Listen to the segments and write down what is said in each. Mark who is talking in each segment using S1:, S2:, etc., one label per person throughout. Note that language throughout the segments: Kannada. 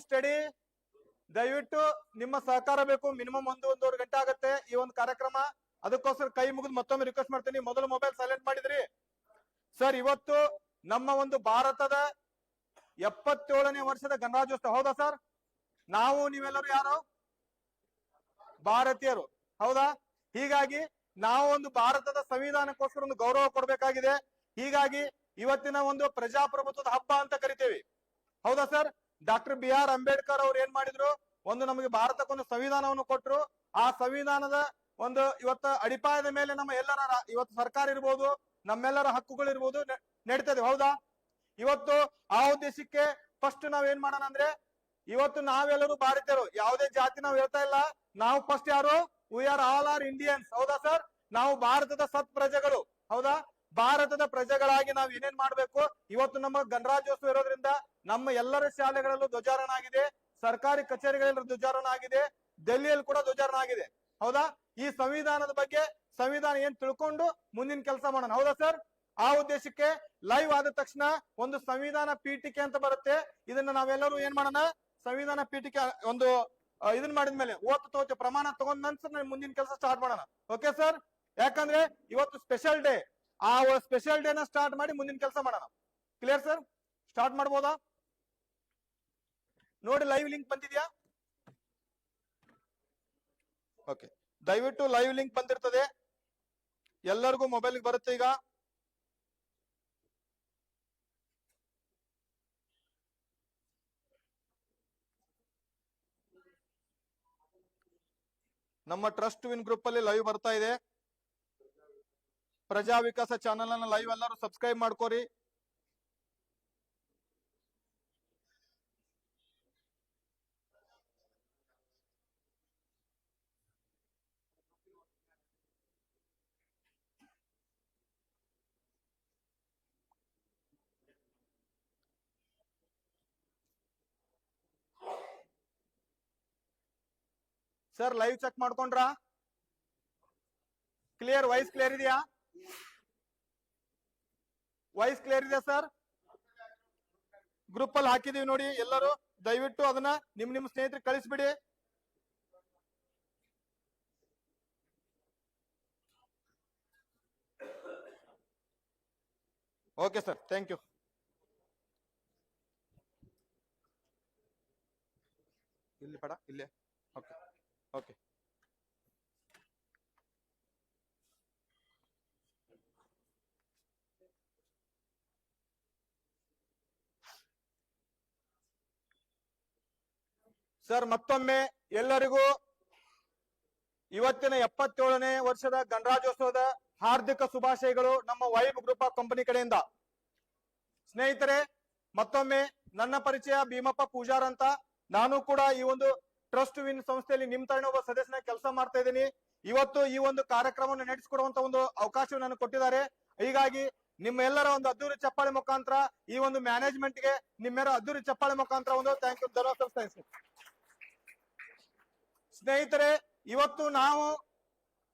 S1: ಸ್ಟಡಿ. ದಯವಿಟ್ಟು ನಿಮ್ಮ ಸಹಕಾರ ಬೇಕು. ಮಿನಿಮಮ್ ಒಂದೂವರೆ ಗಂಟೆ ಆಗುತ್ತೆ ಈ ಒಂದು ಕಾರ್ಯಕ್ರಮ. ಅದಕ್ಕೋಸ್ಕರ ಕೈ ಮುಗಿದು ಮತ್ತೊಮ್ಮೆ ರಿಕ್ವೆಸ್ಟ್ ಮಾಡ್ತೀನಿ, ಮೊದಲು ಮೊಬೈಲ್ ಸೈಲೆಂಟ್ ಮಾಡಿದ್ರಿ. ಸರ್, ಇವತ್ತು ನಮ್ಮ ಒಂದು ಭಾರತದ 77ನೇ ವರ್ಷದ ಗಣರಾಜ್ಯೋತ್ಸವ. ಹೌದಾ ಸರ್? ನಾವು ನೀವೆಲ್ಲರೂ ಯಾರು? ಭಾರತೀಯರು. ಹೌದಾ? ಹೀಗಾಗಿ ನಾವು ಒಂದು ಭಾರತದ ಸಂವಿಧಾನಕ್ಕೋಸ್ಕರ ಒಂದು ಗೌರವ ಕೊಡಬೇಕಾಗಿದೆ. ಹೀಗಾಗಿ ಇವತ್ತಿನ ಒಂದು ಪ್ರಜಾಪ್ರಭುತ್ವದ ಹಬ್ಬ ಅಂತ ಕರಿತೇವೆ. ಹೌದಾ ಸರ್? ಡಾಕ್ಟರ್ BR ಅಂಬೇಡ್ಕರ್ ಅವ್ರು ಏನ್ ಮಾಡಿದ್ರು, ಒಂದು ನಮಗೆ ಭಾರತಕ್ಕೊಂದು ಸಂವಿಧಾನವನ್ನು ಕೊಟ್ಟರು. ಆ ಸಂವಿಧಾನದ ಒಂದು ಇವತ್ತು ಅಡಿಪಾಯದ ಮೇಲೆ ನಮ್ಮ ಎಲ್ಲರ ಇವತ್ತು ಸರ್ಕಾರ ಇರ್ಬೋದು, ನಮ್ಮೆಲ್ಲರ ಹಕ್ಕುಗಳು ಇರ್ಬೋದು ನಡೀತದೆ. ಹೌದಾ? ಇವತ್ತು ಆ ಉದ್ದೇಶಕ್ಕೆ ಫಸ್ಟ್ ನಾವ್ ಏನ್ ಮಾಡೋಣ ಅಂದ್ರೆ, ಇವತ್ತು ನಾವೆಲ್ಲರೂ ಭಾರತೀಯರು, ಯಾವುದೇ ಜಾತಿ ನಾವು ಹೇಳ್ತಾ ಇಲ್ಲ. ನಾವು ಫಸ್ಟ್ ಯಾರು? We are all are Indians. ಹೌದಾ ಸರ್? ನಾವು ಭಾರತದ ಸತ್ ಪ್ರಜೆಗಳು. ಹೌದಾ? ಭಾರತದ ಪ್ರಜೆಗಳಾಗಿ ನಾವು ಏನೇನ್ ಮಾಡ್ಬೇಕು, ಇವತ್ತು ನಮ್ಮ ಗಣರಾಜ್ಯೋತ್ಸವ ಇರೋದ್ರಿಂದ ನಮ್ಮ ಎಲ್ಲರ ಶಾಲೆಗಳಲ್ಲೂ ಧ್ವಜಾರೋಹಣ ಆಗಿದೆ, ಸರ್ಕಾರಿ ಕಚೇರಿಗಳಲ್ಲಿ ಧ್ವಜಾರೋಹಣ ಆಗಿದೆ, ಡೆಲ್ಲಿಯಲ್ಲಿ ಕೂಡ ಧ್ವಜಾರೋಹಣ ಆಗಿದೆ. ಹೌದಾ? ಈ ಸಂವಿಧಾನದ ಬಗ್ಗೆ ಸಂವಿಧಾನ ಏನ್ ತಿಳ್ಕೊಂಡು ಮುಂದಿನ ಕೆಲಸ ಮಾಡೋಣ. ಹೌದಾ ಸರ್? ಆ ಉದ್ದೇಶಕ್ಕೆ ಲೈವ್ ಆದ ತಕ್ಷಣ ಒಂದು ಸಂವಿಧಾನ ಪೀಠಿಕೆ ಅಂತ ಬರುತ್ತೆ. ಇದನ್ನ ನಾವೆಲ್ಲರೂ ಏನ್ ಮಾಡೋಣ, ಸಂವಿಧಾನ ಪೀಠಿಕೆ ಒಂದು ಇದನ್ ಮಾಡಿದ್ಮೇಲೆ ಓದ್ತು ಪ್ರಮಾಣ ತಗೊಂಡ್ ನಂತರ ಮುಂದಿನ ಕೆಲಸ ಸ್ಟಾರ್ಟ್ ಮಾಡೋಣ. Okay sir? ಯಾಕಂದ್ರೆ ಇವತ್ತು ಸ್ಪೆಷಲ್ ಡೇ. ಆ ಸ್ಪೆಷಲ್ ಡೇನ ಸ್ಟಾರ್ಟ್ ಮಾಡಿ ಮುಂದಿನ ಕೆಲಸ ಮಾಡೋಣ. Clear sir? ಸ್ಟಾರ್ಟ್ ಮಾಡ್ಬೋದಾ? ನೋಡಿ, ಲೈವ್ ಲಿಂಕ್ ಬಂದಿದ್ಯಾ? ಓಕೆ, ದಯವಿಟ್ಟು ಲೈವ್ ಲಿಂಕ್ ಬಂದಿರ್ತದೆ, ಎಲ್ಲರಿಗೂ ಮೊಬೈಲ್ ಬರುತ್ತೆ ಈಗ. ನಮ್ಮ ಟ್ರಸ್ಟ್ ವಿನ್ ಗ್ರೂಪ್ ಅಲ್ಲಿ ಲೈವ್ ಬರ್ತಾ ಇದೆ. ಪ್ರಜಾ ವಿಕಾಸ ಚಾನೆಲ್ ಅನ್ನ ಲೈವ್ ಎಲ್ಲರೂ ಸಬ್ಸ್ಕ್ರೈಬ್ ಮಾಡ್ಕೋರಿ. ಸರ್, ಲೈವ್ ಚೆಕ್ ಮಾಡ್ಕೊಂಡ್ರಾ? ಕ್ಲಿಯರ್? ವಾಯ್ಸ್ ಕ್ಲಿಯರ್ ಇದೆಯಾ? ವಾಯ್ಸ್ ಕ್ಲಿಯರ್ ಇದೆಯಾ ಸರ್? ಗ್ರೂಪ್ ಅಲ್ಲಿ ಹಾಕಿದೀವಿ ನೋಡಿ, ಎಲ್ಲರೂ ದಯವಿಟ್ಟು ಅದನ್ನ ನಿಮ್ ಸ್ನೇಹಿತರಿಗೆ ಕಳಿಸ್ಬಿಡಿ. Okay sir, thank you. ಇಲ್ಲಿ ಪಡ ಇಲ್ಲೇ. Okay okay. ಸರ್, ಮತ್ತೊಮ್ಮೆ ಎಲ್ಲರಿಗೂ ಇವತ್ತಿನ 77ನೇ ವರ್ಷದ ಗಣರಾಜ್ಯೋತ್ಸವದ ಹಾರ್ದಿಕ ಶುಭಾಶಯಗಳು ನಮ್ಮ ವೈಬ್ ಗ್ರೂಪ್ ಆಫ್ ಕಂಪನಿ ಕಡೆಯಿಂದ. ಸ್ನೇಹಿತರೆ, ಮತ್ತೊಮ್ಮೆ ನನ್ನ ಪರಿಚಯ ಭೀಮಪ್ಪ ಪೂಜಾರ್ ಅಂತ. ನಾನು ಕೂಡ ಈ ಒಂದು ಟ್ರಸ್ಟ್ ವಿನ್ ಸಂಸ್ಥೆಯಲ್ಲಿ ನಿಮ್ ತರನೇ ಒಬ್ಬ ಸದಸ್ಯನ ಕೆಲಸ ಮಾಡ್ತಾ ಇದ್ದೀನಿ. ಇವತ್ತು ಈ ಒಂದು ಕಾರ್ಯಕ್ರಮವನ್ನು ನಡೆಸಿಕೊಡುವಂತ ಒಂದು ಅವಕಾಶವನ್ನು ನನಗೆ ಕೊಟ್ಟಿದ್ದಾರೆ. ಹೀಗಾಗಿ ನಿಮ್ಮೆಲ್ಲರ ಒಂದು ಅದ್ದೂರಿ ಚಪ್ಪಾಳೆ ಮುಖಾಂತರ ಈ ಒಂದು ಮ್ಯಾನೇಜ್ಮೆಂಟ್ ಗೆ ನಿಮ್ಮೆಲ್ಲರ ಅದ್ದೂರಿ ಚಪ್ಪಾಳೆ ಮುಖಾಂತರ ಒಂದು ಥ್ಯಾಂಕ್ ಯು ಧನ್ಯವಾದ. ಸ್ನೇಹಿತರೆ, ಇವತ್ತು ನಾವು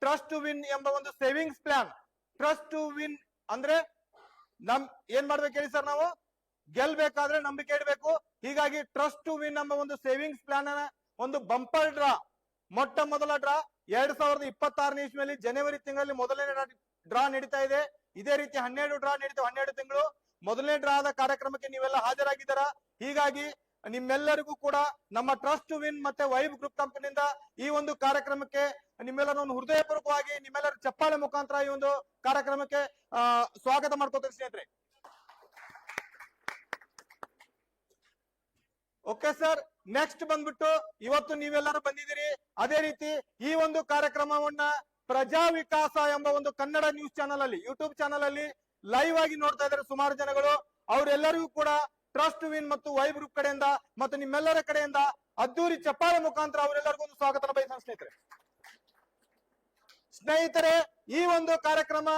S1: ಟ್ರಸ್ಟ್ ವಿನ್ ಎಂಬ ಒಂದು ಸೇವಿಂಗ್ಸ್ ಪ್ಲಾನ್. ಟ್ರಸ್ಟ್ ವಿನ್ ಅಂದ್ರೆ ಏನ್ ಮಾಡ್ಬೇಕು ಹೇಳಿ ಸರ್? ನಾವು ಗೆಲ್ಬೇಕಾದ್ರೆ ನಂಬಿಕೆ ಇಡಬೇಕು. ಹೀಗಾಗಿ ಟ್ರಸ್ಟ್ ವಿನ್ ಎಂಬ ಒಂದು ಸೇವಿಂಗ್ಸ್ ಪ್ಲಾನ್ ಒಂದು ಬಂಪರ್ ಡ್ರಾ, ಮೊಟ್ಟ ಮೊದಲ ಡ್ರಾ 2026ನೇ ಇಸ್ವಿಯಲ್ಲಿ ಜನವರಿ ತಿಂಗಳಲ್ಲಿ ಮೊದಲನೇ ಡ್ರಾ ನಡೀತಾ ಇದೆ. ಇದೇ ರೀತಿ 12 ಡ್ರಾ ನಡೀತಾವೆ, 12 ತಿಂಗಳು. ಮೊದಲನೇ ಡ್ರಾ ಆದ ಕಾರ್ಯಕ್ರಮಕ್ಕೆ ನೀವೆಲ್ಲ ಹಾಜರಾಗಿದ್ದೀರಾ. ಹೀಗಾಗಿ ನಿಮ್ಮೆಲ್ಲರಿಗೂ ಕೂಡ ನಮ್ಮ ಟ್ರಸ್ಟ್ ವಿನ್ ಮತ್ತೆ ವೈಬ್ ಗ್ರೂಪ್ ಕಂಪನಿಯಿಂದ ಈ ಒಂದು ಕಾರ್ಯಕ್ರಮಕ್ಕೆ ನಿಮ್ಮೆಲ್ಲರನ್ನು ಹೃದಯಪೂರ್ವಕವಾಗಿ ನಿಮ್ಮೆಲ್ಲರ ಚಪ್ಪಾಳೆ ಮುಖಾಂತರ ಈ ಒಂದು ಕಾರ್ಯಕ್ರಮಕ್ಕೆ ಸ್ವಾಗತ ಮಾಡ್ಕೋತೀವಿ ಸ್ನೇಹಿತರೆ. ಓಕೆ ಸರ್, ನೆಕ್ಸ್ಟ್ ಬಂದ್ಬಿಟ್ಟು ಇವತ್ತು ನೀವೆಲ್ಲರೂ ಬಂದಿದ್ದೀರಿ. ಅದೇ ರೀತಿ ಈ ಒಂದು ಕಾರ್ಯಕ್ರಮವನ್ನ ಪ್ರಜಾ ವಿಕಾಸ ಎಂಬ ಒಂದು ಕನ್ನಡ ನ್ಯೂಸ್ ಚಾನಲ್ ಅಲ್ಲಿ, ಯೂಟ್ಯೂಬ್ ಚಾನಲ್ ಅಲ್ಲಿ ಲೈವ್ ಆಗಿ ನೋಡ್ತಾ ಇದ್ದಾರೆ ಸುಮಾರು ಜನಗಳು. ಅವರೆಲ್ಲರಿಗೂ ಕೂಡ ಟ್ರಸ್ಟ್ ವಿನ್ ಮತ್ತು ವೈಬ್ ಗ್ರೂಪ್ ಕಡೆಯಿಂದ ಮತ್ತು ನಿಮ್ಮೆಲ್ಲರ ಕಡೆಯಿಂದ ಅದ್ದೂರಿ ಚಪ್ಪಾಳೆ ಮುಖಾಂತರ ಅವರೆಲ್ಲರಿಗೂ ಒಂದು ಸ್ವಾಗತ ಬಯಸ್ತೇನೆ. ಸ್ನೇಹಿತರೆ, ಈ ಒಂದು ಕಾರ್ಯಕ್ರಮ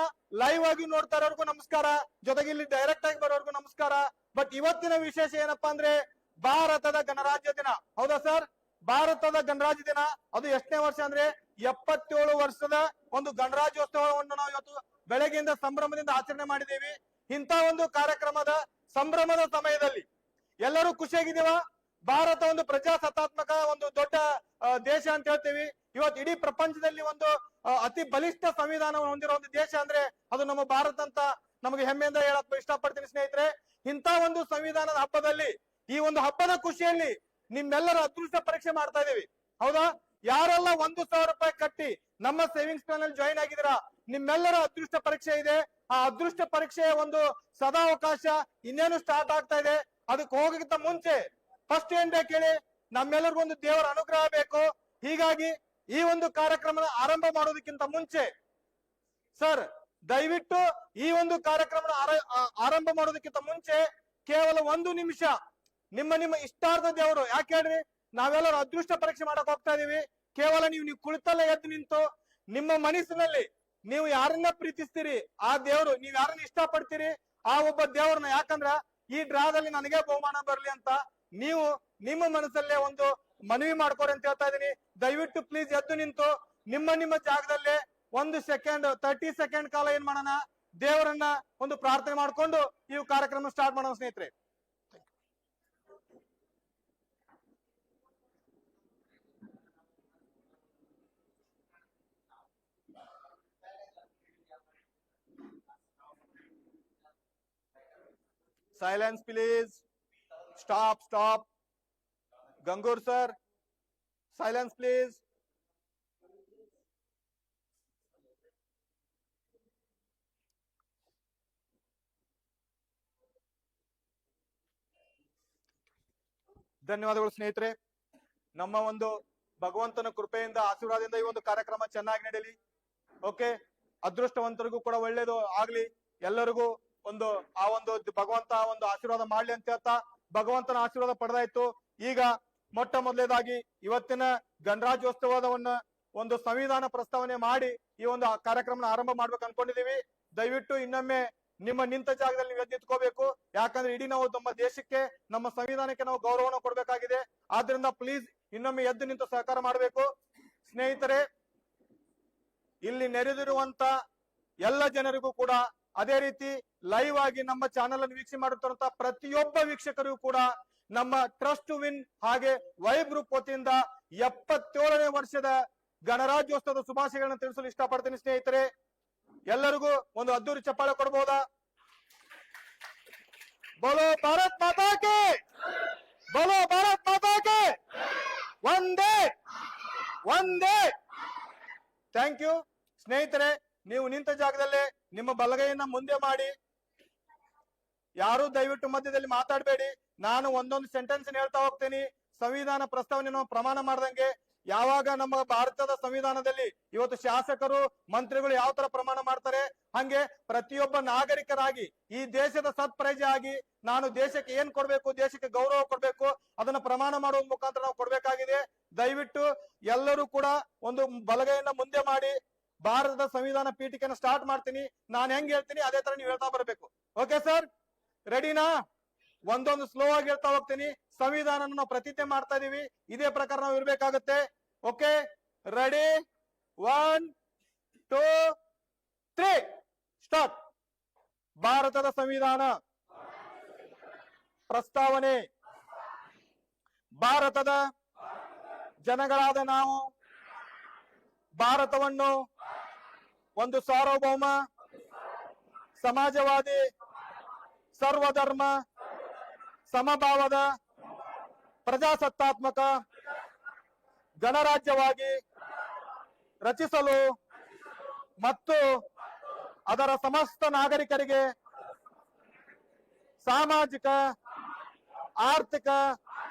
S1: ಲೈವ್ ಆಗಿ ನೋಡ್ತಾ ಇರೋರ್ಗೂ ನಮಸ್ಕಾರ, ಜೊತೆಗೆ ಇಲ್ಲಿ ಡೈರೆಕ್ಟ್ ಆಗಿ ಬರೋರ್ಗೂ ನಮಸ್ಕಾರ. ಬಟ್ ಇವತ್ತಿನ ವಿಶೇಷ ಏನಪ್ಪಾ ಅಂದ್ರೆ ಭಾರತದ ಗಣರಾಜ್ಯ ದಿನ. ಹೌದಾ ಸರ್? ಭಾರತದ ಗಣರಾಜ್ಯ ದಿನ. ಅದು ಎಷ್ಟನೇ ವರ್ಷ ಅಂದ್ರೆ 77 ವರ್ಷದ ಒಂದು ಗಣರಾಜ್ಯೋತ್ಸವವನ್ನು ನಾವು ಇವತ್ತು ಬೆಳಗ್ಗೆಯಿಂದ ಸಂಭ್ರಮದಿಂದ ಆಚರಣೆ ಮಾಡಿದ್ದೀವಿ. ಇಂಥ ಒಂದು ಕಾರ್ಯಕ್ರಮದ ಸಂಭ್ರಮದ ಸಮಯದಲ್ಲಿ ಎಲ್ಲರೂ ಖುಷಿಯಾಗಿದ್ದೀವ? ಭಾರತ ಒಂದು ಪ್ರಜಾಸತ್ತಾತ್ಮಕ ಒಂದು ದೊಡ್ಡ ದೇಶ ಅಂತ ಹೇಳ್ತೀವಿ. ಇವತ್ತು ಇಡೀ ಪ್ರಪಂಚದಲ್ಲಿ ಒಂದು ಅತಿ ಬಲಿಷ್ಠ ಸಂವಿಧಾನವನ್ನು ಹೊಂದಿರೋ ಒಂದು ದೇಶ ಅಂದ್ರೆ ಅದು ನಮ್ಮ ಭಾರತ ಅಂತ ನಮಗೆ ಹೆಮ್ಮೆಯಿಂದ ಹೇಳಕ್ ಇಷ್ಟಪಡ್ತೀನಿ ಸ್ನೇಹಿತರೆ. ಇಂಥ ಒಂದು ಸಂವಿಧಾನದ ಹಬ್ಬದಲ್ಲಿ, ಈ ಒಂದು ಹಬ್ಬದ ಖುಷಿಯಲ್ಲಿ ನಿಮ್ಮೆಲ್ಲರ ಅದೃಷ್ಟ ಪರೀಕ್ಷೆ ಮಾಡ್ತಾ ಇದೀವಿ. ಹೌದಾ? ಯಾರೆಲ್ಲ 1,000 ರೂಪಾಯಿ ಕಟ್ಟಿ ನಮ್ಮ ಸೇವಿಂಗ್ಸ್ ಪ್ಲಾನ್ ಅಲ್ಲಿ ಜಾಯಿನ್ ಆಗಿದ್ದೀರಾ, ನಿಮ್ಮೆಲ್ಲರ ಅದೃಷ್ಟ ಪರೀಕ್ಷೆ ಇದೆ. ಆ ಅದೃಷ್ಟ ಪರೀಕ್ಷೆಯ ಒಂದು ಸದಾವಕಾಶ ಇನ್ನೇನು ಸ್ಟಾರ್ಟ್ ಆಗ್ತಾ ಇದೆ. ಅದಕ್ಕೆ ಹೋಗಕ್ಕಿಂತ ಮುಂಚೆ ಫಸ್ಟ್ ಏನ್ ಬೇಕು ಹೇಳಿ, ನಮ್ಮೆಲ್ಲರಿಗೂ ಒಂದು ದೇವರ ಅನುಗ್ರಹ ಬೇಕು. ಹೀಗಾಗಿ ಈ ಒಂದು ಕಾರ್ಯಕ್ರಮದ ಆರಂಭ ಮಾಡೋದಕ್ಕಿಂತ ಮುಂಚೆ ಸರ್, ದಯವಿಟ್ಟು ಈ ಒಂದು ಕಾರ್ಯಕ್ರಮ ಆರಂಭ ಮಾಡೋದಕ್ಕಿಂತ ಮುಂಚೆ ಕೇವಲ 1 ನಿಮಿಷ ನಿಮ್ಮ ಇಷ್ಟಾರ್ಥ ದೇವರು, ಯಾಕೆ ಹೇಳ್ರಿ, ನಾವೆಲ್ಲರೂ ಅದೃಷ್ಟ ಪರೀಕ್ಷೆ ಮಾಡಕ್ ಹೋಗ್ತಾ ಇದೀವಿ. ಕೇವಲ ನೀವು ಕುಳಿತಲ್ಲೇ ಎದ್ದು ನಿಂತು ನಿಮ್ಮ ಮನಸ್ಸಿನಲ್ಲಿ ನೀವು ಯಾರನ್ನ ಪ್ರೀತಿಸ್ತೀರಿ, ಆ ದೇವರು, ನೀವ್ ಯಾರನ್ನ ಇಷ್ಟ ಪಡ್ತೀರಿ, ಆ ಒಬ್ಬ ದೇವ್ರನ್ನ, ಯಾಕಂದ್ರ ಈ ಡ್ರಾದಲ್ಲಿ ನನಗೆ ಬಹುಮಾನ ಬರ್ಲಿ ಅಂತ ನೀವು ನಿಮ್ಮ ಮನಸ್ಸಲ್ಲೇ ಒಂದು ಮನವಿ ಮಾಡ್ಕೊಡಿ ಅಂತ ಹೇಳ್ತಾ ಇದೀನಿ. ದಯವಿಟ್ಟು ಪ್ಲೀಸ್ ಎದ್ದು ನಿಂತು ನಿಮ್ಮ ಜಾಗದಲ್ಲೇ 1 ಸೆಕೆಂಡ್ 30 ಸೆಕೆಂಡ್ ಕಾಲ ಏನ್ ಮಾಡೋಣ, ದೇವರನ್ನ ಒಂದು ಪ್ರಾರ್ಥನೆ ಮಾಡ್ಕೊಂಡು ಈ ಕಾರ್ಯಕ್ರಮ ಸ್ಟಾರ್ಟ್ ಮಾಡೋಣ ಸ್ನೇಹಿತರೆ. Silence please. Stop. Gangur sir, silence please. ಧನ್ಯವಾದಗಳು ಸ್ನೇಹಿತರೆ. ನಮ್ಮ ಒಂದು ಭಗವಂತನ ಕೃಪೆಯಿಂದ, ಆಶೀರ್ವಾದದಿಂದ ಈ ಒಂದು ಕಾರ್ಯಕ್ರಮ ಚೆನ್ನಾಗಿ ನಡೆಯಲಿ. ಓಕೆ, ಅದೃಷ್ಟವಂತರಿಗೂ ಕೂಡ ಒಳ್ಳೇದು ಆಗ್ಲಿ. ಎಲ್ಲರಿಗೂ ಒಂದು ಆ ಒಂದು ಭಗವಂತ ಒಂದು ಆಶೀರ್ವಾದ ಮಾಡ್ಲಿ ಅಂತ ಹೇಳ್ತಾ ಭಗವಂತನ ಆಶೀರ್ವಾದ ಪಡೆದಾಯ್ತು. ಈಗ ಮೊಟ್ಟ ಮೊದಲೇದಾಗಿ ಇವತ್ತಿನ ಗಣರಾಜ್ಯೋತ್ಸವದವನ್ನ ಒಂದು ಸಂವಿಧಾನ ಪ್ರಸ್ತಾವನೆ ಮಾಡಿ ಈ ಒಂದು ಕಾರ್ಯಕ್ರಮ ಆರಂಭ ಮಾಡ್ಬೇಕು ಅನ್ಕೊಂಡಿದೀವಿ. ದಯವಿಟ್ಟು ಇನ್ನೊಮ್ಮೆ ನಿಮ್ಮ ನಿಂತ ಜಾಗದಲ್ಲಿ ನೀವು ಎದ್ದು ನಿಂತ್ಕೋಬೇಕು. ಯಾಕಂದ್ರೆ ಇಡೀ ನಾವು ನಮ್ಮ ದೇಶಕ್ಕೆ, ನಮ್ಮ ಸಂವಿಧಾನಕ್ಕೆ ನಾವು ಗೌರವನ ಕೊಡ್ಬೇಕಾಗಿದೆ. ಆದ್ರಿಂದ ಪ್ಲೀಸ್ ಇನ್ನೊಮ್ಮೆ ಎದ್ದು ನಿಂತು ಸಹಕಾರ ಮಾಡಬೇಕು ಸ್ನೇಹಿತರೆ. ಇಲ್ಲಿ ನೆರೆದಿರುವಂತ ಎಲ್ಲ ಜನರಿಗೂ ಕೂಡ, ಅದೇ ರೀತಿ ಲೈವ್ ಆಗಿ ನಮ್ಮ ಚಾನೆಲ್ ಅನ್ನು ವೀಕ್ಷಣೆ ಮಾಡುತ್ತಿರುವಂತಹ ಪ್ರತಿಯೊಬ್ಬ ವೀಕ್ಷಕರಿಗೂ ಕೂಡ ನಮ್ಮ ಟ್ರಸ್ಟ್ ಟು ವಿನ್ ಹಾಗೆ ವೈಬ್ ಗ್ರೂಪ್ ವತಿಯಿಂದ 77ನೇ ವರ್ಷದ ಗಣರಾಜ್ಯೋತ್ಸವದ ಶುಭಾಶಯಗಳನ್ನು ತಿಳಿಸಲು ಇಷ್ಟಪಡ್ತೀನಿ ಸ್ನೇಹಿತರೆ. ಎಲ್ಲರಿಗೂ ಒಂದು ಅದ್ದೂರಿ ಚಪ್ಪಾಳೆ ಕೊಡಬಹುದಾ? ಬೋಲೋ ಭಾರತ್ ಮಾತಾ ಕೇ, ಬೋಲೋ ಭಾರತ್ ಮಾತಾ ಕೇ, ಒಂದೇ. ಥ್ಯಾಂಕ್ ಯು ಸ್ನೇಹಿತರೆ. ನೀವು ನಿಂತ ಜಾಗದಲ್ಲೇ ನಿಮ್ಮ ಬಲಗೈಯನ್ನ ಮುಂದೆ ಮಾಡಿ. ಯಾರು ದಯವಿಟ್ಟು ಮಧ್ಯದಲ್ಲಿ ಮಾತಾಡಬೇಡಿ. ನಾನು ಒಂದೊಂದು ಸೆಂಟೆನ್ಸ್ ಹೇಳ್ತಾ ಹೋಗ್ತೀನಿ. ಸಂವಿಧಾನ ಪ್ರಸ್ತಾವನೆ ಪ್ರಮಾಣ ಮಾಡ್ದಂಗೆ, ಯಾವಾಗ ನಮ್ಮ ಭಾರತದ ಸಂವಿಧಾನದಲ್ಲಿ ಇವತ್ತು ಶಾಸಕರು, ಮಂತ್ರಿಗಳು ಯಾವ ತರ ಪ್ರಮಾಣ ಮಾಡ್ತಾರೆ, ಹಂಗೆ ಪ್ರತಿಯೊಬ್ಬ ನಾಗರಿಕರಾಗಿ ಈ ದೇಶದ ಸತ್ಪ್ರಜೆ ಆಗಿ ನಾನು ದೇಶಕ್ಕೆ ಏನ್ ಕೊಡ್ಬೇಕು, ದೇಶಕ್ಕೆ ಗೌರವ ಕೊಡ್ಬೇಕು, ಅದನ್ನ ಪ್ರಮಾಣ ಮಾಡುವ ಮುಖಾಂತರ ನಾವು ಕೊಡ್ಬೇಕಾಗಿದೆ. ದಯವಿಟ್ಟು ಎಲ್ಲರೂ ಕೂಡ ಒಂದು ಬಲಗೈಯನ್ನ ಮುಂದೆ ಮಾಡಿ. ಭಾರತದ ಸಂವಿಧಾನ ಪೀಠಿಕೆನ ಸ್ಟಾರ್ಟ್ ಮಾಡ್ತೀನಿ. ನಾನು ಹೆಂಗ್ ಹೇಳ್ತೀನಿ ಅದೇ ತರ ನೀವು ಹೇಳ್ತಾ ಬರ್ಬೇಕು. ಓಕೆ ಸರ್, ರೆಡಿನಾ? ಒಂದೊಂದು ಸ್ಲೋ ಆಗಿ ಹೇಳ್ತಾ ಹೋಗ್ತೀನಿ. ಸಂವಿಧಾನ ನಾವು ಪ್ರತಿಜ್ಞೆ ಮಾಡ್ತಾ ಇದೀವಿ, ಇದೇ ಪ್ರಕಾರ ನಾವು ಇರ್ಬೇಕಾಗತ್ತೆ. Okay, ready? 1 2 3 ಸ್ಟಾರ್ಟ್. ಭಾರತದ ಸಂವಿಧಾನ ಪ್ರಸ್ತಾವನೆ. ಭಾರತದ ಜನಗಳಾದ ನಾವು ಭಾರತವನ್ನು ಒಂದು ಸಾರ್ವಭೌಮ, ಸಮಾಜವಾದಿ, ಸರ್ವಧರ್ಮ, ಸಮಭಾವದ, ಪ್ರಜಾಸತ್ತಾತ್ಮಕ ಗಣರಾಜ್ಯವಾಗಿ ರಚಿಸಲು ಮತ್ತು ಅದರ ಸಮಸ್ತ ನಾಗರಿಕರಿಗೆ ಸಾಮಾಜಿಕ, ಆರ್ಥಿಕ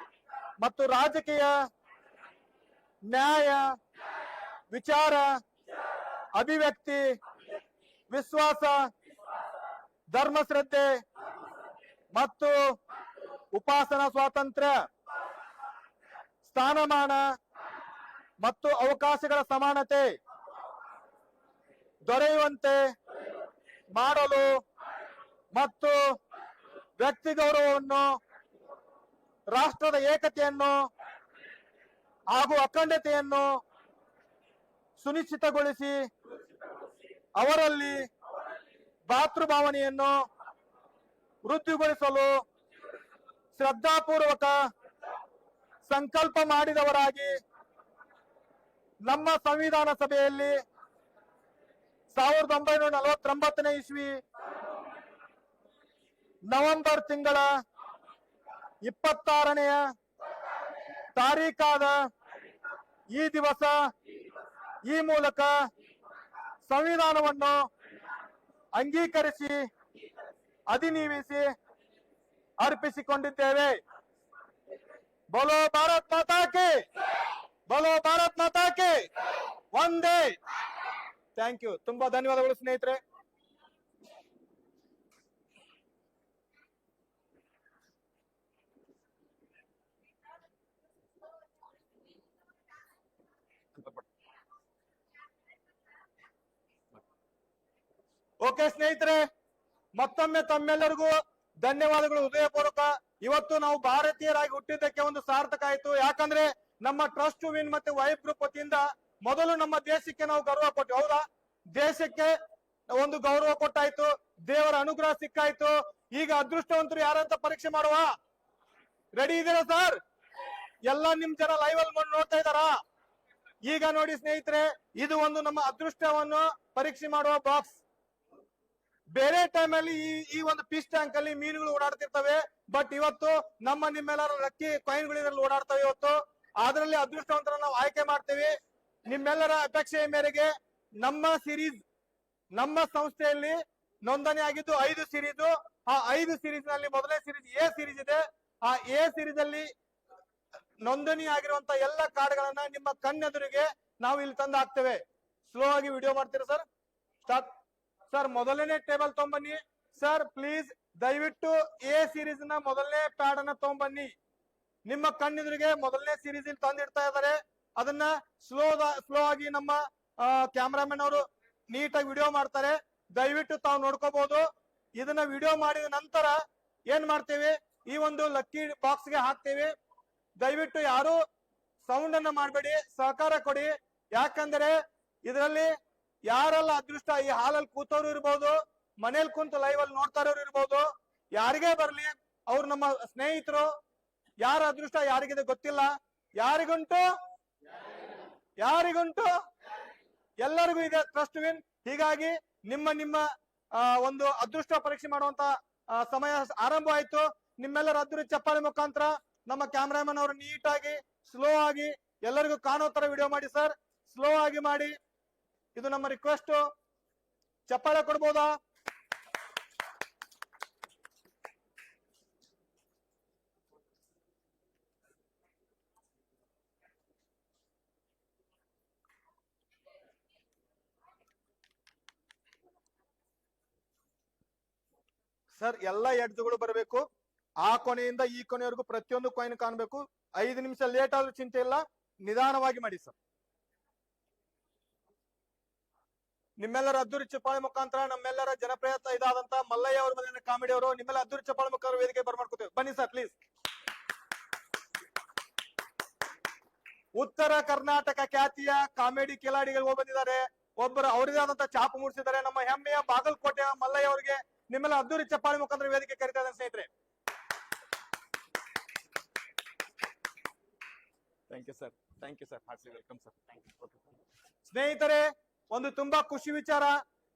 S1: ಮತ್ತು ರಾಜಕೀಯ ನ್ಯಾಯ, ವಿಚಾರ, ಅಭಿವ್ಯಕ್ತಿ, ವಿಶ್ವಾಸ, ಧರ್ಮಶ್ರದ್ಧೆ ಮತ್ತು ಉಪಾಸನಾ ಸ್ವಾತಂತ್ರ್ಯ, ಸ್ಥಾನಮಾನ ಮತ್ತು ಅವಕಾಶಗಳ ಸಮಾನತೆ ದೊರೆಯುವಂತೆ ಮಾಡಲು ಮತ್ತು ವ್ಯಕ್ತಿ ಗೌರವವನ್ನು, ರಾಷ್ಟ್ರದ ಏಕತೆಯನ್ನು ಹಾಗೂ ಅಖಂಡತೆಯನ್ನು ಸುನಿಶ್ಚಿತಗೊಳಿಸಿ ಅವರಲ್ಲಿ ಭಾತೃಭಾವನೆಯನ್ನು ವೃದ್ಧಿಗೊಳಿಸಲು ಶ್ರದ್ಧಾಪೂರ್ವಕ ಸಂಕಲ್ಪ ಮಾಡಿದವರಾಗಿ ನಮ್ಮ ಸಂವಿಧಾನ ಸಭೆಯಲ್ಲಿ 1949ನೇ ಇಸ್ವಿ ನವೆಂಬರ್ ತಿಂಗಳ 26ನೆಯ ತಾರೀಖಾದ ಈ ದಿವಸ ಈ ಮೂಲಕ ಸಂವಿಧಾನವನ್ನು ಅಂಗೀಕರಿಸಿ ಅಧಿನಿವೇಶಿ ಅರ್ಪಿಸಿಕೊಂಡಿದ್ದೇವೆ. ಬೋಲೋ ಭಾರತ್ ಮಾತಾ ಕಿ, ಬೋಲೋ ಭಾರತ್ ಮಾತಾ ಕಿ, ಒಂದೇ. Thank you. ತುಂಬಾ ಧನ್ಯವಾದಗಳು ಸ್ನೇಹಿತರೆ. ಓಕೆ ಸ್ನೇಹಿತರೆ, ಮತ್ತೊಮ್ಮೆ ತಮ್ಮೆಲ್ಲರಿಗೂ ಧನ್ಯವಾದಗಳು ಹೃದಯಪೂರ್ವಕ. ಇವತ್ತು ನಾವು ಭಾರತೀಯರಾಗಿ ಹುಟ್ಟಿದ್ದಕ್ಕೆ ಒಂದು ಸಾರ್ಥಕ ಆಯ್ತು. ಯಾಕಂದ್ರೆ ನಮ್ಮ ಟ್ರಸ್ಟ್ ಟು ವಿನ್ ಮತ್ತೆ ವೈಬ್ ಗ್ರೂಪ್ ವತಿಯಿಂದ ಮೊದಲು ನಮ್ಮ ದೇಶಕ್ಕೆ ನಾವು ಗೌರವ ಕೊಟ್ಟು, ಹೌದಾ, ದೇಶಕ್ಕೆ ಒಂದು ಗೌರವ ಕೊಟ್ಟಾಯ್ತು, ದೇವರ ಅನುಗ್ರಹ ಸಿಕ್ಕಾಯ್ತು. ಈಗ ಅದೃಷ್ಟವಂತರು ಯಾರಂತ ಪರೀಕ್ಷೆ ಮಾಡುವ? ರೆಡಿ ಇದ್ದೀರಾ ಸರ್? ಎಲ್ಲ ನಿಮ್ ಜನ ಲೈವ್ ಅಲ್ಲಿ ನೋಡ್ತಾ ಇದ್ದಾರಾ? ಈಗ ನೋಡಿ ಸ್ನೇಹಿತರೆ, ಇದು ಒಂದು ನಮ್ಮ ಅದೃಷ್ಟವನ್ನು ಪರೀಕ್ಷೆ ಮಾಡುವ ಬಾಕ್ಸ್. ಬೇರೆ ಟೈಮ್ ಅಲ್ಲಿ ಈ ಒಂದು ಫಿಶ್ ಟ್ಯಾಂಕ್ ಅಲ್ಲಿ ಮೀನುಗಳು ಓಡಾಡ್ತಿರ್ತವೆ, ಬಟ್ ಇವತ್ತು ನಿಮ್ಮೆಲ್ಲರ ಲಕ್ಕಿ ಕಾಯಿನ್ಗಳು ಇದರಲ್ಲಿ ಓಡಾಡ್ತವೆ. ಇವತ್ತು ಅದರಲ್ಲಿ ಅದೃಷ್ಟವಂತರ ನಾವು ಆಯ್ಕೆ ಮಾಡ್ತೀವಿ. ನಿಮ್ಮೆಲ್ಲರ ಅಪೇಕ್ಷೆಯ ಮೇರೆಗೆ ನಮ್ಮ ಸಂಸ್ಥೆಯಲ್ಲಿ ನೋಂದಣಿ ಆಗಿದ್ದು 5 ಸೀರೀಸ್. ಆ 5 ಸೀರೀಸ್ ನಲ್ಲಿ ಮೊದಲನೇ ಸೀರೀಸ್ ಎ ಸೀರೀಸ್ ಇದೆ. ಆ ಎ ಸೀರೀಸ್ ಅಲ್ಲಿ ನೋಂದಣಿ ಆಗಿರುವಂತ ಎಲ್ಲ ಕಾರ್ಡ್ಗಳನ್ನ ನಿಮ್ಮ ಕಣ್ಣೆದುರಿಗೆ ನಾವು ಇಲ್ಲಿ ತಂದು ಹಾಕ್ತೇವೆ. ಸ್ಲೋ ಆಗಿ ವಿಡಿಯೋ ಮಾಡ್ತೀರಾ ಸರ್? Start sir. ಮೊದಲನೇ ಟೇಬಲ್ ತಗೊಂಬನ್ನಿ ಸರ್ ಪ್ಲೀಸ್. ದಯವಿಟ್ಟು ಎ ಸೀರೀಸ್ ನ ಮೊದಲನೇ ಪ್ಯಾಡ್ ಅನ್ನ ತಗೊಂಬನ್ನಿ. ನಿಮ್ಮ ಕಣ್ಣೆದುರಿಗೆ ಮೊದಲನೇ ಸೀರೀಸ್ ಇಲ್ಲಿ ತಂದಿಡ್ತಾ ಇದ್ದಾರೆ. ಅದನ್ನ ಸ್ಲೋ ಆಗಿ ನಮ್ಮ ಕ್ಯಾಮ್ರಾಮನ್ ಅವರು ನೀಟಾಗಿ ವಿಡಿಯೋ ಮಾಡ್ತಾರೆ. ದಯವಿಟ್ಟು ತಾವು ನೋಡ್ಕೋಬಹುದು. ಇದನ್ನ ವಿಡಿಯೋ ಮಾಡಿದ ನಂತರ ಏನ್ ಮಾಡ್ತೇವೆ, ಈ ಒಂದು ಲಕ್ಕಿ ಬಾಕ್ಸ್ ಗೆ ಹಾಕ್ತೇವೆ. ದಯವಿಟ್ಟು ಯಾರು ಸೌಂಡ್ ಅನ್ನ ಮಾಡಬೇಡಿ, ಸಹಕಾರ ಕೊಡಿ. ಯಾಕಂದ್ರೆ ಇದರಲ್ಲಿ ಯಾರೆಲ್ಲ ಅದೃಷ್ಟ ಈ ಹಾಲಲ್ಲಿ ಕೂತವ್ರು ಇರ್ಬೋದು, ಮನೇಲಿ ಕುಂತು ಲೈವ್ ಅಲ್ಲಿ ನೋಡ್ತಾ ಇರೋರು ಇರ್ಬೋದು, ಯಾರಿಗೇ ಬರ್ಲಿ ಅವ್ರು ನಮ್ಮ ಸ್ನೇಹಿತರು. ಯಾರ ಅದೃಷ್ಟ ಯಾರಿಗಿದೆ ಗೊತ್ತಿಲ್ಲ. ಯಾರಿಗುಂಟು ಎಲ್ಲರಿಗೂ ಇದೆ ಟ್ರಸ್ಟ್ ವಿನ್. ಹೀಗಾಗಿ ನಿಮ್ಮ ಒಂದು ಅದೃಷ್ಟ ಪರೀಕ್ಷೆ ಮಾಡುವಂತ ಸಮಯ ಆರಂಭ ಆಯ್ತು. ನಿಮ್ಮೆಲ್ಲರ ಅದ್ದೂರಿ ಚಪ್ಪಾಳೆ ಮುಖಾಂತರ ನಮ್ಮ ಕ್ಯಾಮ್ರಾಮನ್ ಅವರು ನೀಟಾಗಿ ಸ್ಲೋ ಆಗಿ ಎಲ್ಲರಿಗೂ ಕಾಣೋ ತರ ವಿಡಿಯೋ ಮಾಡಿ ಸರ್. ಸ್ಲೋ ಆಗಿ ಮಾಡಿ, ಇದು ನಮ್ಮ ರಿಕ್ವೆಸ್ಟ್. ಚಪ್ಪಾಳೆ ಕೊಡ್ಬೋದಾ? ಸರ್ ಎಲ್ಲ ಎಡ್ಜ್ಗಳು ಬರಬೇಕು. ಆ ಕೊನೆಯಿಂದ ಈ ಕೊನೆಯವರೆಗೂ ಪ್ರತಿಯೊಂದು ಕಾಯಿನ್ ಕಾಣಬೇಕು. 5 ನಿಮಿಷ ಲೇಟ್ ಆದ್ರೂ ಚಿಂತೆ ಇಲ್ಲ, ನಿಧಾನವಾಗಿ ಮಾಡಿ ಸರ್. ನಿಮ್ಮೆಲ್ಲರ ಅದ್ದೂರಿ ಚಪ್ಪಾಳೆ ಮುಖಾಂತರ ನಮ್ಮೆಲ್ಲರ ಜನಪ್ರಿಯ ಇದಾದಂತ ಮಲ್ಲಯ್ಯ ಅವ್ರ ಮನೆ ಕಾಮಿಡಿ ಅವರು ನಿಮ್ಮೆಲ್ಲ ಅದ್ದೂರಿ ಚಪ್ಪಾಳೆ ಮುಖಾಂತರ ವೇದಿಕೆ ಬರ್ಮಾಡ್ಕೋತೇವೆ. ಬನ್ನಿ ಸರ್ ಪ್ಲೀಸ್. ಉತ್ತರ ಕರ್ನಾಟಕ ಖ್ಯಾತಿಯ ಕಾಮಿಡಿ ಕಿಲಾಡಿಗಳು ಬಂದಿದ್ದಾರೆ. ಒಬ್ಬರು ಅವರದೇ ಆದಂತ ಚಾಪು ಮೂಡಿಸಿದ್ದಾರೆ. ನಮ್ಮ ಹೆಮ್ಮೆಯ ಬಾಗಲಕೋಟೆಯ ಮಲ್ಲಯ್ಯ ಅವರಿಗೆ ನಿಮ್ಮೆಲ್ಲ ಅದ್ದೂರಿ ಚಪ್ಪಾಳೆ ಮುಖಾಂತರ ವೇದಿಕೆ ಕರೀತಾ ಇದ್ದಾರೆ ಸ್ನೇಹಿತರೆ. Thank you sir. Heartly welcome sir. ಸ್ನೇಹಿತರೆ, ಒಂದು ತುಂಬಾ ಖುಷಿ ವಿಚಾರ.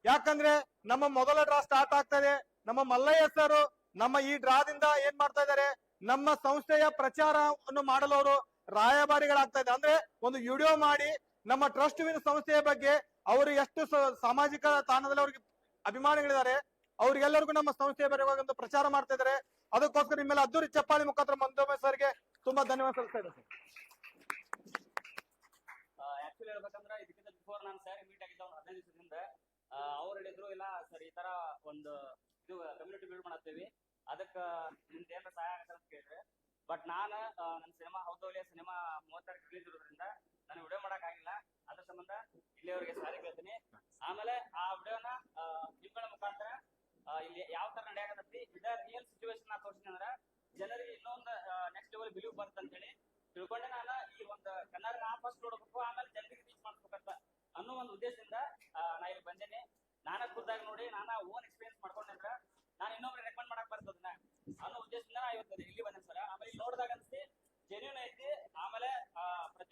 S1: ಯಾಕಂದ್ರೆ ನಮ್ಮ ಮೊದಲ ಡ್ರಾ ಸ್ಟಾರ್ಟ್ ಆಗ್ತಾ ಇದೆ. ನಮ್ಮ ಮಲ್ಲಯ್ಯ ಸರ್ ನಮ್ಮ ಈ ಡ್ರಾದಿಂದ ಏನ್ ಮಾಡ್ತಾ ಇದ್ದಾರೆ, ನಮ್ಮ ಸಂಸ್ಥೆಯ ಪ್ರಚಾರವನ್ನು ಮಾಡಲು ಅವರು ರಾಯಭಾರಿಗಳಾಗ್ತಾ ಇದೆ. ಅಂದ್ರೆ ಒಂದು ವಿಡಿಯೋ ಮಾಡಿ ನಮ್ಮ ಟ್ರಸ್ಟ್ ವಿನ್ ಸಂಸ್ಥೆಯ ಬಗ್ಗೆ ಅವರು ಎಷ್ಟು ಸಾಮಾಜಿಕ ತಾಣದಲ್ಲಿ ಅವ್ರಿಗೆ ಅಭಿಮಾನಿಗಳಿದ್ದಾರೆ, ಅವ್ರಿಗೆಲ್ಲರಿಗೂ ನಮ್ಮ ಸಂಸ್ಥೆಯ ಬಗ್ಗೆ ಒಂದು ಪ್ರಚಾರ ಮಾಡ್ತಾ ಇದ್ದಾರೆ. ಅದಕ್ಕೋಸ್ಕರ ನಿಮ್ಮೆಲ್ಲ ಅದ್ದೂರಿ ಚಪ್ಪಾಳಿ ಮುಖಾಂತರ ಮಂದೋಮೆ ಸರ್ಗೆ ತುಂಬಾ ಧನ್ಯವಾದ ಸಲ್ಲಿಸ್ತಾ ಇದ್ದಾರೆ.
S2: ಆಕ್ಚುಲಿ ಹೇಳ್ಬೇಕಂದ್ರೆ ಇದಕ್ಕಿಂತ ಬಿಫೋರ್ ನಾನು ಸರ್ ಮೀಟ್ ಆಗಿದ್ದ ಒಂದು 15 ದಿವಸದಿಂದ ಅವ್ರು ಹೇಳಿದ್ರು, ಇಲ್ಲ ಸರ್ ಈ ತರ ಒಂದು ಇದು ಕಮ್ಯುನಿಟಿ ಬಿಲ್ಡ್ ಮಾಡತ್ತೀವಿ, ಅದಕ್ಕೆ ನಿಮ್ದು ಏನಾರ ಸಹಾಯ ಆಗತ್ತೆ ಅಂತ ಕೇಳಿದ್ರೆ. ಬಟ್ ನಾನು ನನ್ನ ಸಿನಿಮಾ ಹೌದೌಲಿಯ ಸಿನಿಮಾ 36 ರಿಲೀಸ್ ಇರೋದ್ರಿಂದ ನಾನು ವಿಡಿಯೋ ಮಾಡಕ್ ಆಗಿಲ್ಲ. ಅದ್ರ ಸಂಬಂಧ ಇಲ್ಲಿ ಅವರಿಗೆ ಸಾರಿ ಕೇಳ್ತೀನಿ. ಆಮೇಲೆ ಆ ವಿಡಿಯೋನ ನಿಮ್ಗಳ ಮುಖಾಂತರ ಇಲ್ಲಿ ಯಾವ ತರ ನಡೆಯಾಕತ್ತಿ ಇದ ರಿಯಲ್ ಸಿಚುವೇಶನ್ ನಾ ತೋರಿಸ್ತೀನಿ ಅಂದ್ರೆ ಜನರಿಗೆ ಇನ್ನೊಂದು ನೆಕ್ಸ್ಟ್ ಲೆವೆಲ್ ಬಿಲೀವ್ ಬರುತ್ತೆ ಅಂತೇಳಿ ತಿಳ್ಕೊಂಡೆ ನಾನು ಈ ಒಂದು ಕನ್ನಡ ನಾ ಫಸ್ಟ್ ನೋಡ್ಬೇಕು, ಆಮೇಲೆ ಜನರಿಗೆ ರೀಚ್ ಮಾಡ್ಬೇಕಂತ ಅನ್ನೋ ಒಂದು ಉದ್ದೇಶದಿಂದ ನಾ ಇಲ್ಲಿ ಬಂದೇನೆ. ನಾನ ಖುದ್ದಾಗಿ ನೋಡಿ ನಾನು ಓನ್ ಎಕ್ಸ್ಪೀರಿಯನ್ಸ್ ಮಾಡ್ಕೊಂಡಿದ್ರೆ ನಾನು ಇನ್ನೊಬ್ರು ರೆಕಮೆಂಡ್ ಮಾಡಕ್ ಬರ್ತದನ್ನ ಅನ್ನೋ ಉದ್ದೇಶದಿಂದ ನಾ ಇವತ್ತು ಇಲ್ಲಿ ಬಂದೆ ಸರ್. ಆಮೇಲೆ ಇಲ್ಲಿ ನೋಡಿದಾಗ ಅನ್ಸಿ ಜೆನ್ಯೂನ್ ಐತಿ,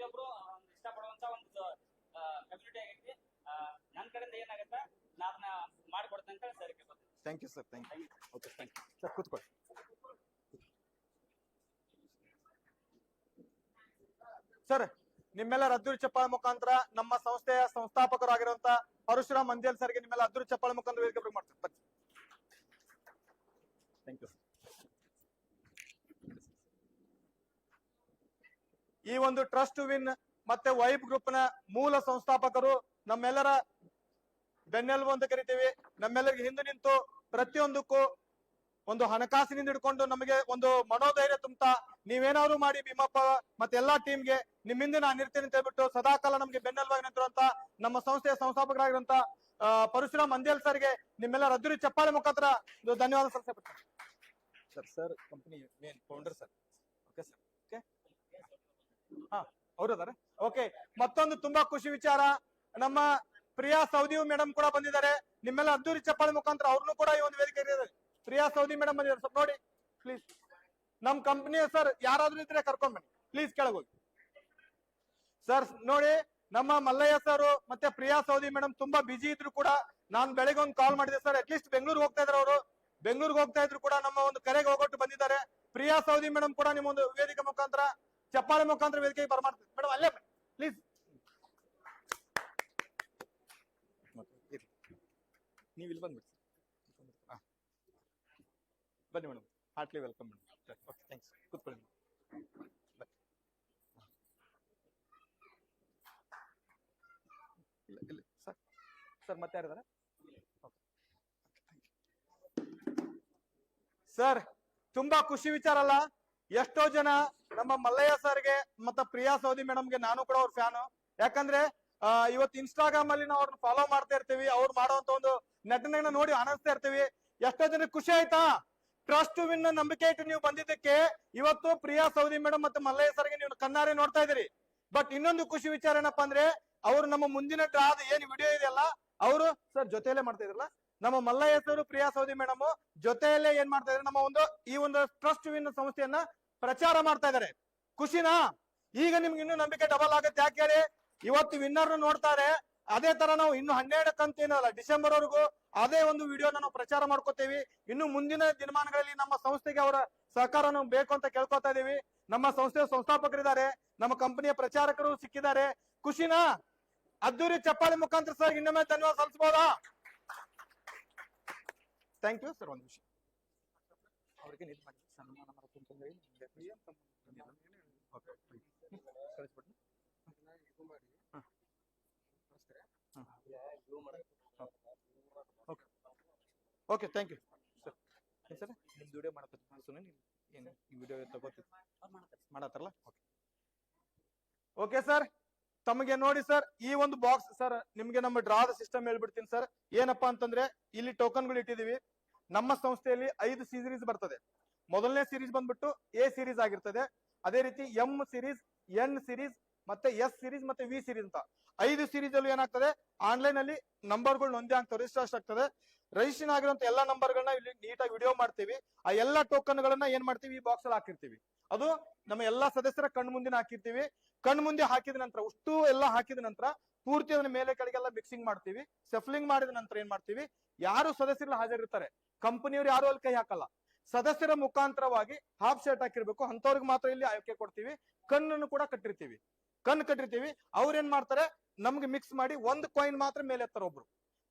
S2: ಪ್ರತಿಯೊಬ್ರು ಒಂದು ಇಷ್ಟಪಡುವಂತ ಒಂದು ಕಮ್ಯುನಿಟಿ ಆಗೈತಿ. ನನ್ನ ಕಡೆಯಿಂದ ಏನಾಗತ್ತ ನಾ ಅದನ್ನ ಮಾಡಿಕೊಡ್ತೇನೆ ಅಂತ ಸರ್ ಕೇಳ್ಕೊತೀನಿ.
S1: Thank you sir, thank you. Okay, thank you sir. ಕೂತ್ಕೊಳ್ಳಿ. ಸರ್, ನಿಮ್ಮೆಲ್ಲರ ಅದ್ದೂರಿ ಚಪ್ಪಾಳೆ ಮುಖಾಂತರ ನಮ್ಮ ಸಂಸ್ಥೆಯ ಸಂಸ್ಥಾಪಕರಾಗಿರುವಂತ ಪರಶುರಾಮ್ ಮಂಜೇಲ್ ಸರ್ಗೆ ನಿಮ್ಮೆಲ್ಲ ಅದ್ದೂರಿ ಚಪ್ಪಾಳೆ ಮುಖಾಂತರ ವೇದಿಕೆ ಮಾಡ್ತಾರೆ. ಬನ್ನಿ. Thank you. ಈ ಒಂದು ಟ್ರಸ್ಟ್ ವಿನ್ ಮತ್ತೆ ವೈಬ್ ಗ್ರೂಪ್ ನ ಮೂಲ ಸಂಸ್ಥಾಪಕರು, ನಮ್ಮೆಲ್ಲರ ಬೆನ್ನೆಲುಬು ಅಂತ ಕರಿತೀವಿ. ನಮ್ಮೆಲ್ಲರಿಗೆ ಹಿಂದೆ ನಿಂತು ಪ್ರತಿಯೊಂದಕ್ಕೂ ಒಂದು ಹಣಕಾಸಿನಿಂದ ಹಿಡ್ಕೊಂಡು ನಮಗೆ ಒಂದು ಮನೋಧೈರ್ಯ ತುಂಬುತ್ತಾ ನೀವೇನಾದ್ರು ಮಾಡಿ ಭೀಮಪ್ಪ ಮತ್ತೆ ಎಲ್ಲಾ ಟೀಮ್ಗೆ ನಿಮ್ಮಿಂದ ನಾನು ಇರ್ತೇನೆ ಅಂತ ಹೇಳ್ಬಿಟ್ಟು ಸದಾಕಾಲ ನಮ್ಗೆ ಬೆನ್ನೆಲುಬಾಗಿ ನಿಂತಿರುವಂತ ನಮ್ಮ ಸಂಸ್ಥೆಯ ಸಂಸ್ಥಾಪಕರಾಗಿರುವಂತ ಪರಶುರಾಮ್ ಮಂಜೇಲ್ ಸರ್ಗೆ ನಿಮ್ಮೆಲ್ಲರ ಅದ್ದೂರಿ ಚಪ್ಪಾಳೆ ಮುಖಾಂತರ ಧನ್ಯವಾದ ಸಲ್ಲಿಸಪಡ್ತಾರೆ. Sir company main founder sir. Okay sir. Okay, ಹಾ ಅವ್ರು ಅದಾರೆ. ಓಕೆ, ಮತ್ತೊಂದು ತುಂಬಾ ಖುಷಿ ವಿಚಾರ, ನಮ್ಮ ಪ್ರಿಯಾ ಸೌದಿ ಮೇಡಮ್ ಕೂಡ ಬಂದಿದ್ದಾರೆ. ನಿಮ್ಮೆಲ್ಲ ಅದ್ದೂರಿ ಚಪ್ಪಾಳೆ ಮುಖಾಂತರ ಅವ್ರನ್ನು ಕೂಡ ಈ ಒಂದು ವೇದಿಕೆ ಪ್ರಿಯಾ ಸೌದಿ ಮೇಡಮ್ ಬಂದಿದ್ದಾರೆ. ಸ್ವಲ್ಪ ನೋಡಿ ಪ್ಲೀಸ್. ನಮ್ ಕಂಪನಿಯ ಸರ್ ಯಾರಾದ್ರೂ ಇದ್ರೆ ಕರ್ಕೊಂಡ್ ಬನ್ನಿ ಪ್ಲೀಸ್, ಕೆಳಗೋಗಿ ಸರ್. ನೋಡಿ, ನಮ್ಮ ಮಲ್ಲಯ್ಯ ಸರ್ ಮತ್ತೆ ಪ್ರಿಯಾ ಸೌದಿ ಮೇಡಮ್ ತುಂಬಾ ಬಿಜಿ ಇದ್ರು ಕೂಡ ನಾನ್ ಬೆಳಗ್ಗೆ ಒಂದು ಕಾಲ್ ಮಾಡಿದೆ ಸರ್. ಅಟ್ಲೀಸ್ಟ್ ಬೆಂಗಳೂರಿಗೆ ಹೋಗ್ತಾ ಇದ್ರು ಅವರು, ಬೆಂಗಳೂರಿಗೆ ಹೋಗ್ತಾ ಇದ್ರು ಕೂಡ ನಮ್ಮ ಒಂದು ಕರೆಗೆ ಹೋಗೊಟ್ಟು ಬಂದಿದ್ದಾರೆ. ಪ್ರಿಯಾ ಸೌದಿ ಮೇಡಮ್ ಕೂಡ ನಿಮ್ಮ ಒಂದು ವೇದಿಕೆ ಮುಖಾಂತರ ಚಪ್ಪಾಳೆ ಮುಖಾಂತರ ವೇದಿಕೆಗೆ ಬರ್ಮಾಡ್ತಾರೆ. ಮೇಡಮ್ ಅಲ್ಲೇ ಪ್ಲೀಸ್. ನೀವು ಇಲ್ಲಿ ಬಂದ್ಬಿಡಿ ಬನ್ನಿ madam. Heartly welcome madam. Okay, thanks. ಕೂತ್ಕೊಳ್ಳಿ ಬನ್ನಿ. ಇಲ್ಲ ಸರ್. ಸರ್ ಮತ್ತೆ ಯಾರಿದ್ದಾರೆ ಸರ್? ತುಂಬಾ ಖುಷಿ ವಿಚಾರ ಅಲ್ಲ? ಎಷ್ಟೋ ಜನ ನಮ್ಮ ಮಲ್ಲಯ್ಯ ಸರ್ಗೆ ಮತ್ತೆ ಪ್ರಿಯಾ ಸೌದಿ ಮೇಡಮ್ಗೆ ನಾನು ಕೂಡ ಅವ್ರ ಫ್ಯಾನು. ಯಾಕಂದ್ರೆ ಇವತ್ತು ಇನ್ಸ್ಟಾಗ್ರಾಮ್ ಅಲ್ಲಿ ನಾವು ಅವ್ರನ್ನ ಫಾಲೋ ಮಾಡ್ತಾ ಇರ್ತೀವಿ. ಅವ್ರು ಮಾಡುವಂತ ಒಂದು ನಟನೆಗಳನ್ನ ನೋಡಿ ಆನಂದಿಸ್ತಾ ಇರ್ತೀವಿ. ಎಷ್ಟೋ ಜನಕ್ಕೆ ಖುಷಿ ಆಯ್ತಾ? ಟ್ರಸ್ಟ್ ವಿನ್ ನಂಬಿಕೆ ಇಟ್ಟು ನೀವು ಬಂದಿದ್ದಕ್ಕೆ ಇವತ್ತು ಪ್ರಿಯಾ ಸೌದಿ ಮೇಡಮ್ ಮತ್ತೆ ಮಲ್ಲಯ್ಯ ಸರ್ಗೆ ನೀವು ಕಣ್ಣಾರೆ ನೋಡ್ತಾ ಇದ್ದೀರಿ. ಬಟ್ ಇನ್ನೊಂದು ಖುಷಿ ವಿಚಾರ ಏನಪ್ಪಾ ಅಂದ್ರೆ, ಅವರು ನಮ್ಮ ಮುಂದಿನ ಡ್ರಾದ ಏನ್ ವಿಡಿಯೋ ಇದೆಯಲ್ಲ, ಅವರು ಸರ್ ಜೊತೆಯಲ್ಲೇ ಮಾಡ್ತಾ ಇದ್ರಲ್ಲ, ನಮ್ಮ Mallayya sir Priya Saudi madam ಜೊತೆಯಲ್ಲೇ ಏನ್ ಮಾಡ್ತಾ ಇದ್ದಾರೆ, ನಮ್ಮ ಒಂದು ಈ ಒಂದು ಟ್ರಸ್ಟ್ ವಿನ್ ಸಂಸ್ಥೆಯನ್ನ ಪ್ರಚಾರ ಮಾಡ್ತಾ ಇದ್ದಾರೆ. ಖುಷಿನಾ? ಈಗ ನಿಮ್ಗೆ ಇನ್ನೂ ನಂಬಿಕೆ ಡಬಲ್ ಆಗುತ್ತೆ. ಯಾಕೆ ಹೇಳಿ? ಇವತ್ತು ವಿನ್ನರ್ ನೋಡ್ತಾರೆ. ಅದೇ ತರ ನಾವು ಇನ್ನು 12 ಕಂತು ಏನಲ್ಲ ಡಿಸೆಂಬರ್ ವರೆಗೂ ಅದೇ ಒಂದು ವಿಡಿಯೋನ ನಾವು ಪ್ರಚಾರ ಮಾಡ್ಕೋತೇವಿ. ಇನ್ನು ಮುಂದಿನ ದಿನಮಾನಗಳಲ್ಲಿ ನಮ್ಮ ಸಂಸ್ಥೆಗೆ ಅವರ ಸಹಕಾರ ನಾವು ಬೇಕು ಅಂತ ಕೇಳ್ಕೊತಾ ಇದೀವಿ. ನಮ್ಮ ಸಂಸ್ಥೆಯ ಸಂಸ್ಥಾಪಕರಿದ್ದಾರೆ, ನಮ್ಮ ಕಂಪನಿಯ ಪ್ರಚಾರಕರು ಸಿಕ್ಕಿದ್ದಾರೆ. ಖುಷಿನಾ? ಅದ್ದೂರಿ ಚಪ್ಪಾಳೆ ಮುಖಾಂತರ ಸರ್ ಇನ್ನೊಮ್ಮೆ ಧನ್ಯವಾದ ಸಲ್ಲಿಸಬಹುದಾ? Thank you sir. ಒಂದು ವಿಷಯ ಅವರಿಗೆ ನಿಂತು ಮಾಡಿ ಸನ್ಮಾನ ಮಾಡ್ಕೊಂಡ್ರೆ okay, thank you sir. Sir ನಿಮ್ ವಿಡಿಯೋ ಮಾಡತ್ತಾರೆ, ಏನು ವಿಡಿಯೋ ತಗೋತೀವಿ ಮಾಡತ್ತಾರಲ್ಲ? ಓಕೆ ಸರ್, ತಮಗೆ ನೋಡಿ ಸರ್ ಈ ಒಂದು ಬಾಕ್ಸ್ ಸರ್ ನಿಮ್ಗೆ ನಮ್ಮ ಡ್ರಾದ ಸಿಸ್ಟಮ್ ಹೇಳ್ಬಿಡ್ತೀನಿ ಸರ್. ಏನಪ್ಪಾ ಅಂತಂದ್ರೆ ಇಲ್ಲಿ ಟೋಕನ್ಗಳು ಇಟ್ಟಿದೀವಿ. ನಮ್ಮ ಸಂಸ್ಥೆಯಲ್ಲಿ 5 ಸೀರೀಸ್ ಬರ್ತದೆ. ಮೊದಲನೇ ಸೀರೀಸ್ ಬಂದ್ಬಿಟ್ಟು ಎ ಸೀರೀಸ್ ಆಗಿರ್ತದೆ. ಅದೇ ರೀತಿ ಎಂ ಸೀರೀಸ್, ಎನ್ ಸೀರೀಸ್, ಮತ್ತೆ ಎಸ್ ಸೀರೀಸ್, ಮತ್ತೆ ವಿ ಸೀರೀಸ್ ಅಂತ 5 ಸೀರೀಸ್ ಅಲ್ಲಿ ಏನಾಗ್ತದೆ, ಆನ್ಲೈನ್ ಅಲ್ಲಿ ನಂಬರ್ಗಳು ನೊಂದೇ ಆಗ್ತವೆ, ರಿಜಿಸ್ಟರ್ ಆಗ್ತದೆ. ರಿಜಿಸ್ಟ್ರೇಷನ್ ಆಗಿರುವಂತ ಎಲ್ಲಾ ನಂಬರ್ಗಳನ್ನ ಇಲ್ಲಿ ನೀಟಾಗಿ ವಿಡಿಯೋ ಮಾಡ್ತೀವಿ. ಆ ಎಲ್ಲಾ ಟೋಕನ್ ಗಳನ್ನ ಏನ್ ಮಾಡ್ತೀವಿ, ಈ ಬಾಕ್ಸ್ ಅಲ್ಲಿ ಹಾಕಿರ್ತೀವಿ. ಅದು ನಮ್ಮ ಎಲ್ಲಾ ಸದಸ್ಯರ ಕಣ್ ಮುಂದೆ ಹಾಕಿರ್ತೀವಿ. ಕಣ್ ಮುಂದೆ ಹಾಕಿದ ನಂತರ ಅಷ್ಟು ಎಲ್ಲ ಹಾಕಿದ ನಂತರ ಪೂರ್ತಿ ಅದನ್ನ ಮೇಲೆ ಕೆಳಗೆಲ್ಲ ಮಿಕ್ಸಿಂಗ್ ಮಾಡ್ತೀವಿ. ಸೆಫ್ಲಿಂಗ್ ಮಾಡಿದ ನಂತರ ಏನ್ ಮಾಡ್ತೀವಿ, ಯಾರು ಸದಸ್ಯರು ಹಾಜರಿರ್ತಾರೆ, ಕಂಪನಿಯವರು ಯಾರು ಅಲ್ಲಿ ಕೈ ಹಾಕಲ್ಲ, ಸದಸ್ಯರ ಮುಖಾಂತರವಾಗಿ ಹಾಫ್ ಶರ್ಟ್ ಹಾಕಿರ್ಬೇಕು, ಅಂತವ್ರಿಗೆ ಮಾತ್ರ ಇಲ್ಲಿ ಆಯ್ಕೆ ಕೊಡ್ತೀವಿ. ಕಣ್ಣನ್ನು ಕೂಡ ಕಟ್ಟಿರ್ತೀವಿ. ಕಣ್ಣು ಕಟ್ಟಿರ್ತೀವಿ. ಅವ್ರು ಏನ್ ಮಾಡ್ತಾರೆ, ನಮ್ಗೆ ಮಿಕ್ಸ್ ಮಾಡಿ ಒಂದು ಕಾಯಿನ್ ಮಾತ್ರ ಮೇಲೆ ಎತ್ತಾರೆ. ಒಬ್ರು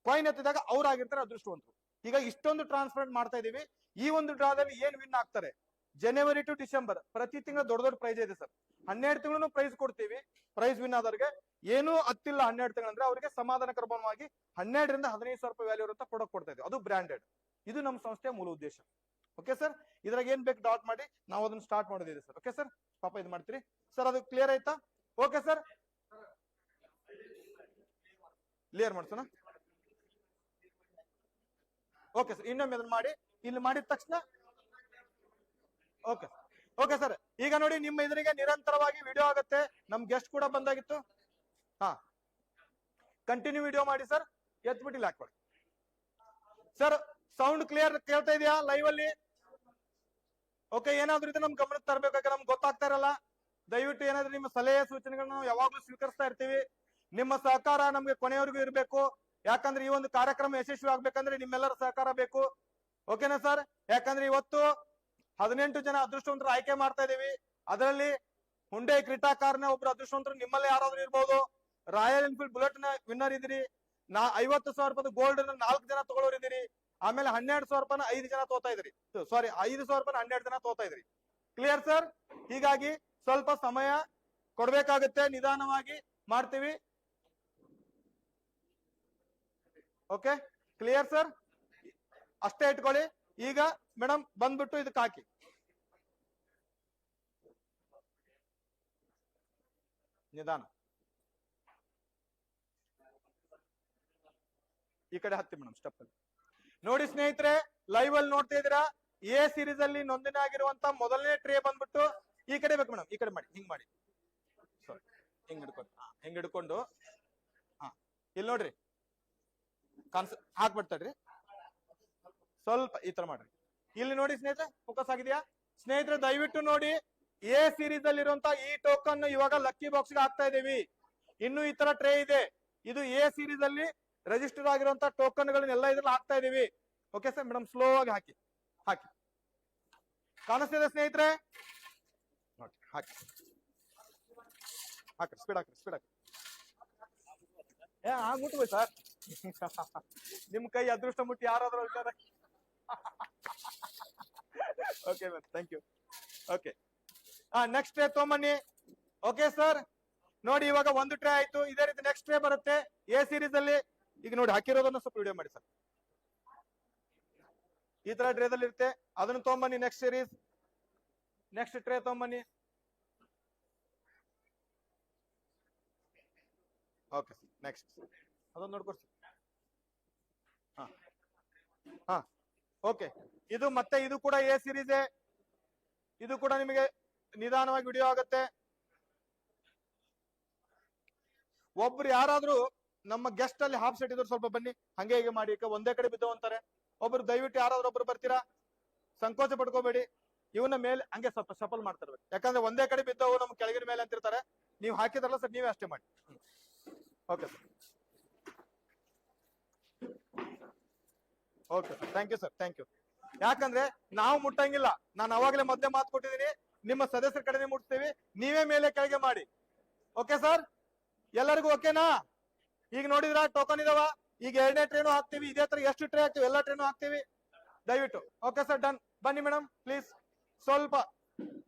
S1: ಕಾಯಿನ್ ಎತ್ತಿದಾಗ ಅವ್ರು ಆಗಿರ್ತಾರೆ ಅದೃಷ್ಟವಂತರು. ಈಗ ಇಷ್ಟೊಂದು ಟ್ರಾನ್ಸ್ಪರೆಂಟ್ ಮಾಡ್ತಾ ಇದೀವಿ. ಈ ಒಂದು ಡ್ರಾದಲ್ಲಿ ಏನ್ ವಿನ್ ಆಗ್ತಾರೆ, ಜನವರಿ ಟು ಡಿಸೆಂಬರ್ ಪ್ರತಿ ತಿಂಗಳು ದೊಡ್ಡ ದೊಡ್ಡ ಪ್ರೈಸ್ ಇದೆ ಸರ್. 12 ತಿಂಗಳು ಪ್ರೈಸ್ ಕೊಡ್ತೀವಿ. ಪ್ರೈಸ್ ವಿನ್ ಆದವ್ರಿಗೆ ಏನು ಹತ್ತಿಲ್ಲ 12 ತಿಂಗಳು ಅಂದ್ರೆ ಅವರಿಗೆ ಸಮಾಧಾನಕರವಾಗಿ 12 ರಿಂದ 15 ಸಾವಿರ ರೂಪಾಯಿ ವ್ಯಾಲ್ಯೂ ಇರುವಂತ ಪ್ರಾಡಕ್ಟ್ ಕೊಡ್ತಾ ಇದ್ದೀವಿ. ಅದು ಬ್ರಾಂಡೆಡ್. ಇದು ನಮ್ಮ ಸಂಸ್ಥೆಯ ಮೂಲ ಉದ್ದೇಶ. ಓಕೆ ಸರ್, ಇದ್ರಾಗ ಏನ್ ಬೇಕು ಡಾಟ್ ಮಾಡಿ ನಾವು ಅದನ್ನ ಸ್ಟಾರ್ಟ್ ಮಾಡೋದಿದೆ ಸರ್. ಓಕೆ ಸರ್, ಪಾಪ ಇದು ಮಾಡ್ತೀರಿ ಸರ್. ಅದು ಕ್ಲಿಯರ್ ಆಯ್ತಾ? ಓಕೆ ಸರ್, ಕ್ಲಿಯರ್ ಮಾಡ್ಸೋಣ. ಓಕೆ ಸರ್, ಇನ್ನೊಮ್ಮೆ ಅದನ್ನ ಮಾಡಿ. ಇಲ್ಲಿ ಮಾಡಿದ ತಕ್ಷಣ ಓಕೆ ಓಕೆ ಸರ್. ಈಗ ನೋಡಿ ನಿಮ್ಮ ಎದುರಿಗೆ ನಿರಂತರವಾಗಿ ವಿಡಿಯೋ ಆಗುತ್ತೆ. ನಮ್ ಗೆಸ್ಟ್ ಕೂಡ ಬಂದಾಗಿತ್ತು. ಹಾ, ಕಂಟಿನ್ಯೂ ವಿಡಿಯೋ ಮಾಡಿ ಸರ್. ಎತ್ಬಿಟ್ಟು ಇಲ್ಲಿ ಹಾಕೊಡಿ ಸರ್. ಸೌಂಡ್ ಕ್ಲಿಯರ್ ಕೇಳ್ತಾ ಇದೆಯಾ ಲೈವ್ ಅಲ್ಲಿ? ಓಕೆ, ಏನಾದ್ರೂ ಇದೆ ನಮ್ ಗಮನಕ್ಕೆ ತರಬೇಕಾದ್ರೆ ನಮ್ಗೆ ಗೊತ್ತಾಗ್ತಾ ಇರಲ್ಲ. ದಯವಿಟ್ಟು ಏನಾದ್ರೆ ನಿಮ್ಮ ಸಲಹೆ ಸೂಚನೆಗಳನ್ನ ನಾವು ಯಾವಾಗ್ಲೂ ಸ್ವೀಕರಿಸ್ತಾ ಇರ್ತೀವಿ. ನಿಮ್ಮ ಸಹಕಾರ ನಮ್ಗೆ ಕೊನೆಯವರೆಗೂ ಇರಬೇಕು. ಯಾಕಂದ್ರೆ ಈ ಒಂದು ಕಾರ್ಯಕ್ರಮ ಯಶಸ್ವಿ ಆಗ್ಬೇಕಂದ್ರೆ ನಿಮ್ಮೆಲ್ಲರ ಸಹಕಾರ ಬೇಕು. ಓಕೆನಾ ಸರ್? ಯಾಕಂದ್ರೆ ಇವತ್ತು 18 ಜನ ಅದೃಷ್ಟವಂತರು ಆಯ್ಕೆ ಮಾಡ್ತಾ ಇದೀವಿ. ಅದರಲ್ಲಿ ಹುಂಡೈ ಕ್ರಿಟಾ ಕಾರ್ನ ಒಬ್ರು ಅದೃಷ್ಟವಂತರು ನಿಮ್ಮಲ್ಲೇ ಯಾರಾದ್ರೂ ಇರ್ಬೋದು. ರಾಯಲ್ ಎನ್ಫೀಲ್ಡ್ ಬುಲೆಟ್ ನ ವಿನ್ನರ್ ಇದ್ದೀರಿ. 50,000 ರೂಪಾಯಿ ಗೋಲ್ಡ್ 4 ಜನ ತಗೊಳ್ಳೋರಿದ್ದೀರಿ. ಆಮೇಲೆ 12,000 ರೂಪಾಯಿನ 5 ಜನ ತೋತಾ ಇದ್ರಿ. ಸಾರಿ, 5,000 ರೂಪಾಯಿನ 12 ಜನ ತೋತಾ ಇದ್ರಿ. Clear sir? ಹೀಗಾಗಿ ಸ್ವಲ್ಪ ಸಮಯ ಕೊಡ್ಬೇಕಾಗುತ್ತೆ, ನಿಧಾನವಾಗಿ ಮಾಡ್ತೀವಿ. Okay, clear sir? ಅಷ್ಟೇ ಇಟ್ಕೊಳ್ಳಿ. ಈಗ ಮೇಡಮ್ ಬಂದ್ಬಿಟ್ಟು ಇದಕ್ಕೆ ಹಾಕಿ. ನಿಧಾನ ಈ ಕಡೆ ಹತ್ತಿ ಮೇಡಮ್, ಸ್ಟೆಪ್ ಅಲ್ಲಿ ನೋಡಿ. ಸ್ನೇಹಿತರೆ, ಲೈವ್ ಅಲ್ಲಿ ನೋಡ್ತಾ ಇದ್ದೀರಾ, ಎ ಸೀರೀಸ್ ಅಲ್ಲಿ ನೋಂದಣಿ ಆಗಿರುವಂತ ಮೊದಲನೇ ಟ್ರೇ ಬಂದ್ಬಿಟ್ಟು ಈ ಕಡೆ ಬೇಕು ಮೇಡಮ್. ಈ ಕಡೆ ಮಾಡಿ, ಹಿಂಗ್ ಮಾಡಿ, ಹಿಂಗ್ ಹಿಡ್ಕೊಂಡು, ಹಿಂಗ್ ಹಿಡ್ಕೊಂಡು, ಇಲ್ಲಿ ನೋಡ್ರಿ, ಹಾಕ್ಬಿಡ್ತಾಡ್ರಿ, ಸ್ವಲ್ಪ ಈ ತರ ಮಾಡ್ರಿ. ಇಲ್ಲಿ ನೋಡಿ ಸ್ನೇಹಿತರೆ, ಫೋಕಸ್ ಆಗಿದೆಯಾ? ಸ್ನೇಹಿತರೆ ದಯವಿಟ್ಟು ನೋಡಿ, ಎ ಸೀರೀಸ್ ಅಲ್ಲಿ ಇರುವಂತ ಈ ಟೋಕನ್ ಇವಾಗ ಲಕ್ಕಿ ಬಾಕ್ಸ್ ಗೆ ಹಾಕ್ತಾ ಇದೀವಿ. ಇನ್ನು ಈ ತರ ಟ್ರೇ ಇದೆ. ಇದು ಎ ಸೀರೀಸ್ ಅಲ್ಲಿ ರಿಜಿಸ್ಟರ್ ಆಗಿರುವಂತ ಟೋಕನ್ ಗಳನ್ನೆಲ್ಲ ಇದ್ರಲ್ಲಿ ಹಾಕ್ತಾ ಇದೀವಿ. Okay sir? ಮೇಡಮ್ ಸ್ಲೋ ಆಗಿ ಹಾಕಿ, ಹಾಕಿ. ಕಾಣಿಸ್ತಿದೆ ಸ್ನೇಹಿತರೆ? ನೋಡಿ, ಹಾಕಿ, ಹಾಕ್ರಿ, ಸ್ಪೀಡ್ ಹಾಕ್ರಿ, ಸ್ಪೀಡ್ ಹಾಕಿ. ಮುಟ್ಬೋದು ಸರ್. ನಿಮ್ ಕೈ ಅದೃಷ್ಟ ಮುಟ್ಟಿ ಯಾರಾದ್ರೂ ಇದ್ದಾರೆ. Okay ma'am, thank you. Okay, next tray ತಗೊಂಬನ್ನಿ. ಓಕೆ ಸರ್, ನೋಡಿ ಇವಾಗ ಒಂದು ಟ್ರೇ ಆಯ್ತು. ಇದೇ ರೀತಿ ನೆಕ್ಸ್ಟ್ ಟ್ರೇ ಬರುತ್ತೆ ಎ ಸೀರೀಸ್ ಅಲ್ಲಿ. ಈಗ ನೋಡಿ, ಹಾಕಿರೋದನ್ನ ಸ್ವಲ್ಪ ವಿಡಿಯೋ ಮಾಡಿ ಸರ್. ಈ ತರ ಟ್ರೇದಲ್ಲಿ ಇರುತ್ತೆ, ಅದನ್ನ ತಗೊಂಬನ್ನಿ. ನೆಕ್ಸ್ಟ್ ಸೀರೀಸ್, ನೆಕ್ಸ್ಟ್ ಟ್ರೇ ತಗೊಂಬನ್ನಿ. ಓಕೆ ಸರ್, ನೆಕ್ಸ್ಟ್ ಅದನ್ನ ನೋಡ್ಕೊಡ್ಸಿ. ಹಾ, ಓಕೆ. ಇದು ಮತ್ತೆ ಇದು ಕೂಡ ಎ ಸೀರೀಸ್. ಇದು ಕೂಡ ನಿಮಗೆ ನಿಧಾನವಾಗಿ ವಿಡಿಯೋ ಆಗುತ್ತೆ. ಒಬ್ರು ಯಾರಾದ್ರೂ ನಮ್ಮ ಗೆಸ್ಟ್ ಅಲ್ಲಿ ಹಾಫ್ ಸೆಟ್ ಇದ್ರು ಸ್ವಲ್ಪ ಬನ್ನಿ, ಹಂಗೆ ಹೀಗೆ ಮಾಡಿ, ಒಂದೇ ಕಡೆ ಬಿದ್ದವು ಅಂತಾರೆ. ಒಬ್ರು ದಯವಿಟ್ಟು ಯಾರಾದ್ರೂ ಒಬ್ರು ಬರ್ತೀರಾ? ಸಂಕೋಚ ಪಡ್ಕೋಬೇಡಿ. ಇವನ ಮೇಲೆ ಹಂಗೆ ಸ್ವಲ್ಪ ಸಫಲ್ ಮಾಡ್ತಿರ್ಬೇಕು, ಯಾಕಂದ್ರೆ ಒಂದೇ ಕಡೆ ಬಿದ್ದವು ನಮ್ ಕೆಳಗಿನ ಮೇಲೆ ಅಂತಿರ್ತಾರೆ. ನೀವು ಹಾಕಿದ್ರಲ್ಲ ಸರ್, ನೀವೇ ಅಷ್ಟೇ ಮಾಡಿ. Okay sir, okay sir, thank you sir, thank you. ಯಾಕಂದ್ರೆ ನಾವು ಮುಟ್ಟಂಗಿಲ್ಲ. ನಾನು ಅವಾಗಲೇ ಮೊದಲೇ ಮಾತು ಕೊಟ್ಟಿದ್ದೀನಿ, ನಿಮ್ಮ ಸದಸ್ಯರ ಕಡೆನೇ ಮುಟ್ತೀವಿ, ನೀವೇ ಮೇಲೆ ಕೆಳಗೆ ಮಾಡಿ. Okay sir? ಎಲ್ಲರಿಗೂ ಓಕೆನಾ? ಈಗ ನೋಡಿದ್ರ ಟೋಕನ್ ಇದಾವ. ಈಗ 2ನೇ ಟ್ರೇನು ಹಾಕ್ತಿವಿ. ಇದೇ ತರ ಎಷ್ಟು ಟ್ರೇ ಹಾಕ್ತಿವಿ, ಎಲ್ಲ ಟ್ರೇನು ಹಾಕ್ತಿವಿ ದಯವಿಟ್ಟು. Okay sir, done. ಬನ್ನಿ ಮೇಡಮ್ ಪ್ಲೀಸ್. ಸ್ವಲ್ಪ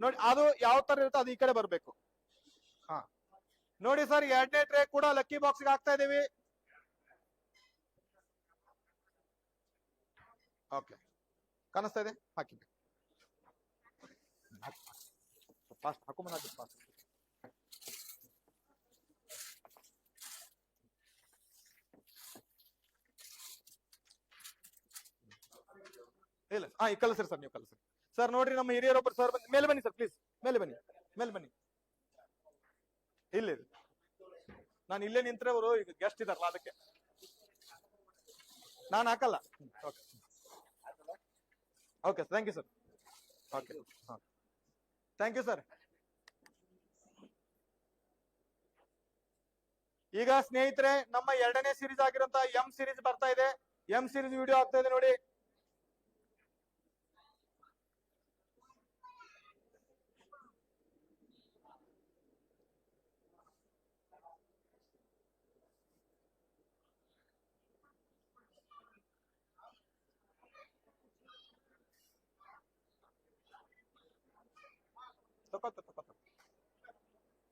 S1: ನೋಡಿ, ಅದು ಯಾವ ತರ ಇರುತ್ತೆ ಅದು ಈ ಕಡೆ ಬರ್ಬೇಕು. ಹಾ, ನೋಡಿ ಸರ್, 2ನೇ ಟ್ರೇ ಕೂಡ ಲಕ್ಕಿ ಬಾಕ್ಸ್ ಗೆ ಹಾಕ್ತಾ ಇದೀವಿ. ಓಕೆ, ಕಾಣಿಸ್ತಾ ಇದೆ? ಹಾಕಿ, ಫಾಸ್ಟ್ ಹಾಕೊಂಡ್ ಹಾಕಿ, ಫಾಸ್ಟ್. ಇಲ್ಲ, ಈ ಕಲಿಸ್ರಿ ಸರ್, ನೀವು ಕಲಿಸ್ರಿ ಸರ್. ನೋಡ್ರಿ, ನಮ್ಮ ಹಿರಿಯರೊಬ್ಬರು ಸರ್ ಮೇಲೆ ಬನ್ನಿ ಸರ್, ಪ್ಲೀಸ್ ಮೇಲೆ ಬನ್ನಿ, ಮೇಲೆ ಬನ್ನಿ. ಇಲ್ಲಿ ನಾನು ಇಲ್ಲೇ ನಿಂತ್ರೆ ಅವರು ಈಗ ಗೆಸ್ಟ್ ಇದಾರಲ್ಲ, ಅದಕ್ಕೆ ನಾನು ಹಾಕಲ್ಲ. Okay, okay, thank you sir. Okay, thank you sir. ಈಗ ಸ್ನೇಹಿತರೆ, ನಮ್ಮ 2ನೇ ಸೀರೀಸ್ ಆಗಿರುವಂತ ಎಂ ಸೀರೀಸ್ ಬರ್ತಾ ಇದೆ. ಎಂ ಸೀರೀಸ್ ವಿಡಿಯೋ ಆಗ್ತಾ ಇದೆ ನೋಡಿ.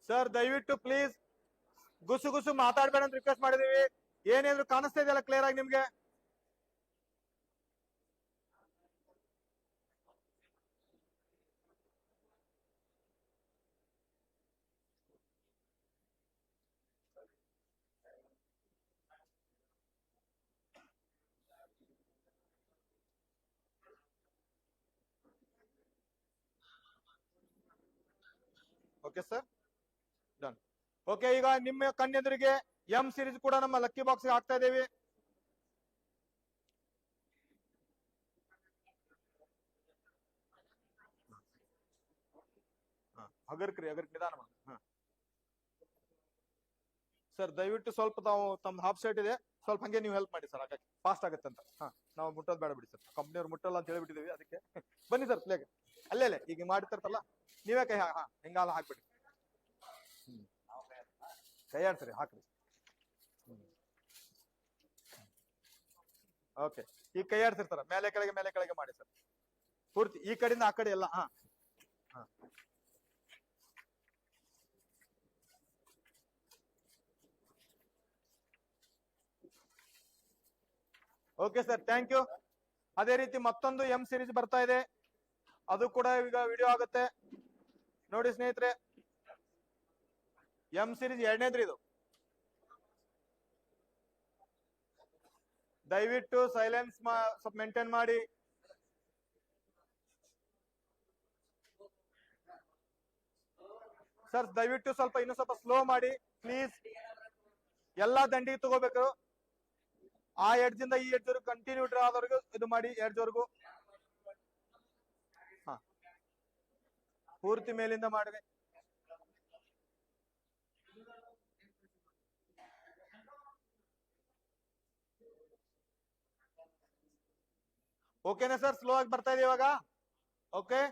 S1: ಸರ್ ದಯವಿಟ್ಟು ಪ್ಲೀಸ್ ಗುಸು ಗುಸು ಮಾತಾಡ್ಬೇಡ ಅಂತ ರಿಕ್ವೆಸ್ಟ್ ಮಾಡಿದೀವಿ. ಏನೇದ್ರು ಕಾಣಿಸ್ತಾ ಇದೆಯಲ್ಲ ಕ್ಲಿಯರ್ ಆಗಿ ನಿಮ್ಗೆ? Okay sir, done. ಓಕೆ, ಈಗ ನಿಮ್ಮ ಕಣ್ಣೆದುರಿಗೆ ಎಂ ಸೀರೀಸ್ ಕೂಡ ನಮ್ಮ ಲಕ್ಕಿ ಬಾಕ್ಸ್ ಹಾಕ್ತಾ ಇದ್ದೇವೆ. ಹಗರ್ಕ್ರಿ ನಿಧಾನ ಮಾಡಿ. ಹಾ ಸರ್ ದಯವಿಟ್ಟು ಸ್ವಲ್ಪ ತಾವು ತಮ್ಮ ಹಾಫ್ ಸೈಟ್ ಇದೆ, ಸ್ವಲ್ಪ ಹಂಗೆ ನೀವು ಹೆಲ್ಪ್ ಮಾಡಿ ಸರ್, ಹಾಗಾಗಿ ಫಾಸ್ಟ್ ಆಗುತ್ತೆ ಅಂತ. ಹಾ ನಾವು ಮುಟ್ಟೋದು ಬೇಡ ಬಿಡಿ ಸರ್, ಕಂಪ್ನಿಯವ್ರು ಮುಟ್ಟಲ್ಲ ಅಂತ ಹೇಳ್ಬಿಟ್ಟಿದೀವಿ ಅದಕ್ಕೆ. ಬನ್ನಿ ಸರ್ ಪ್ಲೇಗೆ, ಅಲ್ಲೇ ಈಗ ಮಾಡ್ತಿರ್ತಲ್ಲ ನೀವೇ ಕೈ ಹಿಂಗಾಲ ಹಾಕ್ಬಿಡಿ. ಕೈ ಆಡ್ಸ್ರಿ ಹಾಕ್ರಿ. ಓಕೆ, ಈಗ ಕೈ ಆಡ್ಸಿರ್ತಾರ ಮೇಲೆ ಕೆಳಗೆ ಮಾಡಿ ಸರ್, ಪೂರ್ತಿ ಈ ಕಡೆಯಿಂದ ಆ ಕಡೆ ಎಲ್ಲ. ಹಾ ಹಾ ಓಕೆ ಸರ್, ಥ್ಯಾಂಕ್ ಯು. ಅದೇ ರೀತಿ ಮತ್ತೊಂದು ಎಂ ಸಿರೀಸ್ ಬರ್ತಾ ಇದೆ, ಅದು ಕೂಡ ಈಗ ವಿಡಿಯೋ ಆಗುತ್ತೆ ನೋಡಿ ಸ್ನೇಹಿತರೆ. ಎಂ ಸಿರೀಸ್ 2ನೇದ್ರಿ ಇದು. ದಯವಿಟ್ಟು ಸೈಲೆನ್ಸ್ ಸ್ವಲ್ಪ ಮೇಂಟೈನ್ ಮಾಡಿ. ಸರ್ ದಯವಿಟ್ಟು ಸ್ವಲ್ಪ ಇನ್ನೂ ಸ್ವಲ್ಪ ಸ್ಲೋ ಮಾಡಿ ಪ್ಲೀಸ್. ಎಲ್ಲಾ ದಂಡಿಗೆ ತಗೋಬೇಕು. ಆ ಎಡ್ಜ್ ಇಂದ ಈ ಎಡ್ಜ್ ವರೆಗೂ ಕಂಟಿನ್ಯೂ ಡ್ರಾ ಆದವರೆಗೂ ಇದು ಮಾಡಿ, ಎಡ್ಜ್ ವರೆಗೂ. ಹಾ ಪೂರ್ತಿ ಮೇಲಿಂದ ಮಾಡಿದೆ. ಓಕೆನಾ ಸರ್, ಸ್ಲೋ ಆಗಿ ಬರ್ತಾ ಇದೆ ಇವಾಗ. ಓಕೆ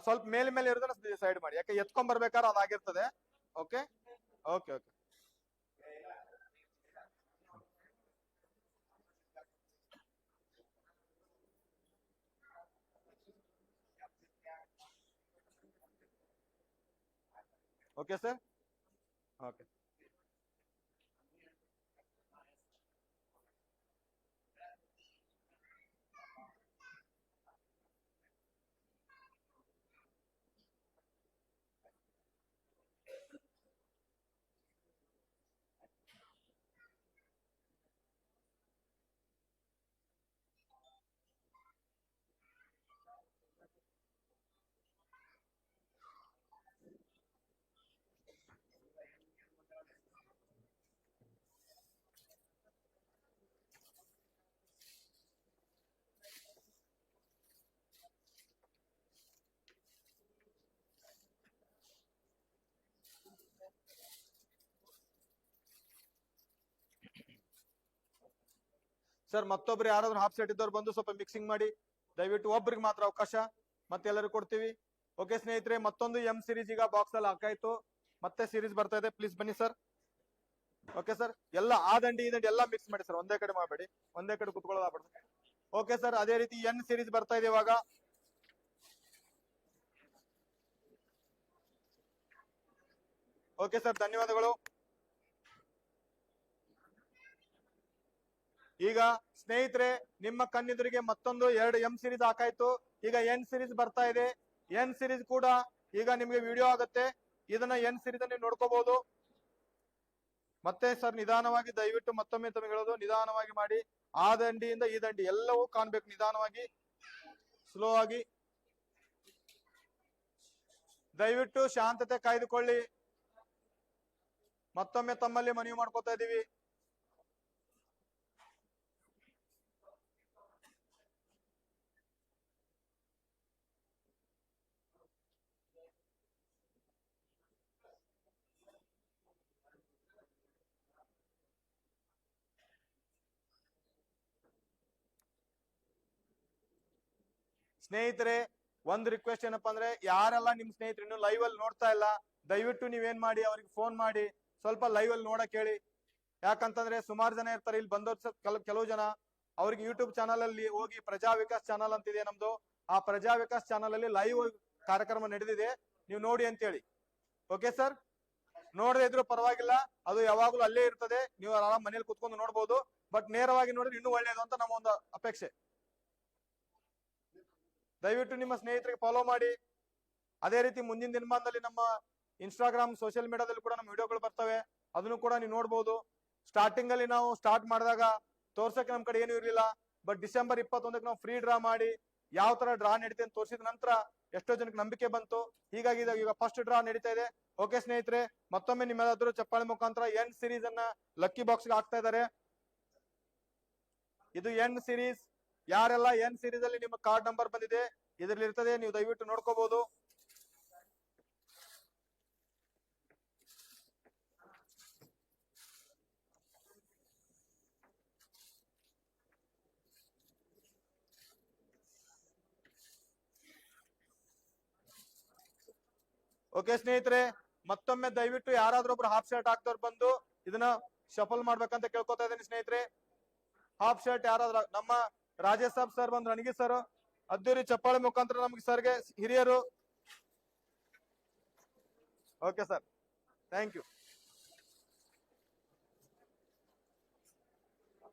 S1: ಸ್ವಲ್ಪ ಮೇಲೆ ಇರೋದನ್ನ ಸೈಡ್ ಮಾಡಿ, ಯಾಕೆ ಎತ್ಕೊಂಡ್ ಬರ್ಬೇಕಾದ್ರೆ ಅದಾಗಿರ್ತದೆ. Okay okay okay okay sir. Okay sir, ಮತ್ತೊಬ್ರು ಯಾರಾದ್ರೂ ಹಾಫ್ ಸೆಟ್ ಇದ್ದವ್ರು ಬಂದು ಸ್ವಲ್ಪ ಮಿಕ್ಸಿಂಗ್ ಮಾಡಿ. ದಯವಿಟ್ಟು ಒಬ್ರಿಗೆ ಮಾತ್ರ ಅವಕಾಶ, ಮತ್ತೆ ಎಲ್ಲರೂ ಕೊಡ್ತೀವಿ. ಓಕೆ ಸ್ನೇಹಿತರೆ, ಮತ್ತೊಂದು ಎಂ ಸಿರೀಸ್ ಈಗ ಬಾಕ್ಸ್ ಅಲ್ಲಿ ಹಾಕಾಯ್ತು, ಮತ್ತೆ ಸಿರೀಸ್ ಬರ್ತಾ ಇದೆ. ಪ್ಲೀಸ್ ಬನ್ನಿ ಸರ್. ಓಕೆ ಸರ್, ಎಲ್ಲ ಆ ದಂಡಿ ಈ ದಂಡಿ ಎಲ್ಲ ಮಿಕ್ಸ್ ಮಾಡಿ ಸರ್, ಒಂದೇ ಕಡೆ ಮಾಡಬೇಡಿ, ಒಂದೇ ಕಡೆ ಕುತ್ಕೊಳ್ಳೋದಾಗ್ಬಾರ್ದು. ಓಕೆ ಸರ್, ಅದೇ ರೀತಿ ಎನ್ ಸಿರೀಸ್ ಬರ್ತಾ ಇದೆ ಇವಾಗ. ಓಕೆ ಸರ್, ಧನ್ಯವಾದಗಳು. ಈಗ ಸ್ನೇಹಿತರೆ, ನಿಮ್ಮ ಕಣ್ಣೆದುರಿಗೆ ಮತ್ತೊಂದು 2 ಎಂ ಸಿರೀಸ್ ಹಾಕಾಯ್ತು. ಈಗ ಎನ್ ಸಿರೀಸ್ ಬರ್ತಾ ಇದೆ. ಎನ್ ಸಿರೀಸ್ ಕೂಡ ಈಗ ನಿಮ್ಗೆ ವಿಡಿಯೋ ಆಗುತ್ತೆ, ಇದನ್ನ ಎನ್ ಸಿರೀಸ್ ನೀವು ನೋಡ್ಕೋಬಹುದು. ಮತ್ತೆ ಸರ್ ನಿಧಾನವಾಗಿ, ದಯವಿಟ್ಟು ಮತ್ತೊಮ್ಮೆ ತಮಗೆ ಹೇಳೋದು, ನಿಧಾನವಾಗಿ ಮಾಡಿ. ಆ ದಂಡಿಯಿಂದ ಈ ದಂಡಿ ಎಲ್ಲವೂ ಕಾಣ್ಬೇಕು, ನಿಧಾನವಾಗಿ, ಸ್ಲೋ ಆಗಿ. ದಯವಿಟ್ಟು ಶಾಂತತೆ ಕಾಯ್ದುಕೊಳ್ಳಿ, ಮತ್ತೊಮ್ಮೆ ತಮ್ಮಲ್ಲಿ ಮನವಿ ಮಾಡ್ಕೋತಾ ಇದೀವಿ. ಸ್ನೇಹಿತರೆ, ಒಂದ್ ರಿಕ್ವೆಸ್ಟ್ ಏನಪ್ಪಾ ಅಂದ್ರೆ, ಯಾರೆಲ್ಲ ನಿಮ್ ಸ್ನೇಹಿತರು ಇನ್ನು ಲೈವ್ ಅಲ್ಲಿ ನೋಡ್ತಾ ಇಲ್ಲ, ದಯವಿಟ್ಟು ನೀವೇನ್ ಮಾಡಿ, ಅವ್ರಿಗೆ ಫೋನ್ ಮಾಡಿ ಸ್ವಲ್ಪ ಲೈವ್ ಅಲ್ಲಿ ನೋಡಕ್ ಹೇಳಿ. ಯಾಕಂತಂದ್ರೆ ಸುಮಾರು ಜನ ಇರ್ತಾರೆ ಇಲ್ಲಿ ಬಂದವ್ರು, ಕೆಲವು ಜನ ಅವ್ರಿಗೆ ಯೂಟ್ಯೂಬ್ ಚಾನಲ್ ಅಲ್ಲಿ ಹೋಗಿ ಪ್ರಜಾ ವಿಕಾಸ್ ಚಾನಲ್ ಅಂತಿದೆ ನಮ್ದು, ಆ ಪ್ರಜಾ ವಿಕಾಸ್ ಚಾನಲ್ ಅಲ್ಲಿ ಲೈವ್ ಕಾರ್ಯಕ್ರಮ ನಡೆದಿದೆ, ನೀವು ನೋಡಿ ಅಂತ ಹೇಳಿ. ಓಕೆ ಸರ್, ನೋಡದೇ ಇದ್ರು ಪರವಾಗಿಲ್ಲ, ಅದು ಯಾವಾಗ್ಲೂ ಅಲ್ಲೇ ಇರ್ತದೆ, ನೀವು ಆರಾಮ್ ಮನೇಲಿ ಕುತ್ಕೊಂಡು ನೋಡ್ಬೋದು. ಬಟ್ ನೇರವಾಗಿ ನೋಡಿದ್ರೆ ಇನ್ನೂ ಒಳ್ಳೇದು ಅಂತ ನಮ್ಮ ಒಂದು ಅಪೇಕ್ಷೆ. ದಯವಿಟ್ಟು ನಿಮ್ಮ ಸ್ನೇಹಿತರಿಗೆ ಫಾಲೋ ಮಾಡಿ. ಅದೇ ರೀತಿ ಮುಂದಿನ ದಿನಮಾನದಲ್ಲಿ ನಮ್ಮ ಇನ್ಸ್ಟಾಗ್ರಾಮ್, ಸೋಷಿಯಲ್ ಮೀಡಿಯಾದಲ್ಲಿ ಕೂಡ ನಮ್ಮ ವಿಡಿಯೋಗಳು ಬರ್ತವೆ, ಅದನ್ನು ಕೂಡ ನೀವು ನೋಡ್ಬೋದು. ಸ್ಟಾರ್ಟಿಂಗ್ ಅಲ್ಲಿ ನಾವು ಸ್ಟಾರ್ಟ್ ಮಾಡಿದಾಗ ತೋರ್ಸಕ್ಕೆ ನಮ್ ಕಡೆ ಏನು ಇರ್ಲಿಲ್ಲ, ಬಟ್ ಡಿಸೆಂಬರ್ 21ಕ್ಕೆ ನಾವು ಫ್ರೀ ಡ್ರಾ ಮಾಡಿ ಯಾವ ತರ ಡ್ರಾ ನಡೀತೆ ಅಂತ ತೋರಿಸಿದ ನಂತರ ಎಷ್ಟೋ ಜನಕ್ಕೆ ನಂಬಿಕೆ ಬಂತು. ಹೀಗಾಗಿ ಈಗ ಫಸ್ಟ್ ಡ್ರಾ ನಡೀತಾ ಇದೆ. ಓಕೆ ಸ್ನೇಹಿತರೆ, ಮತ್ತೊಮ್ಮೆ ನಿಮ್ಮೆಲ್ಲರೂ ಚಪ್ಪಾಳೆ ಮುಖಾಂತರ ಎನ್ ಸಿರೀಸ್ ಅನ್ನ ಲಕ್ಕಿ ಬಾಕ್ಸ್ ಗೆ ಹಾಕ್ತಾ ಇದ್ದಾರೆ. ಇದು ಎನ್ ಸಿರೀಸ್ ಯಾರೆಲ್ಲ ಎನ್ ಸೀರೀಸ್ ಅಲ್ಲಿ ನಿಮ್ಮ ಕಾರ್ಡ್ ನಂಬರ್ ಬಂದಿದೆ ಇದರಲ್ಲಿ ಇರ್ತದೆ, ನೀವು ದಯವಿಟ್ಟು ನೋಡ್ಕೋಬಹುದು. ಓಕೆ ಸ್ನೇಹಿತರೆ, ಮತ್ತೊಮ್ಮೆ ದಯವಿಟ್ಟು ಯಾರಾದ್ರೂ ಒಬ್ರು ಹಾಫ್ ಶರ್ಟ್ ಹಾಕ್ದವ್ರು ಬಂದು ಇದನ್ನ ಶಫಲ್ ಮಾಡ್ಬೇಕಂತ ಕೇಳ್ಕೊತಾ ಇದ್ದೀನಿ ಸ್ನೇಹಿತರೆ. ಹಾಫ್ ಶರ್ಟ್ ಯಾರಾದ್ರೂ, ನಮ್ಮ ರಾಜೇಶ್ ಸಾಬ್ ಸರ್ ಬಂದು ರಣಗಿ ಸರ್ ಅದ್ದೂರಿ ಚಪ್ಪಾಳೆ ಮುಖಾಂತರ ನಮ್ಗೆ ಸರ್ಗೆ ಹಿರಿಯರು. Okay sir, thank you.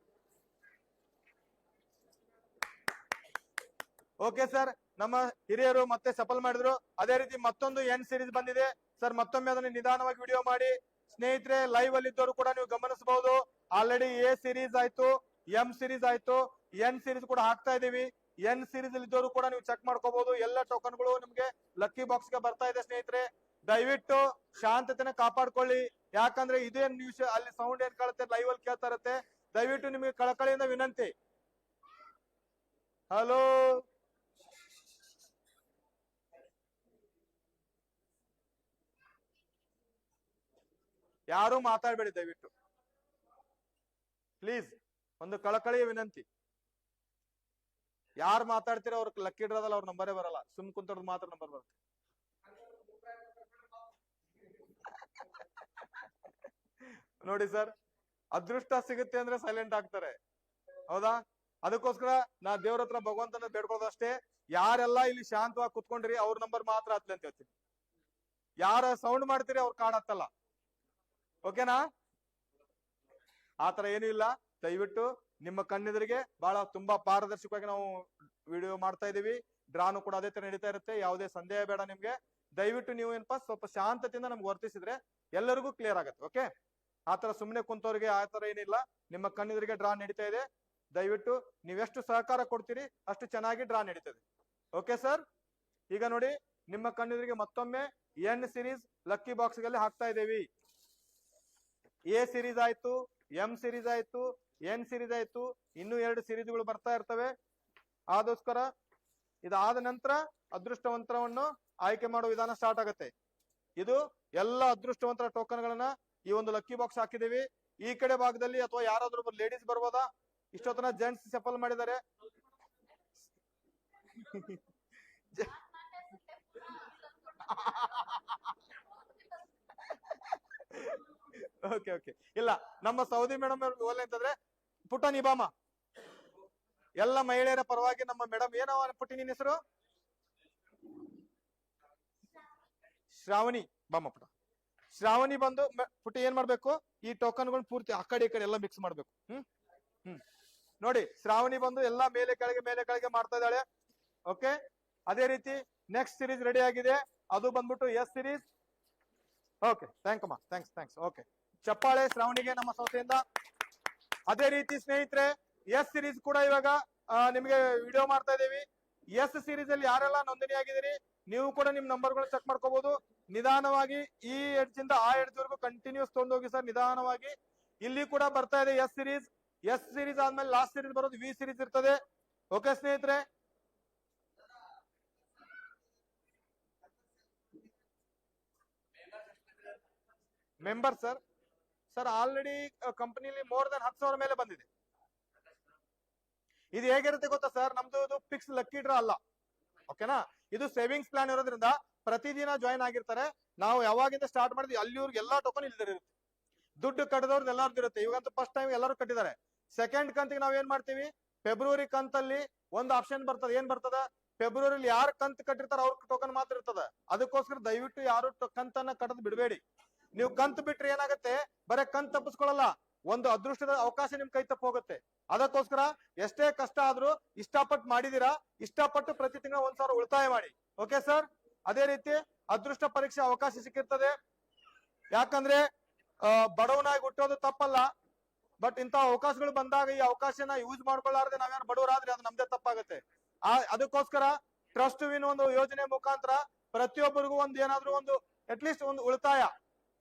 S1: Okay sir, ನಮ್ಮ ಹಿರಿಯರು ಮತ್ತೆ ಸಫಲ್ ಮಾಡಿದ್ರು. ಅದೇ ರೀತಿ ಮತ್ತೊಂದು ಎನ್ ಸೀರೀಸ್ ಬಂದಿದೆ ಸರ್, ಮತ್ತೊಮ್ಮೆ ಅದನ್ನ ನಿಧಾನವಾಗಿ ವಿಡಿಯೋ ಮಾಡಿ. ಸ್ನೇಹಿತರೆ, ಲೈವ್ ಅಲ್ಲಿ ಇದ್ದವರು ಕೂಡ ನೀವು ಗಮನಿಸಬಹುದು. ಆಲ್ರೆಡಿ ಎ ಸೀರೀಸ್ ಆಯ್ತು, ಎಂ ಸೀರೀಸ್ ಆಯ್ತು, ಎನ್ ಸೀರೀಸ್ ಕೂಡ ಹಾಕ್ತಾ ಇದೀವಿ. ಎನ್ ಸೀರೀಸ್ ಅಲ್ಲಿ ಇದ್ದವರು ಕೂಡ ನೀವು ಚೆಕ್ ಮಾಡ್ಕೋಬಹುದು. ಎಲ್ಲ ಟೋಕನ್ಗಳು ನಿಮ್ಗೆ ಲಕ್ಕಿ ಬಾಕ್ಸ್ ಗೆ ಬರ್ತಾ ಇದೆ ಸ್ನೇಹಿತರೆ. ದಯವಿಟ್ಟು ಶಾಂತತೆನ ಕಾಪಾಡ್ಕೊಳ್ಳಿ, ಯಾಕಂದ್ರೆ ಇದೇ ನ್ಯೂಸ್ ಅಲ್ಲಿ ಸೌಂಡ್ ಏನ್ ಕೇಳುತ್ತೆ ಲೈವ್ ಅಲ್ಲಿ ಕೇಳ್ತಾ ಇರುತ್ತೆ. ದಯವಿಟ್ಟು ನಿಮಗೆ ಕಳಕಳಿಯಿಂದ ವಿನಂತಿ. ಹಲೋ, ಯಾರು ಮಾತಾಡ್ಬೇಡಿ ದಯವಿಟ್ಟು ಪ್ಲೀಸ್, ಒಂದು ಕಳಕಳಿಯ ವಿನಂತಿ. ಯಾರು ಮಾತಾಡ್ತೀರ ಅವ್ರ ಲಕ್ಕಿ ಡ್ರಾದಲ್ಲಿ ಅವ್ರ ನಂಬರೇ ಬರಲ್ಲ, ಸುಮ್ ಕುಂತವ್ರದ್ದು ಮಾತ್ರ ನಂಬರ್ ಬರುತ್ತೆ. ನೋಡಿ ಸರ್, ಅದೃಷ್ಟ ಸಿಗುತ್ತೆ ಅಂದ್ರೆ ಸೈಲೆಂಟ್ ಆಗ್ತಾರೆ, ಹೌದಾ? ಅದಕ್ಕೋಸ್ಕರ ನಾ ದೇವ್ರ ಹತ್ರ ಭಗವಂತನ ಬೇಡ್ಕೊಳ್ಳೋದಷ್ಟೇ. ಯಾರೆಲ್ಲ ಇಲ್ಲಿ ಶಾಂತವಾಗಿ ಕುತ್ಕೊಂಡ್ರಿ ಅವ್ರ ನಂಬರ್ ಮಾತ್ರ ಹತ್ಲಿ ಅಂತ ಹೇಳ್ತೀನಿ. ಯಾರ ಸೌಂಡ್ ಮಾಡ್ತೀರಿ ಅವ್ರ ಕಾರ್ಡ್ ಹತ್ತಲ್ಲ, ಓಕೆನಾ? ಆತರ ಏನೂ ಇಲ್ಲ. ದಯವಿಟ್ಟು ನಿಮ್ಮ ಕಣ್ಣೆದುರಿಗೆ ಬಹಳ ತುಂಬಾ ಪಾರದರ್ಶಕವಾಗಿ ನಾವು ವಿಡಿಯೋ ಮಾಡ್ತಾ ಇದೀವಿ. ಡ್ರಾನು ಕೂಡ ಅದೇ ತರ ನಡೀತಾ ಇರುತ್ತೆ, ಯಾವುದೇ ಸಂದೇಹ ಬೇಡ ನಿಮ್ಗೆ. ದಯವಿಟ್ಟು ನೀವು ಏನಪ್ಪಾ ಸ್ವಲ್ಪ ಶಾಂತತೆಯಿಂದ ನಮ್ಗೆ ವರ್ತಿಸಿದ್ರೆ ಎಲ್ಲರಿಗೂ ಕ್ಲಿಯರ್ ಆಗುತ್ತೆ. ಓಕೆ, ಆತರ ಸುಮ್ಮನೆ ಕುಂತವ್ರಿಗೆ ಆತರ ಏನಿಲ್ಲ. ನಿಮ್ಮ ಕಣ್ಣೆದುರಿಗೆ ಡ್ರಾ ನಡೀತಾ ಇದೆ. ದಯವಿಟ್ಟು ನೀವೆಷ್ಟು ಸಹಕಾರ ಕೊಡ್ತೀರಿ ಅಷ್ಟು ಚೆನ್ನಾಗಿ ಡ್ರಾ ನಡೀತದೆ. ಓಕೆ ಸರ್, ಈಗ ನೋಡಿ ನಿಮ್ಮ ಕಣ್ಣೆದುರಿಗೆ ಮತ್ತೊಮ್ಮೆ ಎನ್ ಸೀರೀಸ್ ಲಕ್ಕಿ ಬಾಕ್ಸ್ ಗಳಲ್ಲಿ ಹಾಕ್ತಾ ಇದ್ದೇವಿ. ಎ ಸೀರೀಸ್ ಆಯ್ತು, ಎಂ ಸೀರೀಸ್ ಆಯ್ತು, ಎನ್ ಸೀರೀಸ್ ಆಯ್ತು, ಇನ್ನೂ 2 ಸೀರೀಸ್ಗಳು ಬರ್ತಾ ಇರ್ತವೆ. ಅದಕ್ಕೋಸ್ಕರ ಇದಾದ ನಂತರ ಅದೃಷ್ಟವಂತರವನ್ನು ಆಯ್ಕೆ ಮಾಡುವ ವಿಧಾನ ಸ್ಟಾರ್ಟ್ ಆಗುತ್ತೆ. ಇದು ಎಲ್ಲ ಅದೃಷ್ಟವಂತರ ಟೋಕನ್ ಗಳನ್ನ ಈ ಒಂದು ಲಕ್ಕಿ ಬಾಕ್ಸ್ ಹಾಕಿದೀವಿ. ಈ ಕಡೆ ಭಾಗದಲ್ಲಿ ಅಥವಾ ಯಾರಾದ್ರೂ ಲೇಡೀಸ್ ಬರ್ಬೋದಾ? ಇಷ್ಟೊತ್ತನ ಜೆಂಟ್ಸ್ ಸಫಲ್ ಮಾಡಿದ್ದಾರೆ. ಓಕೆ ಓಕೆ, ಇಲ್ಲ ನಮ್ಮ ಸೌದಿ ಮೇಡಮ್ ಓಲೆ ಅಂತಂದ್ರೆ ಪುಟ್ಟ ನಿಬಾಮ ಎಲ್ಲ ಮಹಿಳೆಯರ ಪರವಾಗಿ ನಮ್ಮ ಮೇಡಮ್ ಏನೋ ಪುಟ್ಟಿ ನಿನ್ನ ಹೆಸರು ಶ್ರಾವಣಿ ಬಾಮ ಪುಟ. ಶ್ರಾವಣಿ ಬಂದು ಪುಟ್ಟಿ ಏನ್ ಮಾಡ್ಬೇಕು, ಈ ಟೋಕನ್ಗಳು ಪೂರ್ತಿ ಆ ಕಡೆ ಈ ಕಡೆ ಎಲ್ಲ ಮಿಕ್ಸ್ ಮಾಡ್ಬೇಕು. ನೋಡಿ, ಶ್ರಾವಣಿ ಬಂದು ಎಲ್ಲಾ ಮೇಲೆ ಕೆಳಗೆ ಮಾಡ್ತಾ ಇದ್ದಾಳೆ. ಓಕೆ, ಅದೇ ರೀತಿ ನೆಕ್ಸ್ಟ್ ಸೀರೀಸ್ ರೆಡಿ ಆಗಿದೆ, ಅದು ಬಂದ್ಬಿಟ್ಟು S series. Okay, thanks. Okay, ಚಪ್ಪಾಳೆ ಶ್ರಾವಣಿಗೆ ನಮ್ಮ ಸಂಸ್ಥೆಯಿಂದ. ಅದೇ ರೀತಿ ಸ್ನೇಹಿತರೆ, ಎಸ್ ಸೀರೀಸ್ ಕೂಡ ಇವಾಗ ನಿಮ್ಗೆ ವಿಡಿಯೋ ಮಾಡ್ತಾ ಇದೀವಿ. ಎಸ್ ಸೀರೀಸ್ ಅಲ್ಲಿ ಯಾರೆಲ್ಲ ನೋಂದಣಿ ಆಗಿದ್ದೀರಿ ನೀವು ಕೂಡ ನಿಮ್ ನಂಬರ್ಗಳು ಚೆಕ್ ಮಾಡ್ಕೋಬಹುದು. ನಿಧಾನವಾಗಿ ಈ ಎಡ್ಜ್ ಇಂದ ಆ ಎಡ್ಜ್ ವರೆಗೂ ಕಂಟಿನ್ಯೂಸ್ ತಗೊಂಡೋಗಿ ಸರ್, ನಿಧಾನವಾಗಿ. ಇಲ್ಲಿ ಕೂಡ ಬರ್ತಾ ಇದೆ ಎಸ್ ಸೀರೀಸ್. ಎಸ್ ಸೀರೀಸ್ ಆದ್ಮೇಲೆ ಲಾಸ್ಟ್ ಸೀರೀಸ್ ಬರೋದು ವಿ ಸೀರೀಸ್ ಇರ್ತದೆ. ಓಕೆ ಸ್ನೇಹಿತರೆ, ಮೆಂಬರ್ ಸರ್ ಆಲ್ರೆಡಿ ಕಂಪನಿಲಿ ಮೋರ್ ದನ್ 10,000 ಮೇಲೆ ಬಂದಿದೆ. ಇದು ಹೇಗಿರುತ್ತೆ ಗೊತ್ತಾ ಸರ್, ನಮ್ದು ಇದು ಫಿಕ್ಸ್ ಲಕ್ಕಿ ಡ್ರಾ ಅಲ್ಲ, ಓಕೆನಾ? ಇದು ಸೇವಿಂಗ್ಸ್ ಪ್ಲಾನ್ ಇರೋದ್ರಿಂದ ಪ್ರತಿದಿನ ಜಾಯಿನ್ ಆಗಿರ್ತಾರೆ. ನಾವು ಯಾವಾಗಿಂದ ಸ್ಟಾರ್ಟ್ ಮಾಡಿದ್ವಿ ಅಲ್ಲಿವ್ರಿಗೆ ಎಲ್ಲಾ ಟೋಕನ್ ಇಲ್ದಿರುತ್ತೆ, ದುಡ್ಡು ಕಟ್ಟದವ್ರದ್ದು ಎಲ್ಲಾರ್ದು ಇರುತ್ತೆ. ಇವಾಗಂತೂ ಫಸ್ಟ್ ಟೈಮ್ ಎಲ್ಲರೂ ಕಟ್ಟಿದ್ದಾರೆ. ಸೆಕೆಂಡ್ ಕಂತಿಗೆ ನಾವ್ ಏನ್ ಮಾಡ್ತೀವಿ, ಫೆಬ್ರವರಿ ಕಂತಲ್ಲಿ ಒಂದು ಆಪ್ಷನ್ ಬರ್ತದೆ. ಏನ್ ಬರ್ತದ, ಫೆಬ್ರವರಿಲಿ ಯಾರು ಕಂತ್ ಕಟ್ಟಿರ್ತಾರ ಅವ್ರ ಟೋಕನ್ ಮಾತ್ರ ಇರ್ತದ. ಅದಕ್ಕೋಸ್ಕರ ದಯವಿಟ್ಟು ಯಾರು ಕಂತನ್ನ ಕಟ್ಟದ್ ಬಿಡಬೇಡಿ. ನೀವು ಕಂತ್ ಬಿಟ್ರೆ ಏನಾಗುತ್ತೆ, ಬರೀ ಕಂತ್ ತಪ್ಪಿಸ್ಕೊಳ್ಳಲ್ಲ, ಒಂದು ಅದೃಷ್ಟದ ಅವಕಾಶ ನಿಮ್ ಕೈ ತಪ್ಪ ಹೋಗುತ್ತೆ. ಅದಕ್ಕೋಸ್ಕರ ಎಷ್ಟೇ ಕಷ್ಟ ಆದ್ರೂ ಇಷ್ಟಪಟ್ಟು ಮಾಡಿದೀರಾ, ಇಷ್ಟಪಟ್ಟು ಪ್ರತಿ ತಿಂಗಳ 1,000 ಉಳಿತಾಯ ಮಾಡಿ. ಓಕೆ ಸರ್, ಅದೇ ರೀತಿ ಅದೃಷ್ಟ ಪರೀಕ್ಷೆ ಅವಕಾಶ ಸಿಕ್ಕಿರ್ತದೆ. ಯಾಕಂದ್ರೆ ಬಡವನಾಗಿ ಹುಟ್ಟೋದು ತಪ್ಪಲ್ಲ, ಬಟ್ ಇಂತ ಅವಕಾಶಗಳು ಬಂದಾಗ ಈ ಅವಕಾಶನ ಯೂಸ್ ಮಾಡ್ಕೊಳ್ಳಾರ್ದೆ ನಾವೇನು ಬಡವರಾದ್ರೆ ಅದು ನಮ್ದೇ ತಪ್ಪಾಗುತ್ತೆ. ಅದಕ್ಕೋಸ್ಕರ ಟ್ರಸ್ಟ್ ವಿನ್ ಒಂದು ಯೋಜನೆ ಮುಖಾಂತರ ಪ್ರತಿಯೊಬ್ಬರಿಗೂ ಒಂದು ಏನಾದ್ರೂ ಒಂದು ಅಟ್ಲೀಸ್ಟ್ ಒಂದು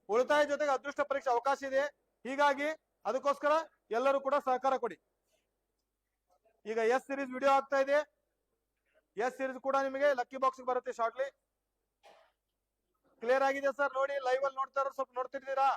S1: ಉಳಿತಾಯ ಜೊತೆಗೆ ಅದೃಷ್ಟ ಪರೀಕ್ಷೆ ಅವಕಾಶ ಇದೆ. ಹೀಗಾಗಿ ಅದಕ್ಕೋಸ್ಕರ ಎಲ್ಲರೂ ಕೂಡ ಸಹಕಾರ ಕೊಡಿ. ಈಗ ಎಸ್ ಸಿರೀಸ್ ವಿಡಿಯೋ ಆಗ್ತಾ ಇದೆ. ಎಸ್ ಸಿರೀಸ್ ಕೂಡ ನಿಮಗೆ ಲಕ್ಕಿ ಬಾಕ್ಸ್ ಬರುತ್ತೆ ಶಾರ್ಟ್ಲಿ. ಕ್ಲಿಯರ್ ಆಗಿದೆ ಸರ್? ನೋಡಿ, ಲೈವ್ ಅಲ್ಲಿ ನೋಡ್ತಾ ಇರೋ ಸ್ವಲ್ಪ ನೋಡ್ತಿದ್ದೀರಾ?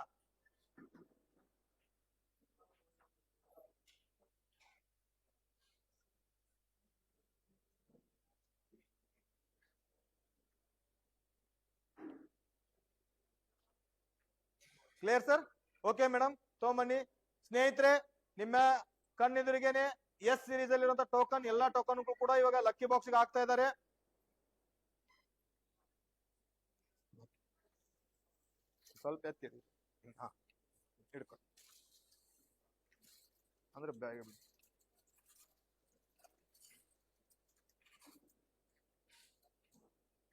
S1: Clear sir? ಓಕೆ ಮೇಡಮ್, ತಗೊಂಬನ್ನಿ. ಸ್ನೇಹಿತರೆ, ನಿಮ್ಮ ಕಣ್ಣೆದುರಿಗೇನೆ ಎಸ್ ಸಿರೀಸ್ ಅಲ್ಲಿ ಇರುವಂತ ಟೋಕನ್, ಎಲ್ಲಾ ಟೋಕನ್ ಕೂಡ ಇವಾಗ ಲಕ್ಕಿ ಬಾಕ್ಸ್ ಗೆ ಹಾಕ್ತಾ ಇದ್ದಾರೆ. ಸ್ವಲ್ಪ ಎತ್ತಿರಿ. ಹಾ, ಹಿಡ್ಕೊಂಡು ಅಂದ್ರೆ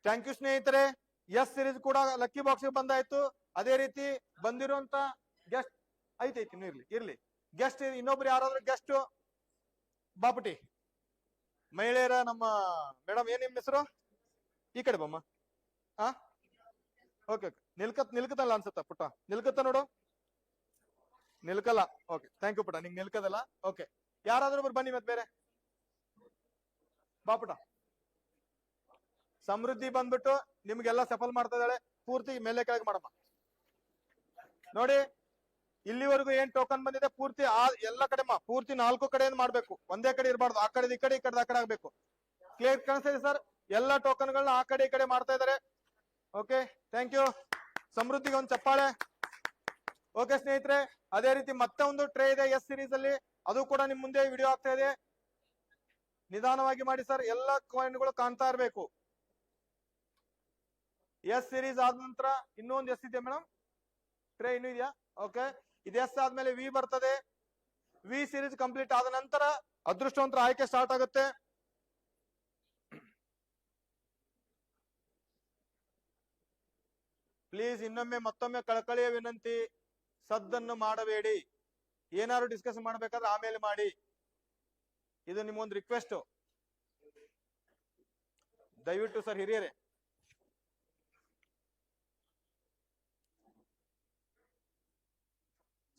S1: ಥ್ಯಾಂಕ್ ಯು ಸ್ನೇಹಿತರೆ. ಎಸ್ ಸಿರೀಸ್ ಕೂಡ ಲಕ್ಕಿ ಬಾಕ್ಸ್ ಗೆ ಬಂದಾಯ್ತು. ಅದೇ ರೀತಿ ಬಂದಿರುವಂತ ಗೆಸ್ಟ್ ಐತೈತಿ, ಇರ್ಲಿ ಗೆಸ್ಟ್ ಇನ್ನೊಬ್ರು ಯಾರಾದ್ರೂ ಗೆಸ್ಟ್ ಬಾಪುಟಿ ಮಹಿಳೆಯರ ನಮ್ಮ ಮೇಡಮ್, ಏನ್ ನಿಮ್ ಹೆಸರು? ಈ ಕಡೆ ಬಮ್ಮ. ಹಾ, ಓಕೆ ನಿಲ್ಕತ್ತಲ್ಲ ಅನ್ಸುತ್ತ ಪುಟ್ಟ, ನಿಲ್ಕತ್ತ ನೋಡು. ನಿಲ್ಕಲ್ಲ. ಓಕೆ, ಥ್ಯಾಂಕ್ ಯು ಪುಟ್ಟ, ನಿಂಗೆ ನಿಲ್ಕದಲ್ಲ. ಓಕೆ, ಯಾರಾದ್ರೂ ಬನ್ನಿ ಮತ್ತೆ ಬೇರೆ. ಬಾಪುಟ ಸಮೃದ್ಧಿ ಬಂದ್ಬಿಟ್ಟು ನಿಮ್ಗೆಲ್ಲ ಸಫಲ್ ಮಾಡ್ತಾ ಇದ್ದಾಳೆ. ಪೂರ್ತಿ ಮೇಲೆ ಕೆಳಗೆ ಮಾಡಮ್ಮ. ನೋಡಿ, ಇಲ್ಲಿವರೆಗೂ ಏನ್ ಟೋಕನ್ ಬಂದಿದೆ ಪೂರ್ತಿ ಎಲ್ಲ ಕಡೆ ಪೂರ್ತಿ 4 ಕಡೆಯಿಂದ ಮಾಡ್ಬೇಕು, ಒಂದೇ ಕಡೆ ಇರಬಾರ್ದು. ಆ ಕಡೆ ಈ ಕಡೆ, ಈ ಕಡೆ ಆ ಕಡೆ ಆಗ್ಬೇಕು. ಕ್ಲಿಯರ್ ಕಾಣಿಸ್ತಾ ಇದೆ ಸರ್? ಎಲ್ಲ ಟೋಕನ್ ಗಳನ್ನ ಆ ಕಡೆ ಈ ಕಡೆ ಮಾಡ್ತಾ ಇದ್ದಾರೆ. Okay, thank you. ಸಮೃದ್ಧಿಗೆ ಒಂದು ಚಪ್ಪಾಳೆ. ಓಕೆ ಸ್ನೇಹಿತರೆ, ಅದೇ ರೀತಿ ಮತ್ತೆ ಒಂದು ಟ್ರೇ ಇದೆ ಎಸ್ ಸಿರೀಸ್ ಅಲ್ಲಿ, ಅದು ಕೂಡ ನಿಮ್ ಮುಂದೆ ವಿಡಿಯೋ ಆಗ್ತಾ ಇದೆ. ನಿಧಾನವಾಗಿ ಮಾಡಿ ಸರ್, ಎಲ್ಲ ಕಾಯಿನ್ಗಳು ಕಾಣ್ತಾ ಇರ್ಬೇಕು. ಎಸ್ ಸಿರೀಸ್ ಆದ ನಂತರ ಇನ್ನೊಂದು ಎಸ್ ಇದೆ ಮೇಡಮ್, ಟ್ರೇ ಇನ್ನೂ ಇದೆಯಾ? ಓಕೆ, ಇದು ಎಸ್ ಆದ್ಮೇಲೆ ವಿ ಬರ್ತದೆ. ವಿ ಸಿರೀಸ್ ಕಂಪ್ಲೀಟ್ ಆದ ನಂತರ ಅದೃಷ್ಟವಂತರ ಆಯ್ಕೆ ಸ್ಟಾರ್ಟ್ ಆಗುತ್ತೆ. ಪ್ಲೀಸ್ ಇನ್ನೊಮ್ಮೆ ಮತ್ತೊಮ್ಮೆ ಕಳಕಳಿಯ ವಿನಂತಿ, ಸದ್ದನ್ನು ಮಾಡಬೇಡಿ. ಏನಾದ್ರು ಡಿಸ್ಕಸ್ ಮಾಡ್ಬೇಕಾದ್ರೆ ಆಮೇಲೆ ಮಾಡಿ. ಇದು ನಿಮ್ಮೊಂದು ರಿಕ್ವೆಸ್ಟ್, ದಯವಿಟ್ಟು ಸರ್ ಹಿರಿಯರೇ.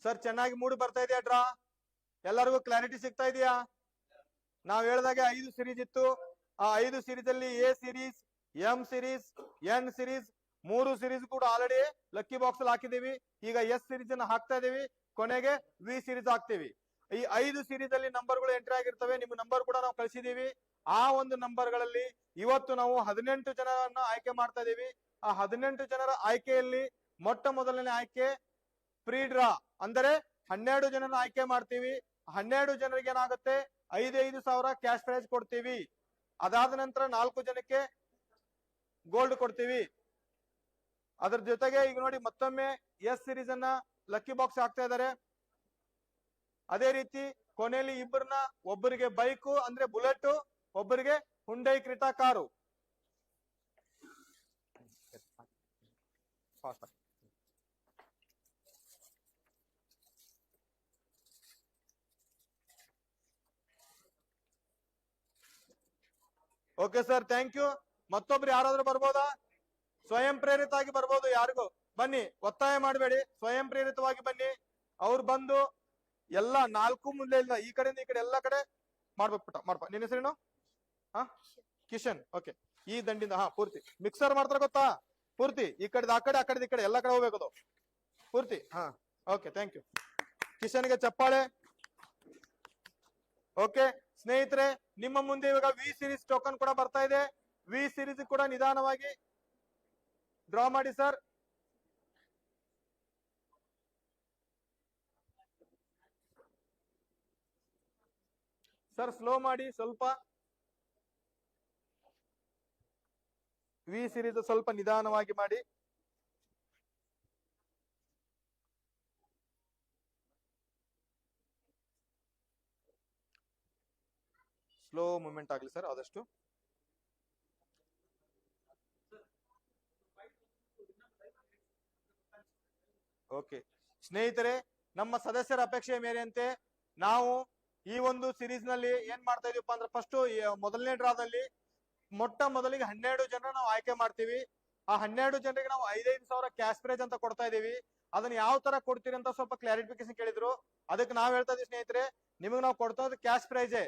S1: ಸರ್ ಚೆನ್ನಾಗಿ ಮೂಡ್ ಬರ್ತಾ ಇದೆಯಾ ಡ್ರಾ? ಎಲ್ಲರಿಗೂ ಕ್ಲಾರಿಟಿ ಸಿಗ್ತಾ ಇದೆಯಾ? ನಾವ್ ಹೇಳ್ದಾಗೆ 5 ಸಿರೀಸ್ ಇತ್ತು. ಆ 5 ಸಿರೀಸ್ ಅಲ್ಲಿ A series, M series, N series 3 series ಕೂಡ ಆಲ್ರೆಡಿ ಲಕ್ಕಿ ಬಾಕ್ಸ್ ಅಲ್ಲಿ ಹಾಕಿದೀವಿ. ಈಗ ಎಸ್ ಸಿರೀಸ್ ಅನ್ನ ಹಾಕ್ತಾ ಇದೀವಿ, ಕೊನೆಗೆ ವಿ ಸಿರೀಸ್ ಹಾಕ್ತಿವಿ. ಈ 5 ಸಿರೀಸ್ ಅಲ್ಲಿ ನಂಬರ್ಗಳು ಎಂಟ್ರಿ ಆಗಿರ್ತವೆ. ನಿಮ್ಮ ನಂಬರ್ ಕೂಡ ನಾವು ಕಳಿಸಿದೀವಿ. ಆ ಒಂದು ನಂಬರ್ ಗಳಲ್ಲಿ ಇವತ್ತು ನಾವು 18 ಜನರನ್ನ ಆಯ್ಕೆ ಮಾಡ್ತಾ ಇದೀವಿ. ಆ 18 ಜನರ ಆಯ್ಕೆಯಲ್ಲಿ ಮೊಟ್ಟ ಮೊದಲನೇ ಆಯ್ಕೆ ಪ್ರೀ ಡ್ರಾ, ಅಂದರೆ 12 ಜನರನ್ನ ಆಯ್ಕೆ ಮಾಡ್ತೀವಿ. 12 ಜನರಿಗೆ ಏನಾಗುತ್ತೆ, 5,000 ಕ್ಯಾಶ್ ಪ್ರೈಸ್ ಕೊಡ್ತೀವಿ. ಅದಾದ ನಂತರ 4 ಜನಕ್ಕೆ ಗೋಲ್ಡ್ ಕೊಡ್ತೀವಿ. ಅದ್ರ ಜೊತೆಗೆ ಈಗ ನೋಡಿ ಮತ್ತೊಮ್ಮೆ ಎಸ್ ಸಿರೀಸ್ ಅನ್ನ ಲಕ್ಕಿ ಬಾಕ್ಸ್ ಹಾಕ್ತಾ ಇದ್ದಾರೆ. ಅದೇ ರೀತಿ ಕೊನೆಯಲ್ಲಿ ಇಬ್ಬರನ್ನ, ಒಬ್ಬರಿಗೆ ಬೈಕು ಅಂದ್ರೆ ಬುಲೆಟ್, ಒಬ್ಬರಿಗೆ Hyundai Creta car. Okay sir, thank you. ಮತ್ತೊಬ್ರು ಯಾರಾದ್ರೂ ಬರ್ಬೋದಾ? ಸ್ವಯಂ ಪ್ರೇರಿತ ಆಗಿ ಬರ್ಬೋದು. ಯಾರಿಗೂ ಬನ್ನಿ, ಒತ್ತಾಯ ಮಾಡಬೇಡಿ, ಸ್ವಯಂ ಪ್ರೇರಿತವಾಗಿ ಬನ್ನಿ. ಅವ್ರು ಬಂದು ಎಲ್ಲ 4 ಮುಂದೆ ಇಲ್ಲ, ಈ ಕಡೆಯಿಂದ ಈ ಕಡೆ ಎಲ್ಲ ಕಡೆ ಮಾಡ್ಬೇಕು. ಪುಟ್ಟ ಮಾಡ್ಪ. ನಿನ್ನ ಹೆಸರೇನು? ಹಾ, ಕಿಶನ್. ಓಕೆ, ಈ ದಂಡಿಂದ ಪೂರ್ತಿ ಮಿಕ್ಸರ್ ಮಾಡ್ತಾರೆ ಗೊತ್ತಾ? ಪೂರ್ತಿ ಈ ಕಡೆ ಆ ಕಡೆ, ಆ ಕಡೆ ಈ ಕಡೆ ಎಲ್ಲ ಕಡೆ ಹೋಗ್ಬೇಕು ಅದು ಪೂರ್ತಿ. Okay, thank you. ಕಿಶನ್ಗೆ ಚಪ್ಪಾಳೆ. ಓಕೆ ಸ್ನೇಹಿತರೆ, ನಿಮ್ಮ ಮುಂದೆ ಇವಾಗ ವಿ ಸಿರೀಸ್ ಟೋಕನ್ ಕೂಡ ಬರ್ತಾ ಇದೆ. ವಿ ಸಿರೀಸ್ ಕೂಡ ನಿಧಾನವಾಗಿ ಡ್ರಾ ಮಾಡಿ ಸರ್. ಸರ್ ಸ್ಲೋ ಮಾಡಿ ಸ್ವಲ್ಪ. ವಿ ಸಿರೀಸ್ ಸ್ವಲ್ಪ ನಿಧಾನವಾಗಿ ಮಾಡಿ. ಸ್ಲೋ ಮೂವ್ಮೆಂಟ್ ಆಗಲಿ ಸರ್ ಆದಷ್ಟು. ಓಕೆ ಸ್ನೇಹಿತರೆ, ನಮ್ಮ ಸದಸ್ಯರ ಅಪೇಕ್ಷೆ ಮೇರೆಯಂತೆ ನಾವು ಈ ಒಂದು ಸಿರೀಸ್ ನಲ್ಲಿ ಏನ್ ಮಾಡ್ತಾ ಇದೀವಪ್ಪ ಅಂದ್ರೆ, ಫಸ್ಟ್ ಮೊದಲನೇ ಡ್ರಾದಲ್ಲಿ ಮೊಟ್ಟ ಮೊದಲಿಗೆ 12 ಜನರ ನಾವು ಆಯ್ಕೆ ಮಾಡ್ತೀವಿ. ಆ 12 ಜನರಿಗೆ ನಾವು 5,000 ಕ್ಯಾಶ್ ಪ್ರೈಸ್ ಅಂತ ಕೊಡ್ತಾ ಇದೀವಿ. ಅದನ್ನ ಯಾವ ತರ ಕೊಡ್ತೀರಿ ಅಂತ ಸ್ವಲ್ಪ ಕ್ಲಾರಿಫಿಕೇಶನ್ ಕೇಳಿದ್ರು. ಅದಕ್ಕೆ ನಾವ್ ಹೇಳ್ತಾ ಇದೀವಿ ಸ್ನೇಹಿತರೆ, ನಿಮಗೆ ನಾವು ಕೊಡ್ತಾ ಇರೋದು ಕ್ಯಾಶ್ ಪ್ರೈಸೇ.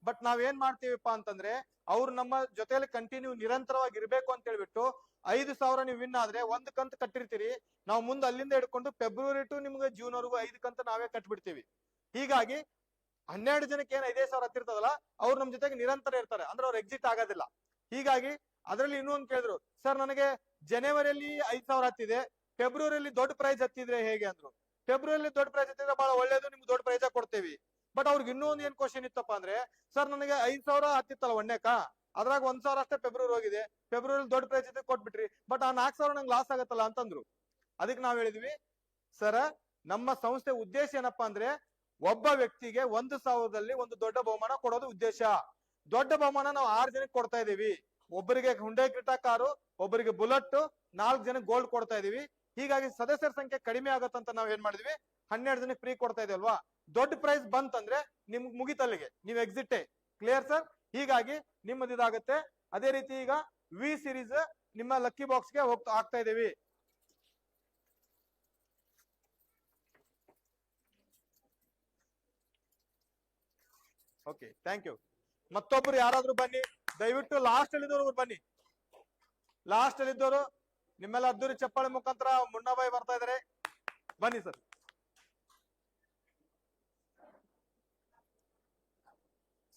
S1: ಬಟ್ ನಾವೇನ್ ಮಾಡ್ತೀವಿಪ್ಪ ಅಂತಂದ್ರೆ ಅವ್ರು ನಮ್ಮ ಜೊತೆಲಿ ಕಂಟಿನ್ಯೂ ನಿರಂತರವಾಗಿ ಇರ್ಬೇಕು ಅಂತ ಹೇಳ್ಬಿಟ್ಟು 5,000 ನೀವು ವಿನ್ ಆದ್ರೆ ಒಂದ್ ಕಂತು ಕಟ್ಟಿರ್ತೀರಿ, ನಾವು ಮುಂದೆ ಅಲ್ಲಿಂದ ಹಿಡ್ಕೊಂಡು ಫೆಬ್ರವರಿ ಟು ನಿಮ್ಗೆ ಜೂನ್ ವರೆಗೂ 5 ಕಂತು ನಾವೇ ಕಟ್ಬಿಡ್ತೀವಿ. ಹೀಗಾಗಿ 12 ಜನಕ್ಕೆ ಏನ್ 5,000 ಹತ್ತಿರ್ತದಲ್ಲ ಅವ್ರು ನಮ್ ಜೊತೆಗೆ ನಿರಂತರ ಇರ್ತಾರೆ, ಅಂದ್ರೆ ಅವ್ರು ಎಕ್ಸಿಟ್ ಆಗೋದಿಲ್ಲ. ಹೀಗಾಗಿ ಅದರಲ್ಲಿ ಇನ್ನೊಂದು ಕೇಳಿದ್ರು, ಸರ್ ನನಗೆ ಜನವರಿಯಲ್ಲಿ 5,000 ಹತ್ತಿದೆ, ಫೆಬ್ರವರಿಯಲ್ಲಿ ದೊಡ್ಡ ಪ್ರೈಸ್ ಹತ್ತಿದ್ರೆ ಹೇಗೆ ಅಂದ್ರು. ಫೆಬ್ರವರಿಯಲ್ಲಿ ದೊಡ್ಡ ಪ್ರೈಸ್ ಹತ್ತಿದ್ರೆ ಬಹಳ ಒಳ್ಳೇದು, ನಿಮ್ಗೆ ದೊಡ್ಡ ಪ್ರೈಸ್ ಕೊಡ್ತೇವಿ. ಬಟ್ ಅವ್ರಿಗೆ ಇನ್ನೂ ಒಂದ್ ಏನ್ ಕ್ವಶನ್ ಇತ್ತಪ್ಪ ಅಂದ್ರೆ, ಸರ್ ನನಗೆ 5,000 ಹತ್ತಿತ್ತಲ್ಲ ಒಣ್ಣೆಕ, ಅದ್ರಾಗ 1,000 ಅಷ್ಟೇ ಫೆಬ್ರವರಿ ಹೋಗಿದೆ, ಫೆಬ್ರವರಿ ದೊಡ್ಡ ಪ್ರೈಸ್ ಇದ್ರೆ ಕೊಟ್ಬಿಟ್ರಿ, ಬಟ್ ಆ 4,000 ನಂಗೆ ಲಾಸ್ ಆಗತ್ತಲ್ಲ ಅಂತಂದ್ರು. ಅದಕ್ಕೆ ನಾವ್ ಹೇಳಿದ್ವಿ, ಸರ ನಮ್ಮ ಸಂಸ್ಥೆ ಉದ್ದೇಶ ಏನಪ್ಪಾ ಅಂದ್ರೆ ಒಬ್ಬ ವ್ಯಕ್ತಿಗೆ 1,000ದಲ್ಲಿ ಒಂದು ದೊಡ್ಡ ಬಹುಮಾನ ಕೊಡೋದು ಉದ್ದೇಶ. ದೊಡ್ಡ ಬಹುಮಾನ ನಾವು 6 ಜನಕ್ಕೆ ಕೊಡ್ತಾ ಇದೀವಿ. ಒಬ್ಬರಿಗೆ ಹುಂಡೈ ಕ್ರೆಟಾ ಕಾರು, ಒಬ್ಬರಿಗೆ ಬುಲೆಟ್, 4 ಜನಕ್ಕೆ ಗೋಲ್ಡ್ ಕೊಡ್ತಾ ಇದೀವಿ. ಹೀಗಾಗಿ ಸದಸ್ಯರ ಸಂಖ್ಯೆ ಕಡಿಮೆ ಆಗತ್ತಂತ ನಾವ್ ಏನ್ ಮಾಡಿದ್ವಿ, 12 ಜನಕ್ಕೆ ಫ್ರೀ ಕೊಡ್ತಾ ಇದೀವಲ್ವಾ. ದೊಡ್ಡ ಪ್ರೈಸ್ ಬಂತಂದ್ರೆ ನಿಮ್ಗೆ ಮುಗಿತಲ್ಲಿಗೆ, ನೀವು ಎಕ್ಸಿಟ್. Clear sir? ಹೀಗಾಗಿ ನಿಮ್ಮದು ಇದಾಗುತ್ತೆ. ಅದೇ ರೀತಿ ಈಗ ವಿ ಸಿರೀಸ್ ನಿಮ್ಮ ಲಕ್ಕಿ ಬಾಕ್ಸ್ಗೆ ಆಗ್ತಾ ಇದೀವಿ. Okay, thank you. ಮತ್ತೊಬ್ರು ಯಾರಾದ್ರೂ ಬನ್ನಿ, ದಯವಿಟ್ಟು ಲಾಸ್ಟ್ ಅಲ್ಲಿ ಇದ್ದವರು ಬನ್ನಿ. ಲಾಸ್ಟ್ ಅಲ್ಲಿ ಇದ್ದವರು ನಿಮ್ಮೆಲ್ಲ ಅದ್ದೂರಿ ಚಪ್ಪಾಳೆ ಮುಖಾಂತರ ಮುನ್ನಾಬಾಯಿ ಬರ್ತಾ ಇದಾರೆ, ಬನ್ನಿ ಸರ್.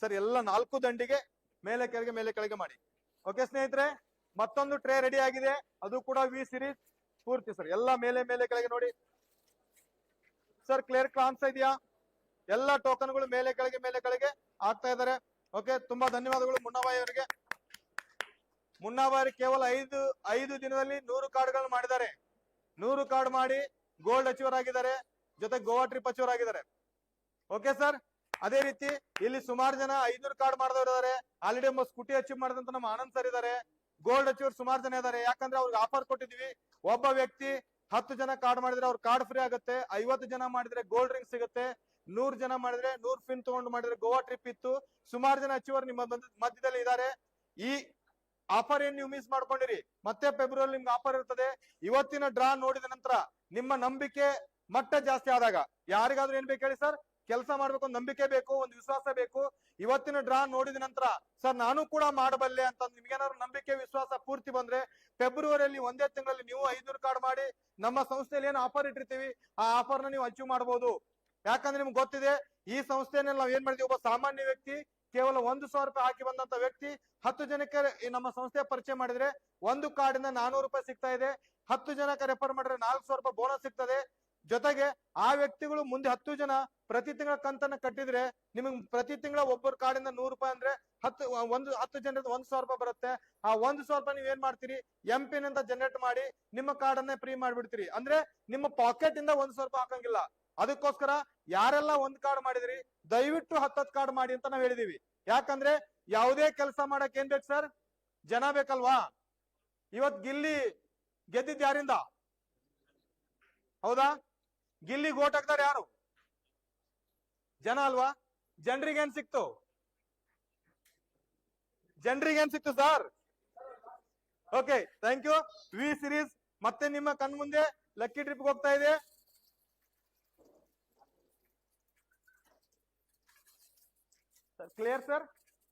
S1: ಸರ್ ಎಲ್ಲ 4 ದಂಡಿಗೆ ಮೇಲೆ ಕೆಳಗೆ ಮಾಡಿ. ಓಕೆ ಸ್ನೇಹಿತರೆ, ಮತ್ತೊಂದು ಟ್ರೇ ರೆಡಿ ಆಗಿದೆ, ಅದು ಕೂಡ ವಿ ಸಿರೀಸ್ ಪೂರ್ತಿ ಸರ್. ಎಲ್ಲ ಮೇಲೆ ಕೆಳಗೆ ನೋಡಿ ಸರ್. ಕ್ಲಿಯರ್ ಕಾಣಿಸ್ತಾ ಇದೆಯಾ? ಎಲ್ಲ ಟೋಕನ್ಗಳು ಮೇಲೆ ಕೆಳಗೆ ಆಗ್ತಾ ಇದ್ದಾರೆ. ಓಕೆ, ತುಂಬಾ ಧನ್ಯವಾದಗಳು ಮುನ್ನಾಬಾಯಿ ಅವರಿಗೆ. ಮುನ್ನಾಬಾಯಿ ಕೇವಲ 5 ದಿನದಲ್ಲಿ 100 ಕಾರ್ಡ್ಗಳು ಮಾಡಿದ್ದಾರೆ. 100 ಕಾರ್ಡ್ ಮಾಡಿ ಗೋಲ್ಡ್ ಅಚೀವರ್ ಆಗಿದ್ದಾರೆ, ಜೊತೆ ಗೋವಾ ಟ್ರಿಪ್ ಅಚೀವರ್ ಆಗಿದ್ದಾರೆ. Okay sir. ಅದೇ ರೀತಿ ಇಲ್ಲಿ ಸುಮಾರು ಜನ 500 ಕಾರ್ಡ್ ಮಾಡಿದವರು ಇದ್ದಾರೆ. ಆಲ್ರೆಡಿ ಸ್ಕೂಟಿ ಅಚೀವ್ ಮಾಡಿದಂತ ನಮ್ಮ ಆನಂದ್ ಸರ್ ಇದ್ದಾರೆ. ಗೋಲ್ಡ್ ಅಚೀವರ್ ಸುಮಾರು ಜನ ಇದ್ದಾರೆ. ಯಾಕಂದ್ರೆ ಅವ್ರಿಗೆ ಆಫರ್ ಕೊಟ್ಟಿದ್ವಿ, ಒಬ್ಬ ವ್ಯಕ್ತಿ 10 ಜನ ಕಾರ್ಡ್ ಮಾಡಿದ್ರೆ ಅವ್ರ ಕಾರ್ಡ್ ಫ್ರೀ ಆಗುತ್ತೆ. 50 ಜನ ಮಾಡಿದ್ರೆ ಗೋಲ್ಡ್ ರಿಂಗ್ ಸಿಗುತ್ತೆ. 100 ಜನ ಮಾಡಿದ್ರೆ 100 ಪಿನ್ ತಗೊಂಡು ಮಾಡಿದ್ರೆ ಗೋವಾ ಟ್ರಿಪ್ ಇತ್ತು. ಸುಮಾರು ಜನ ಅಚೀವರ್ ನಿಮ್ಮ ಮಧ್ಯದಲ್ಲಿ ಇದ್ದಾರೆ. ಈ ಆಫರ್ ಏನ್ ನೀವು ಮಿಸ್ ಮಾಡ್ಕೊಂಡಿರಿ, ಮತ್ತೆ ಫೆಬ್ರವರಿ ನಿಮ್ಗೆ ಆಫರ್ ಇರ್ತದೆ. ಇವತ್ತಿನ ಡ್ರಾ ನೋಡಿದ ನಂತರ ನಿಮ್ಮ ನಂಬಿಕೆ ಮಟ್ಟ ಜಾಸ್ತಿ ಆದಾಗ ಯಾರಿಗಾದ್ರೂ ಏನ್ ಬೇಕು ಹೇಳಿ ಸರ್, ಕೆಲಸ ಮಾಡ್ಬೇಕು, ಒಂದು ನಂಬಿಕೆ ಬೇಕು, ಒಂದು ವಿಶ್ವಾಸ ಬೇಕು. ಇವತ್ತಿನ ಡ್ರಾ ನೋಡಿದ ನಂತರ ಸರ್ ನಾನು ಕೂಡ ಮಾಡಬಲ್ಲೆ ಅಂತ ನಿಮ್ಗೇನಾದ್ರು ನಂಬಿಕೆ ವಿಶ್ವಾಸ ಪೂರ್ತಿ ಬಂದ್ರೆ ಫೆಬ್ರವರಿಯಲ್ಲಿ ಒಂದೇ ತಿಂಗಳಲ್ಲಿ ನೀವು 500 ಕಾರ್ಡ್ ಮಾಡಿ ನಮ್ಮ ಸಂಸ್ಥೆಯಲ್ಲಿ ಏನು ಆಫರ್ ಇಟ್ಟಿರ್ತೀವಿ ಆ ಆಫರ್ ನ ನೀವು ಅಚೀವ್ ಮಾಡಬಹುದು. ಯಾಕಂದ್ರೆ ನಿಮ್ಗೆ ಗೊತ್ತಿದೆ, ಈ ಸಂಸ್ಥೆನಲ್ಲಿ ನಾವು ಏನ್ ಮಾಡಿದ್ವಿ, ಒಬ್ಬ ಸಾಮಾನ್ಯ ವ್ಯಕ್ತಿ ಕೇವಲ 1,000 ರೂಪಾಯಿ ಹಾಕಿ ಬಂದಂತ ವ್ಯಕ್ತಿ 10 ಜನಕ್ಕೆ ನಮ್ಮ ಸಂಸ್ಥೆ ಪರಿಚಯ ಮಾಡಿದ್ರೆ ಒಂದು ಕಾರ್ಡ್ ಇಂದ 400 ರೂಪಾಯಿ ಸಿಗ್ತಾ ಇದೆ. 10 ಜನಕ್ಕೆ ರೆಫರ್ ಮಾಡಿದ್ರೆ 400 ರೂಪಾಯಿ ಬೋನಸ್ ಸಿಗ್ತದೆ. ಜೊತೆಗೆ ಆ ವ್ಯಕ್ತಿಗಳು ಮುಂದೆ 10 ಜನ ಪ್ರತಿ ತಿಂಗಳ ಕಂತನ್ನ ಕಟ್ಟಿದ್ರೆ ನಿಮಗೆ ಪ್ರತಿ ತಿಂಗಳ ಒಬ್ಬರ ಕಾರ್ಡಿಂದ 100 ರೂಪಾಯಿ ಅಂದ್ರೆ 10 ಜನರಿಂದ 1,000 ರೂಪಾಯಿ ಬರುತ್ತೆ. ಆ 1,000 ರೂಪಾಯಿ ನೀವ್ ಏನ್ ಮಾಡ್ತೀರಿ, ಎಂಪಿನ್ ಅಂತ ಜನರೇಟ್ ಮಾಡಿ ನಿಮ್ಮ ಕಾರ್ಡ್ ಅನ್ನೇ ಫ್ರೀ ಮಾಡ್ಬಿಡ್ತೀರಿ. ಅಂದ್ರೆ ನಿಮ್ಮ ಪಾಕೆಟ್ ಇಂದ 1,000 ರೂಪಾಯಿ ಹಾಕಂಗಿಲ್ಲ. ಅದಕ್ಕೋಸ್ಕರ ಯಾರೆಲ್ಲ ಒಂದ್ ಕಾರ್ಡ್ ಮಾಡಿದ್ರಿ ದಯವಿಟ್ಟು 10 ಕಾರ್ಡ್ ಮಾಡಿ ಅಂತ ನಾವ್ ಹೇಳಿದೀವಿ. ಯಾಕಂದ್ರೆ ಯಾವುದೇ ಕೆಲಸ ಮಾಡಕ್ ಏನ್ ಬೇಕು ಸರ್, ಜನ ಬೇಕಲ್ವಾ. ಇವತ್ ಗಿಲ್ಲಿ ಗೆದ್ದಿದ್ ಯಾರಿಂದ? ಹೌದಾ? ಗಿಲ್ಲಿ ಓಟ್ ಹಾಕ್ತಾರೆ ಯಾರು? ಜನ ಅಲ್ವಾ? ಜನರಿಗೆ ಏನ್ ಸಿಕ್ತು? ಜನರಿಗೆ ಏನ್ ಸಿಕ್ತು sir? Okay, thank you. V series ಮತ್ತೆ ನಿಮ್ಮ ಕಣ್ ಮುಂದೆ ಲಕ್ಕಿ ಟ್ರಿಪ್ ಹೋಗ್ತಾ ಇದೆ. Clear sir?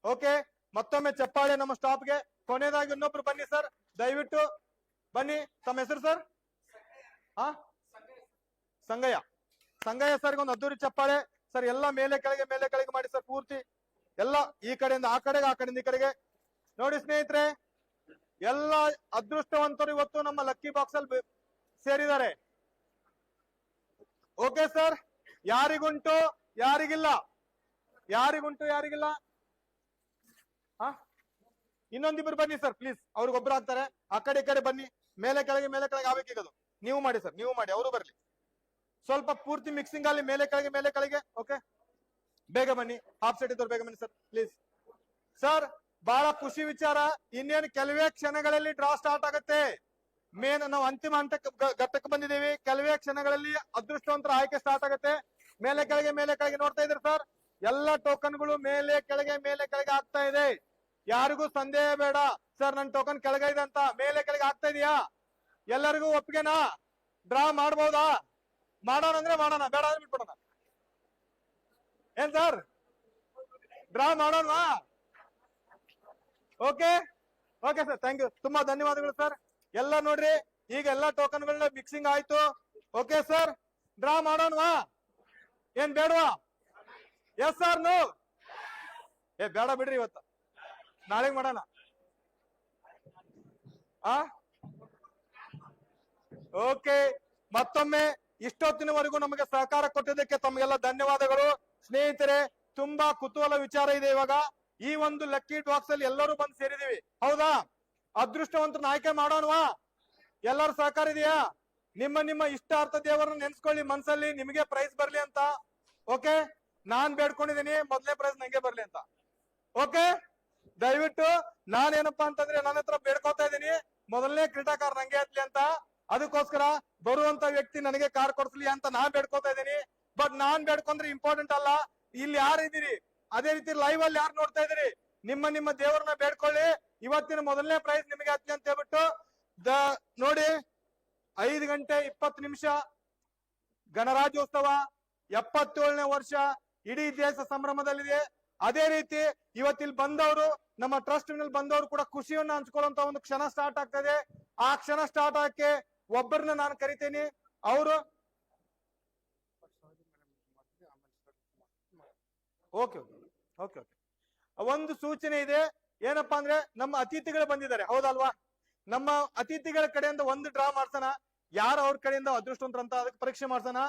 S1: ಓಕೆ, ಮತ್ತೊಮ್ಮೆ ಚಪ್ಪಾಳೆ ನಮ್ಮ ಸ್ಟಾಫ್ಗೆ. ಕೊನೆಯದಾಗಿ ಇನ್ನೊಬ್ರು ಬನ್ನಿ ಸರ್, ದಯವಿಟ್ಟು ಬನ್ನಿ. ತಮ್ಮ ಹೆಸರು ಸರ್? ಸಂಗಯ್ಯ. ಸಂಗಯ್ಯ ಸರ್ಗೆ ಒಂದು ಅದ್ದೂರಿ ಚಪ್ಪಾಳೆ ಸರ್. ಎಲ್ಲ ಮೇಲೆ ಕೆಳಗೆ ಮಾಡಿ ಸರ್ ಪೂರ್ತಿ. ಎಲ್ಲ ಈ ಕಡೆಯಿಂದ ಆ ಕಡೆಗೆ, ಆ ಕಡೆಯಿಂದ ಈ ಕಡೆಗೆ. ನೋಡಿ ಸ್ನೇಹಿತರೆ, ಎಲ್ಲ ಅದೃಷ್ಟವಂತರು ಇವತ್ತು ನಮ್ಮ ಲಕ್ಕಿ ಬಾಕ್ಸ್ ಅಲ್ಲಿ ಸೇರಿದ್ದಾರೆ. Okay sir, ಯಾರಿಗುಂಟು ಯಾರಿಗಿಲ್ಲ? ಯಾರಿಗುಂಟು ಯಾರಿಗಿಲ್ಲ? ಇನ್ನೊಂದಿಬ್ರು ಬನ್ನಿ ಸರ್ ಪ್ಲೀಸ್, ಅವ್ರಿಗೊಬ್ರು ಆಗ್ತಾರೆ. ಆ ಕಡೆ ಈ ಕಡೆ ಬನ್ನಿ. ಮೇಲೆ ಕೆಳಗೆ ಆಗ್ಬೇಕೀಗದು. ನೀವು ಮಾಡಿ ಸರ್, ನೀವು ಮಾಡಿ, ಅವರು ಬರ್ಲಿ. ಸ್ವಲ್ಪ ಪೂರ್ತಿ ಮಿಕ್ಸಿಂಗ್ ಅಲ್ಲಿ ಮೇಲೆ ಕೆಳಗೆ. ಓಕೆ, ಬೇಗ ಬನ್ನಿ. ಹಾಫ್ ಸೆಟ್ ಇದ್ದವ್ರು ಬೇಗ ಬನ್ನಿ ಸರ್ ಪ್ಲೀಸ್. ಸರ್ ಬಹಳ ಖುಷಿ ವಿಚಾರ, ಇನ್ನೇನು ಕೆಲವೇ ಕ್ಷಣಗಳಲ್ಲಿ ಡ್ರಾ ಸ್ಟಾರ್ಟ್ ಆಗುತ್ತೆ. ನಾವು ಅಂತಿಮ ಘಟ್ಟಕ್ಕೆ ಬಂದಿದ್ದೀವಿ. ಕೆಲವೇ ಕ್ಷಣಗಳಲ್ಲಿ ಅದೃಷ್ಟವಂತರ ಆಯ್ಕೆ ಸ್ಟಾರ್ಟ್ ಆಗುತ್ತೆ. ಮೇಲೆ ಕೆಳಗೆ ನೋಡ್ತಾ ಇದ್ರಿ ಸರ್, ಎಲ್ಲ ಟೋಕನ್ಗಳು ಮೇಲೆ ಕೆಳಗೆ ಆಗ್ತಾ ಇದೆ. ಯಾರಿಗೂ ಸಂದೇಹ ಬೇಡ ಸರ್, ನನ್ನ ಟೋಕನ್ ಕೆಳಗೆ ಇದೆ ಅಂತ. ಮೇಲೆ ಕೆಳಗೆ ಆಗ್ತಾ ಇದೆಯಾ? ಎಲ್ಲರಿಗೂ ಒಪ್ಪಿಗೆನಾ? ಡ್ರಾ ಮಾಡ್ಬೋದಾ? ಮಾಡೋಣ ಅಂದ್ರೆ ಮಾಡೋಣ, ಬೇಡ ಅಂದ್ರೆ ಬಿಟ್ಬಿಡೋಣ. ಏನ್ ಸರ್? ಡ್ರಾ ಮಾಡೋಣವಾ? Okay okay sir, thank you, ತುಂಬಾ ಧನ್ಯವಾದಗಳು ಸರ್. ಎಲ್ಲ ನೋಡ್ರಿ, ಈಗ ಎಲ್ಲಾ ಟೋಕನ್ಗಳನ್ನ ಮಿಕ್ಸಿಂಗ್ ಆಯ್ತು. ಓಕೆ ಸರ್, ಡ್ರಾ ಮಾಡೋಣವಾ? ಏನ್ ಬೇಡವಾ? Yes sir, no? ಬೇಡ ಬಿಡ್ರಿ, ಇವತ್ತು ನಾಳೆಗ್ ಮಾಡೋಣ. ಓಕೆ, ಮತ್ತೊಮ್ಮೆ ಇಷ್ಟೊತ್ತಿನವರೆಗೂ ನಮಗೆ ಸಹಕಾರ ಕೊಟ್ಟಿದ್ದಕ್ಕೆ ತಮಗೆಲ್ಲ ಧನ್ಯವಾದಗಳು. ಸ್ನೇಹಿತರೆ, ತುಂಬಾ ಕುತೂಹಲ ವಿಚಾರ ಇದೆ. ಇವಾಗ ಈ ಒಂದು ಲಕ್ಕಿ ಬಾಕ್ಸ್ ಅಲ್ಲಿ ಎಲ್ಲರೂ ಬಂದು ಸೇರಿದೀವಿ, ಹೌದಾ? ಅದೃಷ್ಟವಂತರನ್ನ ಆಯ್ಕೆ ಮಾಡೋಣವಾ? ಎಲ್ಲರೂ ಸಹಕಾರ ಇದೆಯಾ? ನಿಮ್ಮ ನಿಮ್ಮ ಇಷ್ಟಾರ್ಥ ದೇವರನ್ನ ನೆನ್ಸ್ಕೊಳ್ಳಿ ಮನ್ಸಲ್ಲಿ, ನಿಮಗೆ ಪ್ರೈಸ್ ಬರ್ಲಿ ಅಂತ. ಓಕೆ, ನಾನ್ ಬೇಡ್ಕೊಂಡಿದ್ದೀನಿ ಮೊದಲನೇ ಪ್ರೈಸ್ ನಂಗೆ ಬರ್ಲಿ ಅಂತ. ಓಕೆ, ದಯವಿಟ್ಟು ನಾನೇನಪ್ಪಾ ಅಂತಂದ್ರೆ ನನ್ನ ಹತ್ರ ಬೇಡ್ಕೊತಾ ಇದ್ದೀನಿ, ಮೊದಲನೇ ಕ್ರೀಡಾಕಾರ ನಂಗೆ ಹತ್ಲಿ ಅಂತ. ಅದಕ್ಕೋಸ್ಕರ ಬರುವಂತ ವ್ಯಕ್ತಿ ನನಗೆ ಕಾರ್ ಕೊಡ್ಸ್ಲಿ ಅಂತ ನಾನ್ ಬೇಡ್ಕೊತಾ ಇದ್ದೀನಿ. ಬಟ್ ನಾನ್ ಬೇಡ್ಕೊಂಡ್ರೆ ಇಂಪಾರ್ಟೆಂಟ್ ಅಲ್ಲ, ಇಲ್ಲಿ ಯಾರು ಇದ್ದೀರಿ, ಅದೇ ರೀತಿ ಲೈವ್ ಅಲ್ಲಿ ಯಾರು ನೋಡ್ತಾ ಇದೀರಿ, ನಿಮ್ಮ ನಿಮ್ಮ ದೇವರನ್ನ ಬೇಡ್ಕೊಳ್ಳಿ. ಇವತ್ತಿನ ಮೊದಲನೇ ಪ್ರೈಸ್ ನಿಮಗೆ ಹತ್ಲಿ ಅಂತ ಹೇಳ್ಬಿಟ್ಟು ನೋಡಿ, 5:20 ಗಣರಾಜ್ಯೋತ್ಸವ 77ನೇ ವರ್ಷ ಇಡೀ ದೇಶ ಸಂಭ್ರಮದಲ್ಲಿದೆ. ಅದೇ ರೀತಿ ಇವತ್ತಿಲ್ಲಿ ಬಂದವರು, ನಮ್ಮ ಟ್ರಸ್ಟ್ ನಲ್ಲಿ ಬಂದವರು ಕೂಡ ಖುಷಿಯನ್ನ ಹಂಚ್ಕೊಳ್ಳುವಂತ ಒಂದು ಕ್ಷಣ ಸ್ಟಾರ್ಟ್ ಆಗ್ತದೆ. ಆ ಕ್ಷಣ ಸ್ಟಾರ್ಟ್ ಆಗಕ್ಕೆ ಒಬ್ಬರನ್ನ ನಾನು ಕರಿತೀನಿ. ಅವರು ಓಕೆ ಓಕೆ ಓಕೆ ಒಂದು ಸೂಚನೆ ಇದೆ, ಏನಪ್ಪಾ ಅಂದ್ರೆ ನಮ್ಮ ಅತಿಥಿಗಳು ಬಂದಿದ್ದಾರೆ, ಹೌದಲ್ವಾ? ನಮ್ಮ ಅತಿಥಿಗಳ ಕಡೆಯಿಂದ ಒಂದು ಡ್ರಾ ಮಾಡ್ಸೋಣ, ಯಾರು ಅವ್ರ ಕಡೆಯಿಂದ ಅದೃಷ್ಟವಂತರ ಅಂತ ಅದಕ್ಕೆ ಪರೀಕ್ಷೆ ಮಾಡ್ಸೋಣ.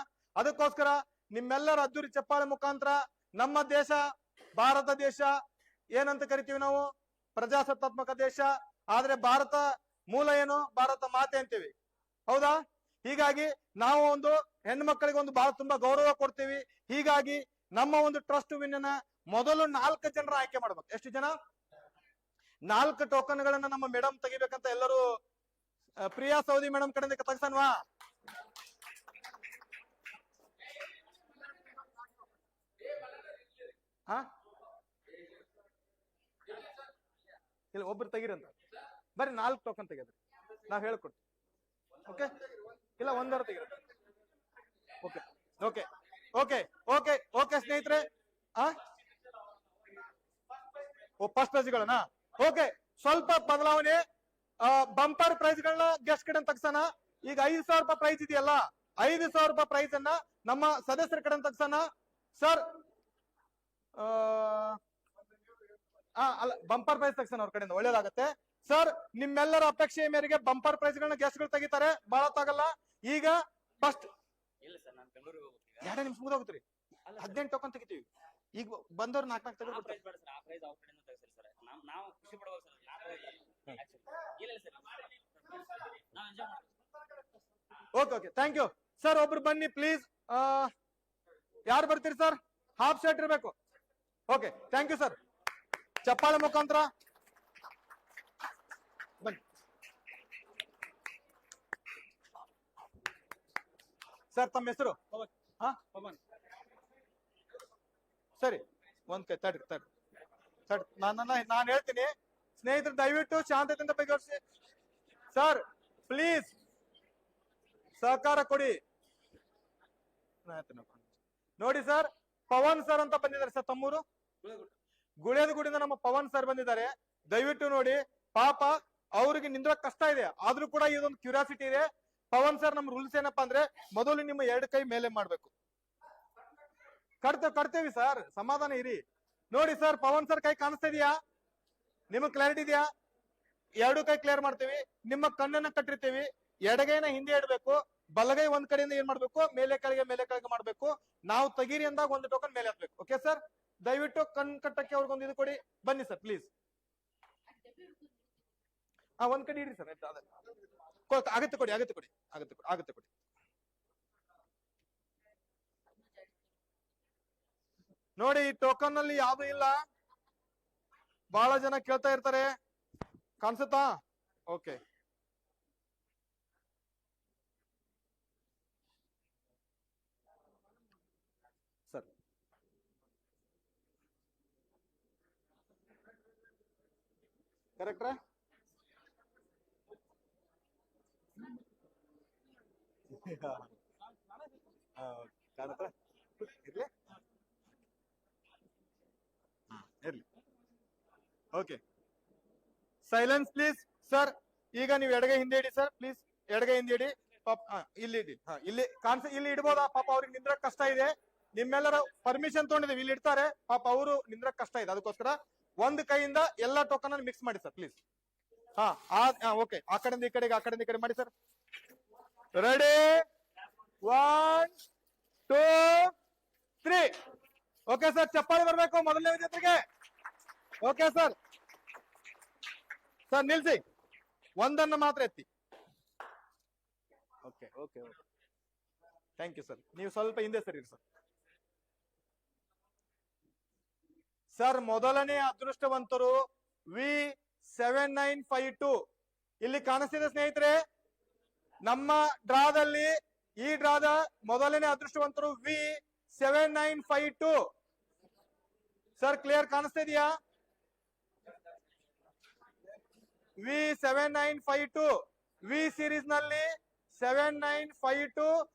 S1: ಅದಕ್ಕೋಸ್ಕರ ನಿಮ್ಮೆಲ್ಲರ ಅದ್ದೂರಿ ಚಪ್ಪಾಳೆ ಮುಖಾಂತರ ನಮ್ಮ ದೇಶ ಭಾರತ ದೇಶ ಏನಂತ ಕರಿತೀವಿ ನಾವು? ಪ್ರಜಾಸತ್ತಾತ್ಮಕ ದೇಶ. ಆದ್ರೆ ಭಾರತ ಮೂಲ ಏನು? ಭಾರತ ಮಾತೆ ಅಂತೀವಿ, ಹೌದಾ? ಹೀಗಾಗಿ ನಾವು ಒಂದು ಹೆಣ್ಮಕ್ಳಿಗೆ ಒಂದು ಬಹಳ ತುಂಬಾ ಗೌರವ ಕೊಡ್ತೀವಿ. ಹೀಗಾಗಿ ನಮ್ಮ ಒಂದು ಟ್ರಸ್ಟ್ ವಿನ್ನ ಮೊದಲು 4 ಜನರ ಆಯ್ಕೆ ಮಾಡ್ಬೇಕು. ಎಷ್ಟು ಜನ? 4 ಟೋಕನ್ ಗಳನ್ನ ನಮ್ಮ ಮೇಡಮ್ ತೆಗಿಬೇಕಂತ ಎಲ್ಲರೂ ಪ್ರಿಯಾ ಸೌದಿ ಮೇಡಮ್ ಕಡೆಯಿಂದ ತೆಗ್ಸನ್ವಾ? ಹಾ, ಇಲ್ಲ, ಒಬ್ರು ತೆಗಿರಂತ ಬರ್ರಿ, 4 ಟೋಕನ್ ತೆಗೆದ್ರಿ, ನಾವ್ ಹೇಳ್ಕೊಡ್ತೀವಿ. ಓಕೆ, ಇಲ್ಲ ಒಂದರ ತೆಗಿರ. Okay okay okay okay okay ಸ್ನೇಹಿತರೆ, ಫಸ್ಟ್ ಪ್ರೈಸ್ಗಳನ್ನ ಓಕೆ, ಸ್ವಲ್ಪ ಬದಲಾವಣೆ. ಬಂಪರ್ ಪ್ರೈಸ್ ಗಳನ್ನ ಗೆಸ್ಟ್ ಕಡೆ ತಗ್ಸೋಣ. ಈಗ 5,000 ರೂಪಾಯಿ ಪ್ರೈಸ್ ಇದೆಯಲ್ಲ, 5,000 ರೂಪಾಯಿ ಪ್ರೈಸ್ ಅನ್ನ ನಮ್ಮ ಸದಸ್ಯರ ಕಡೆ ತಗ್ಸೋಣ. ಸರ್, ಅಲ್ಲ, ಬಂಪರ್ ಪ್ರೈಸ್ ತಗ್ಸೋಣ ಅವ್ರ ಕಡೆಯಿಂದ, ಒಳ್ಳೇದಾಗತ್ತೆ. ಸರ್, ನಿಮ್ಮೆಲ್ಲರ ಅಪೇಕ್ಷೆಯ ಮೇರೆಗೆ ಬಂಪರ್ ಪ್ರೈಸ್ ಗಳನ್ನ ಗೆಸ್ಟ್ ಗಳು ತೆಗಿತಾರೆ, ಬಹಳ ತಾಗಲ್ಲ. ಈಗ ಫಸ್ಟ್
S2: ಇಲ್ಲ ಸರ್, ನಾನು ಬೆಂಗಳೂರಿಗೆ ಹೋಗ್ತೀನಿ.
S1: 2 ನಿಮಿಷ ಮುಗಿದೋಗ್ತೀರಿ, 18 ಟೋಕನ್ ತೆಗಿತೀವಿ. ಈಗ ಬಂದವ್ರು 4 ತೆಗೆದು
S2: ಆ ಪ್ರೈಸ್ ಬೇಡ ಸರ್, ಆ ಪ್ರೈಸ್ ಅವ್ರ ಕಡೆಯಿಂದ ತೆಗಿಸ್ರಿ ಸರ್. ನಾವು ಖುಷಿ ಪಡ್ಬೇಕು ಸರ್. ಇಲ್ಲ ಸರ್, ನಾವು ಎಂಜಾಯ್ ಮಾಡ್ತೀವಿ.
S1: Okay okay, thank you sir. ಒಬ್ರು ಬನ್ನಿ ಪ್ಲೀಸ್. ಯಾರು ಬರ್ತೀರಿ ಸರ್? ಹಾಫ್ ಶರ್ಟ್ ಇರ್ಬೇಕು. Okay, thank you sir. ಚಪ್ಪಾಳೆ ಮುಖಾಂತರ ಬನ್ನಿ ಸರ್. ತಮ್ಮ ಹೆಸರು? ಹಾ, ಸರಿ, ಒಂದ್ ಕೈ ತಡ್ರಿ ತಡ್ರಿ ತಡ್ರಿ, ನಾನು ಹೇಳ್ತೀನಿ. ಸ್ನೇಹಿತರು, ದಯವಿಟ್ಟು ಶಾಂತತೆಯಿಂದ ಬಗೆಹರಿಸಿ ಸರ್, ಪ್ಲೀಸ್ ಸಹಕಾರ ಕೊಡಿ. ನೋಡಿ ಸರ್, ಪವನ್ ಸರ್ ಅಂತ ಬಂದಿದ್ದಾರೆ ಸರ್. ತಮ್ಮೂರು? ಗುಳೇದ ಗುಡಿಯಿಂದ ನಮ್ಮ ಪವನ್ ಸರ್ ಬಂದಿದ್ದಾರೆ. ದಯವಿಟ್ಟು ನೋಡಿ, ಪಾಪ ಅವ್ರಿಗೆ ನಿಂದ್ರಕ್ ಕಷ್ಟ ಇದೆ, ಆದ್ರೂ ಕೂಡ ಇದೊಂದು ಕ್ಯೂರಿಯಾಸಿಟಿ ಇದೆ. ಪವನ್ ಸರ್, ನಮ್ಮ ರೂಲ್ಸ್ ಏನಪ್ಪಾ ಅಂದ್ರೆ ಮೊದಲು ನಿಮ್ಮ 2 ಕೈ ಮೇಲೆ ಮಾಡ್ಬೇಕು. ಕಟ್ತೇವಿ ಸರ್, ಸಮಾಧಾನ ಇರಿ. ನೋಡಿ ಸರ್, ಪವನ್ ಸರ್ ಕೈ ಕಾಣಿಸ್ತಾ ಇದೆಯಾ? ನಿಮಗ್ ಕ್ಲಾರಿಟಿ ಇದೆಯಾ? 2 ಕೈ ಕ್ಲಿಯರ್ ಮಾಡ್ತೀವಿ. ನಿಮ್ಮ ಕಣ್ಣನ್ನ ಕಟ್ಟಿರ್ತೀವಿ, ಎಡಗೈನ ಹಿಂದೆ ಇಡಬೇಕು, ಬಲಗೈ ಒಂದ್ ಕಡೆಯಿಂದ ಏನ್ ಮಾಡ್ಬೇಕು? ಮೇಲೆ ಕೆಳಗೆ ಮಾಡ್ಬೇಕು. ನಾವು ತೆಗೀರಿ ಅಂದಾಗ ಒಂದು ಟೋಕನ್ ಮೇಲೆ ಹಾಕ್ಬೇಕು. ಓಕೆ ಸರ್, ದಯವಿಟ್ಟು ಕಣ್ ಕಟ್ಟಕ್ಕೆ ಅವ್ರಿಗೊಂದು ಇದು ಕೊಡಿ. ಬನ್ನಿ ಸರ್ ಪ್ಲೀಸ್. ಒಂದ್ ಕಡೆ ಇಡ್ರಿ ಸರ್. ಆಗತ್ತೆ ಕೊಡಿ. ನೋಡಿ, ಈ ಟೋಕನ್ ಅಲ್ಲಿ ಯಾವ್ದು ಇಲ್ಲ, ಬಹಳ ಜನ ಕೇಳ್ತಾ ಇರ್ತಾರೆ, ಕಾಣಿಸುತ್ತಾ? Okay, sir. ಕರೆಕ್ಟ್ರಾ? Okay silence please sir. ಈಗ ನೀವು ಎಡಗೈ ಹಿಂದೆ ಇಡಿ ಸರ್ ಪ್ಲೀಸ್, ಎಡಗೈ ಹಿಂದೆ ಇಡಿ. ಪಾಪ ಇಲ್ಲಿ ಇಡಿ, ಇಲ್ಲಿ ಇಲ್ಲಿ ಇಡ್ಬೋದಾ? ಪಾಪ ಅವ್ರಿಗೆ ನಿಂದ್ರಕ್ ಕಷ್ಟ ಇದೆ. ನಿಮ್ಮೆಲ್ಲರ ಪರ್ಮಿಷನ್ ತಗೊಂಡಿದ್ದೀವಿ, ಇಲ್ಲಿ ಇಡ್ತಾರೆ. ಪಾಪ ಅವರು ನಿಂದ್ರಕ್ ಕಷ್ಟ ಇದೆ, ಅದಕ್ಕೋಸ್ಕರ ಒಂದು ಕೈಯಿಂದ ಎಲ್ಲಾ ಟೋಕನ್ ಅನ್ನು ಮಿಕ್ಸ್ ಮಾಡಿ ಸರ್ ಪ್ಲೀಸ್. ಓಕೆ, ಆ ಕಡೆಯಿಂದ ಈ ಕಡೆಗೆ, ಆ ಕಡೆಯಿಂದ ಈ ಕಡೆ ಮಾಡಿ ಸರ್. ರೆಡಿ, 1 2 3. ಓಕೆ ಸರ್, ಚಪ್ಪಾಳಿ ಬರ್ಬೇಕು ಮೊದಲನೇ ವಿಜೇತರಿಗೆ. ಓಕೆ ಸರ್, ಸರ್ ನಿಲ್ಸಿ, ಒಂದನ್ನು ಮಾತ್ರ ಎತ್ತಿ. Okay okay okay, thank you sir. ನೀವು ಸ್ವಲ್ಪ ಹಿಂದೆ ಸರಿ ಸರ್. ಸರ್ ಮೊದಲನೇ ಅದೃಷ್ಟವಂತರು V7952 ಇಲ್ಲಿ ಕಾಣಿಸ್ತಿದೆ ಸ್ನೇಹಿತರೆ. ನಮ್ಮ ಡ್ರಾದಲ್ಲಿ, ಈ ಡ್ರಾದ ಮೊದಲನೇ ಅದೃಷ್ಟವಂತರು V7952. ಸರ್ ಕ್ಲಿಯರ್ ಕಾಣಿಸ್ತಾ ಇದೆಯಾ? V7952 ವಿ ಸೀರೀಸ್ ನಲ್ಲಿ 7952.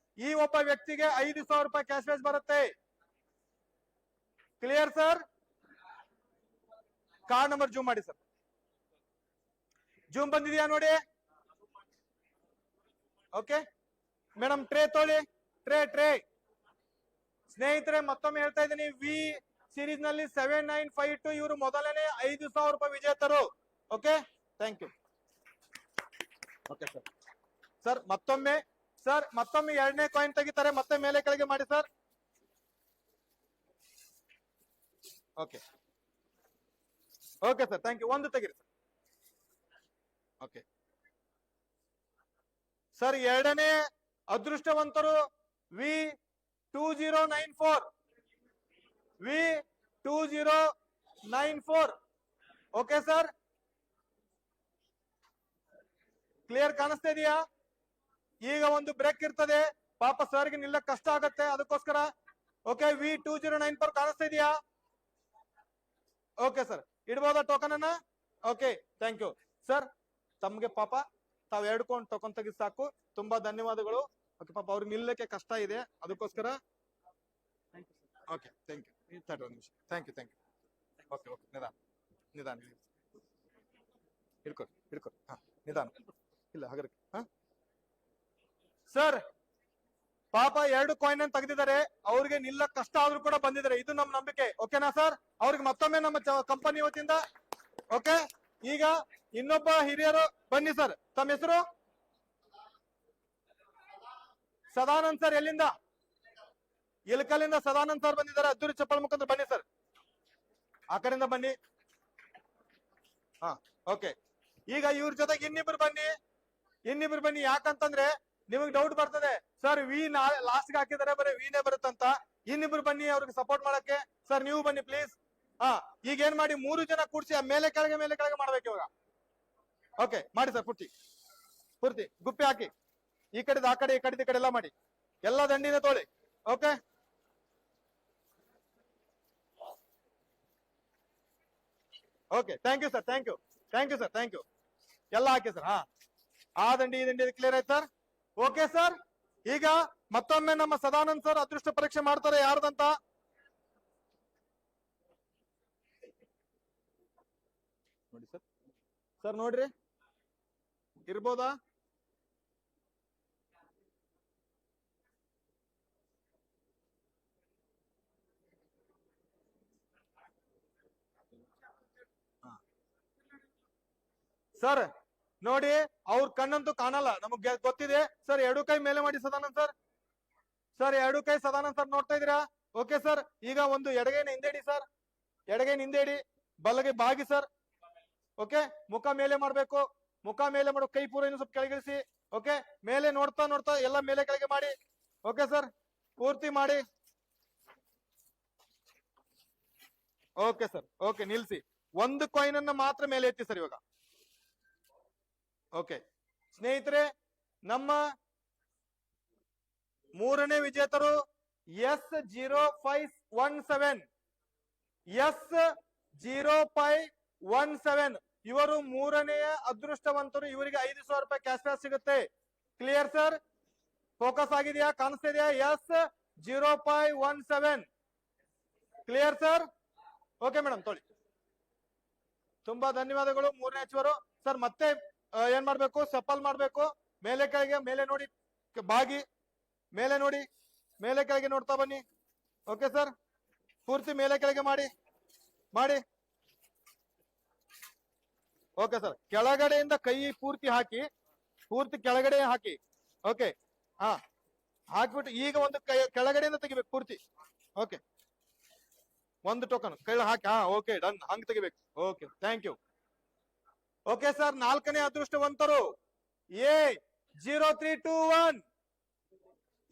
S1: ಈ ಒಬ್ಬ ವ್ಯಕ್ತಿಗೆ 5,000 ರೂಪಾಯಿ ಕ್ಯಾಶ್ ಪ್ರೈಸ್ ಬರುತ್ತೆ. Clear sir? Card number zoom ಮಾಡಿ ಸರ್. ಜೂಮ್ ಬಂದಿದ್ಯಾ ನೋಡಿ. ಓಕೆ ಮೇಡಮ್, ಟ್ರೇ ತೊಳಿ, ಟ್ರೇ. ಸ್ನೇಹಿತರೆ ಮತ್ತೊಮ್ಮೆ ಹೇಳ್ತಾ ಇದ್ದೀನಿ, ವಿ ಸೀರೀಸ್ ನಲ್ಲಿ 7952 ಇವರು ಮೊದಲನೇ 5,000 ರೂಪಾಯಿ ವಿಜೇತರು. Okay, thank you. Okay sir. Sir ಮತ್ತೊಮ್ಮೆ ಎರಡನೇ ಕಾಯಿನ್ ತೆಗಿತಾರೆ, ಮತ್ತೆ ಮೇಲೆ ಕೆಳಗೆ ಮಾಡಿ sir. Okay okay sir, thank you. ಒಂದು ತೆಗಿರಿ ಸರ್. ಓಕೆ ಸರ್, ಎರಡನೇ ಅದೃಷ್ಟವಂತರು V2094. ಓಕೆ ಸರ್, ಕ್ಲಿಯರ್ ಕಾಣಿಸ್ತಾ ಇದೆಯಾ? ಈಗ ಒಂದು ಬ್ರೇಕ್ ಇರ್ತದೆ, ಪಾಪ ಸರ್ಗೆ ನಿಲ್ಲಕ್ ಕಷ್ಟ ಆಗತ್ತೆ, ಅದಕ್ಕೋಸ್ಕರ. ಓಕೆ, V2094 ಕಾಣಿಸ್ತಾ ಇದೆಯಾ? ಓಕೆ ಸರ್, ಇಡ್ಬೋದಾ ಟೋಕನ್ ಅನ್ನ? Okay, thank you sir. ತಮ್ಗೆ ಪಾಪ ತಾವ್ 2 ಟೋಕನ್ ತೆಗಿ ಸಾಕು. ತುಂಬಾ ಧನ್ಯವಾದಗಳು. ಓಕೆ, ಪಾಪ ಅವ್ರಿಗೆ ನಿಲ್ಲಕ್ಕೆ ಕಷ್ಟ ಇದೆ, ಅದಕ್ಕೋಸ್ಕರ. Okay, thank you. ಒಂದು ನಿಮಿಷ, ಥ್ಯಾಂಕ್ ಯು. ಓಕೆ, ನಿಧಾನ ಹಿಡ್ಕೊರಿ. ನಿಧಾನ, ಇಲ್ಲ ಹಾಗಾದ್ರೆ. ಸರ್ ಪಾಪ 2 ಕಾಯಿನ್ ಅನ್ನು ತೆಗೆದಿದ್ದಾರೆ, ಅವ್ರಿಗೆ ನಿಲ್ಲಕ್ ಕಷ್ಟ ಆದ್ರೂ ಕೂಡ ಬಂದಿದ್ದಾರೆ, ಇದು ನಮ್ ನಂಬಿಕೆ. ಓಕೆನಾ ಸರ್? ಅವ್ರಿಗೆ ಮತ್ತೊಮ್ಮೆ ನಮ್ಮ ಕಂಪನಿ ವತಿಯಿಂದ. ಓಕೆ, ಈಗ ಇನ್ನೊಬ್ಬ ಹಿರಿಯರು ಬನ್ನಿ ಸರ್. ತಮ್ಮ ಹೆಸರು? ಸದಾನಂದ್ ಸರ್. ಎಲ್ಲಿಂದ? ಇಲ್ಕಲ್ಲಿಂದ ಸದಾನಂದ್ ಸರ್ ಬಂದಿದ್ದಾರೆ. ಅದ್ದೂರಿ ಚಪ್ಪಳ ಮುಖಂದ್ರ ಬನ್ನಿ ಸರ್, ಆ ಕಡೆಯಿಂದ ಬನ್ನಿ. ಓಕೆ, ಈಗ ಇವ್ರ ಜೊತೆಗೆ ಇನ್ನಿಬ್ರು ಬನ್ನಿ. ಯಾಕಂತಂದ್ರೆ ನಿಮಗೆ ಡೌಟ್ ಬರ್ತದೆ, ಸರ್ ವಿ ಲಾಸ್ಟ್ ಹಾಕಿದರೆ ಬರೀ ವಿನೇ ಬರುತ್ತಂತ. ಇನ್ನಿಬ್ರು ಬನ್ನಿ ಅವ್ರಿಗೆ ಸಪೋರ್ಟ್ ಮಾಡಕ್ಕೆ. ಸರ್ ನೀವು ಬನ್ನಿ ಪ್ಲೀಸ್. ಈಗ ಏನ್ ಮಾಡಿ, 3 ಜನ ಕೂಡ್ಸಿ ಮೇಲೆ ಕೆಳಗೆ ಮಾಡ್ಬೇಕು ಇವಾಗ. ಓಕೆ, ಮಾಡಿ ಸರ್. ಪೂರ್ತಿ ಗುಪ್ಪಿ ಹಾಕಿ, ಈ ಕಡೆದ ಆ ಕಡೆ, ಈ ಕಡೆ ಎಲ್ಲ ಮಾಡಿ, ಎಲ್ಲ ದಂಡಿನ ತೋಳಿ. Okay, okay, thank you sir. Thank you. ಎಲ್ಲ ಹಾಕಿ ಸರ್. ಆ ದಂಡಿ ಈ ದಂಡಿ ಕ್ಲಿಯರ್ ಆಯ್ತು ಸರ್? ಓಕೆ ಸರ್, ಈಗ ಮತ್ತೊಮ್ಮೆ ನಮ್ಮ ಸದಾನಂದ್ ಸರ್ ಅದೃಷ್ಟ ಪರೀಕ್ಷೆ ಮಾಡ್ತಾರೆ ಯಾರ್ದಂತ. ನೋಡಿ ಸರ್ ನೋಡ್ರಿ, ಇರ್ಬೋದಾ? ಸರ್ ನೋಡಿ, ಅವ್ರ ಕಣ್ಣಂತೂ ಕಾಣಲ್ಲ, ನಮಗ್ ಗೊತ್ತಿದೆ ಸರ್. 2 ಕೈ ಮೇಲೆ ಮಾಡಿ ಸದಾನಂದ್ ಸರ್. 2 ಕೈ ಸದಾನಂದ್ ಸರ್ ನೋಡ್ತಾ ಇದೀರಾ? ಓಕೆ ಸರ್, ಈಗ ಒಂದು ಎಡಗೈನ ಹಿಂದೆ ಇಡಿ ಸರ್. ಬಲಗೈ ಬಾಗಿ ಸರ್. ಓಕೆ, ಮುಖ ಮೇಲೆ ಮಾಡ್ಬೇಕು. ಕೈ ಪೂರ ಇನ್ನು ಸ್ವಲ್ಪ ಕೆಳಗಿಳಿಸಿ. ಓಕೆ, ಮೇಲೆ ನೋಡ್ತಾ ಎಲ್ಲ ಮೇಲೆ ಕೆಳಗೆ ಮಾಡಿ. ಓಕೆ ಸರ್, ಪೂರ್ತಿ ಮಾಡಿ. ಓಕೆ ಸರ್, ಓಕೆ ನಿಲ್ಸಿ. ಒಂದು ಕಾಯಿನ್ ಅನ್ನ ಮಾತ್ರ ಮೇಲೆ ಎತ್ತಿ ಸರ್ ಇವಾಗ. ಓಕೆ ಸ್ನೇಹಿತರೆ, ನಮ್ಮ 3ನೇ ವಿಜೇತರು S0517. ಇವರು 3ನೇಯ ಅದೃಷ್ಟವಂತರು. ಇವರಿಗೆ 5,000 ರೂಪಾಯಿ ಕ್ಯಾಶ್ ಬ್ಯಾಕ್ ಸಿಗುತ್ತೆ. Clear sir? ಫೋಕಸ್ ಆಗಿದೆಯಾ? ಕಾಣಿಸ್ತಾ ಇದೆಯಾ? S0517. Clear sir? Okay madam ತೊಳಿ. ತುಂಬಾ ಧನ್ಯವಾದಗಳು. ಮೂರನೇ ಹಚ್ಚುವರು ಸರ್. ಮತ್ತೆ ಏನ್ ಮಾಡ್ಬೇಕು? ಸಫಲ್ ಮಾಡ್ಬೇಕು. ಮೇಲೆ ಕೆಳಗೆ, ಮೇಲೆ ನೋಡಿ ಬಾಗಿ, ಮೇಲೆ ನೋಡಿ, ಮೇಲೆ ಕೆಳಗೆ ನೋಡ್ತಾ ಬನ್ನಿ. ಓಕೆ ಸರ್, ಪೂರ್ತಿ ಮೇಲೆ ಕೆಳಗೆ ಮಾಡಿ ಮಾಡಿ. ಓಕೆ ಸರ್, ಕೆಳಗಡೆಯಿಂದ ಕೈ ಪೂರ್ತಿ ಹಾಕಿ, ಪೂರ್ತಿ ಕೆಳಗಡೆ ಹಾಕಿ. ಓಕೆ, ಹಾ ಹಾಕ್ಬಿಟ್ಟು ಈಗ ಒಂದು ಕೈ ಕೆಳಗಡೆಯಿಂದ ತೆಗಿಬೇಕು ಪೂರ್ತಿ. ಓಕೆ, ಒಂದು ಟೋಕನ್ ಕೈ ಹಾಕಿ. ಹಾ ಓಕೆ, ಡನ್. ಹಂಗ್ ತೆಗಿಬೇಕು. Okay, thank you. Okay sir, ನಾಲ್ಕನೇ ಅದೃಷ್ಟವಂತರು A0321.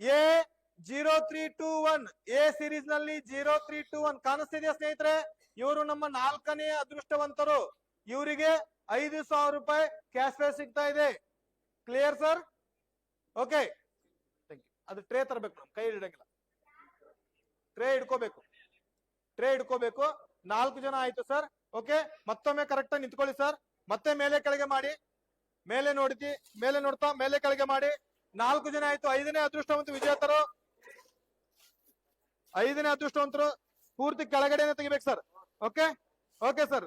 S1: A0321 ಎ ಸಿರೀಸ್ ನಲ್ಲಿ 0321 ಕಾಣಿಸ್ತಿದೆಯಾ ಸ್ನೇಹಿತರೆ? ಇವರು ನಮ್ಮ ನಾಲ್ಕನೇ ಅದೃಷ್ಟವಂತರು. ಇವರಿಗೆ 5,000 ರೂಪಾಯಿ ಕ್ಯಾಶ್ ಪ್ರೈಸ್ ಸಿಗ್ತಾ ಇದೆ. Clear sir? ಓಕೆ, ಅದು ಟ್ರೇ ತರಬೇಕು, ಕೈ ಹಿಡಂಗಿಲ್ಲ. Tray ಹಿಡ್ಕೋಬೇಕು, tray ಹಿಡ್ಕೋಬೇಕು. 4 ಜನ ಆಯ್ತು ಸರ್. ಓಕೆ, ಮತ್ತೊಮ್ಮೆ ಕರೆಕ್ಟ್ ಆಗಿ ನಿಂತ್ಕೊಳ್ಳಿ ಸರ್. ಮತ್ತೆ ಮೇಲೆ ಕೆಳಗೆ ಮಾಡಿ, ಮೇಲೆ ನೋಡ್ತಿ, ಮೇಲೆ ನೋಡ್ತಾ ಮೇಲೆ ಕೆಳಗೆ ಮಾಡಿ. 4 ಜನ ಆಯ್ತು. 5ನೇ ಅದೃಷ್ಟವಂತ ವಿಜೇತರು. 5ನೇ ಅದೃಷ್ಟವಂತರು ಪೂರ್ತಿ ಕೆಳಗಡೆನೆ ತೆಗಿಬೇಕು ಸರ್. Okay okay sir.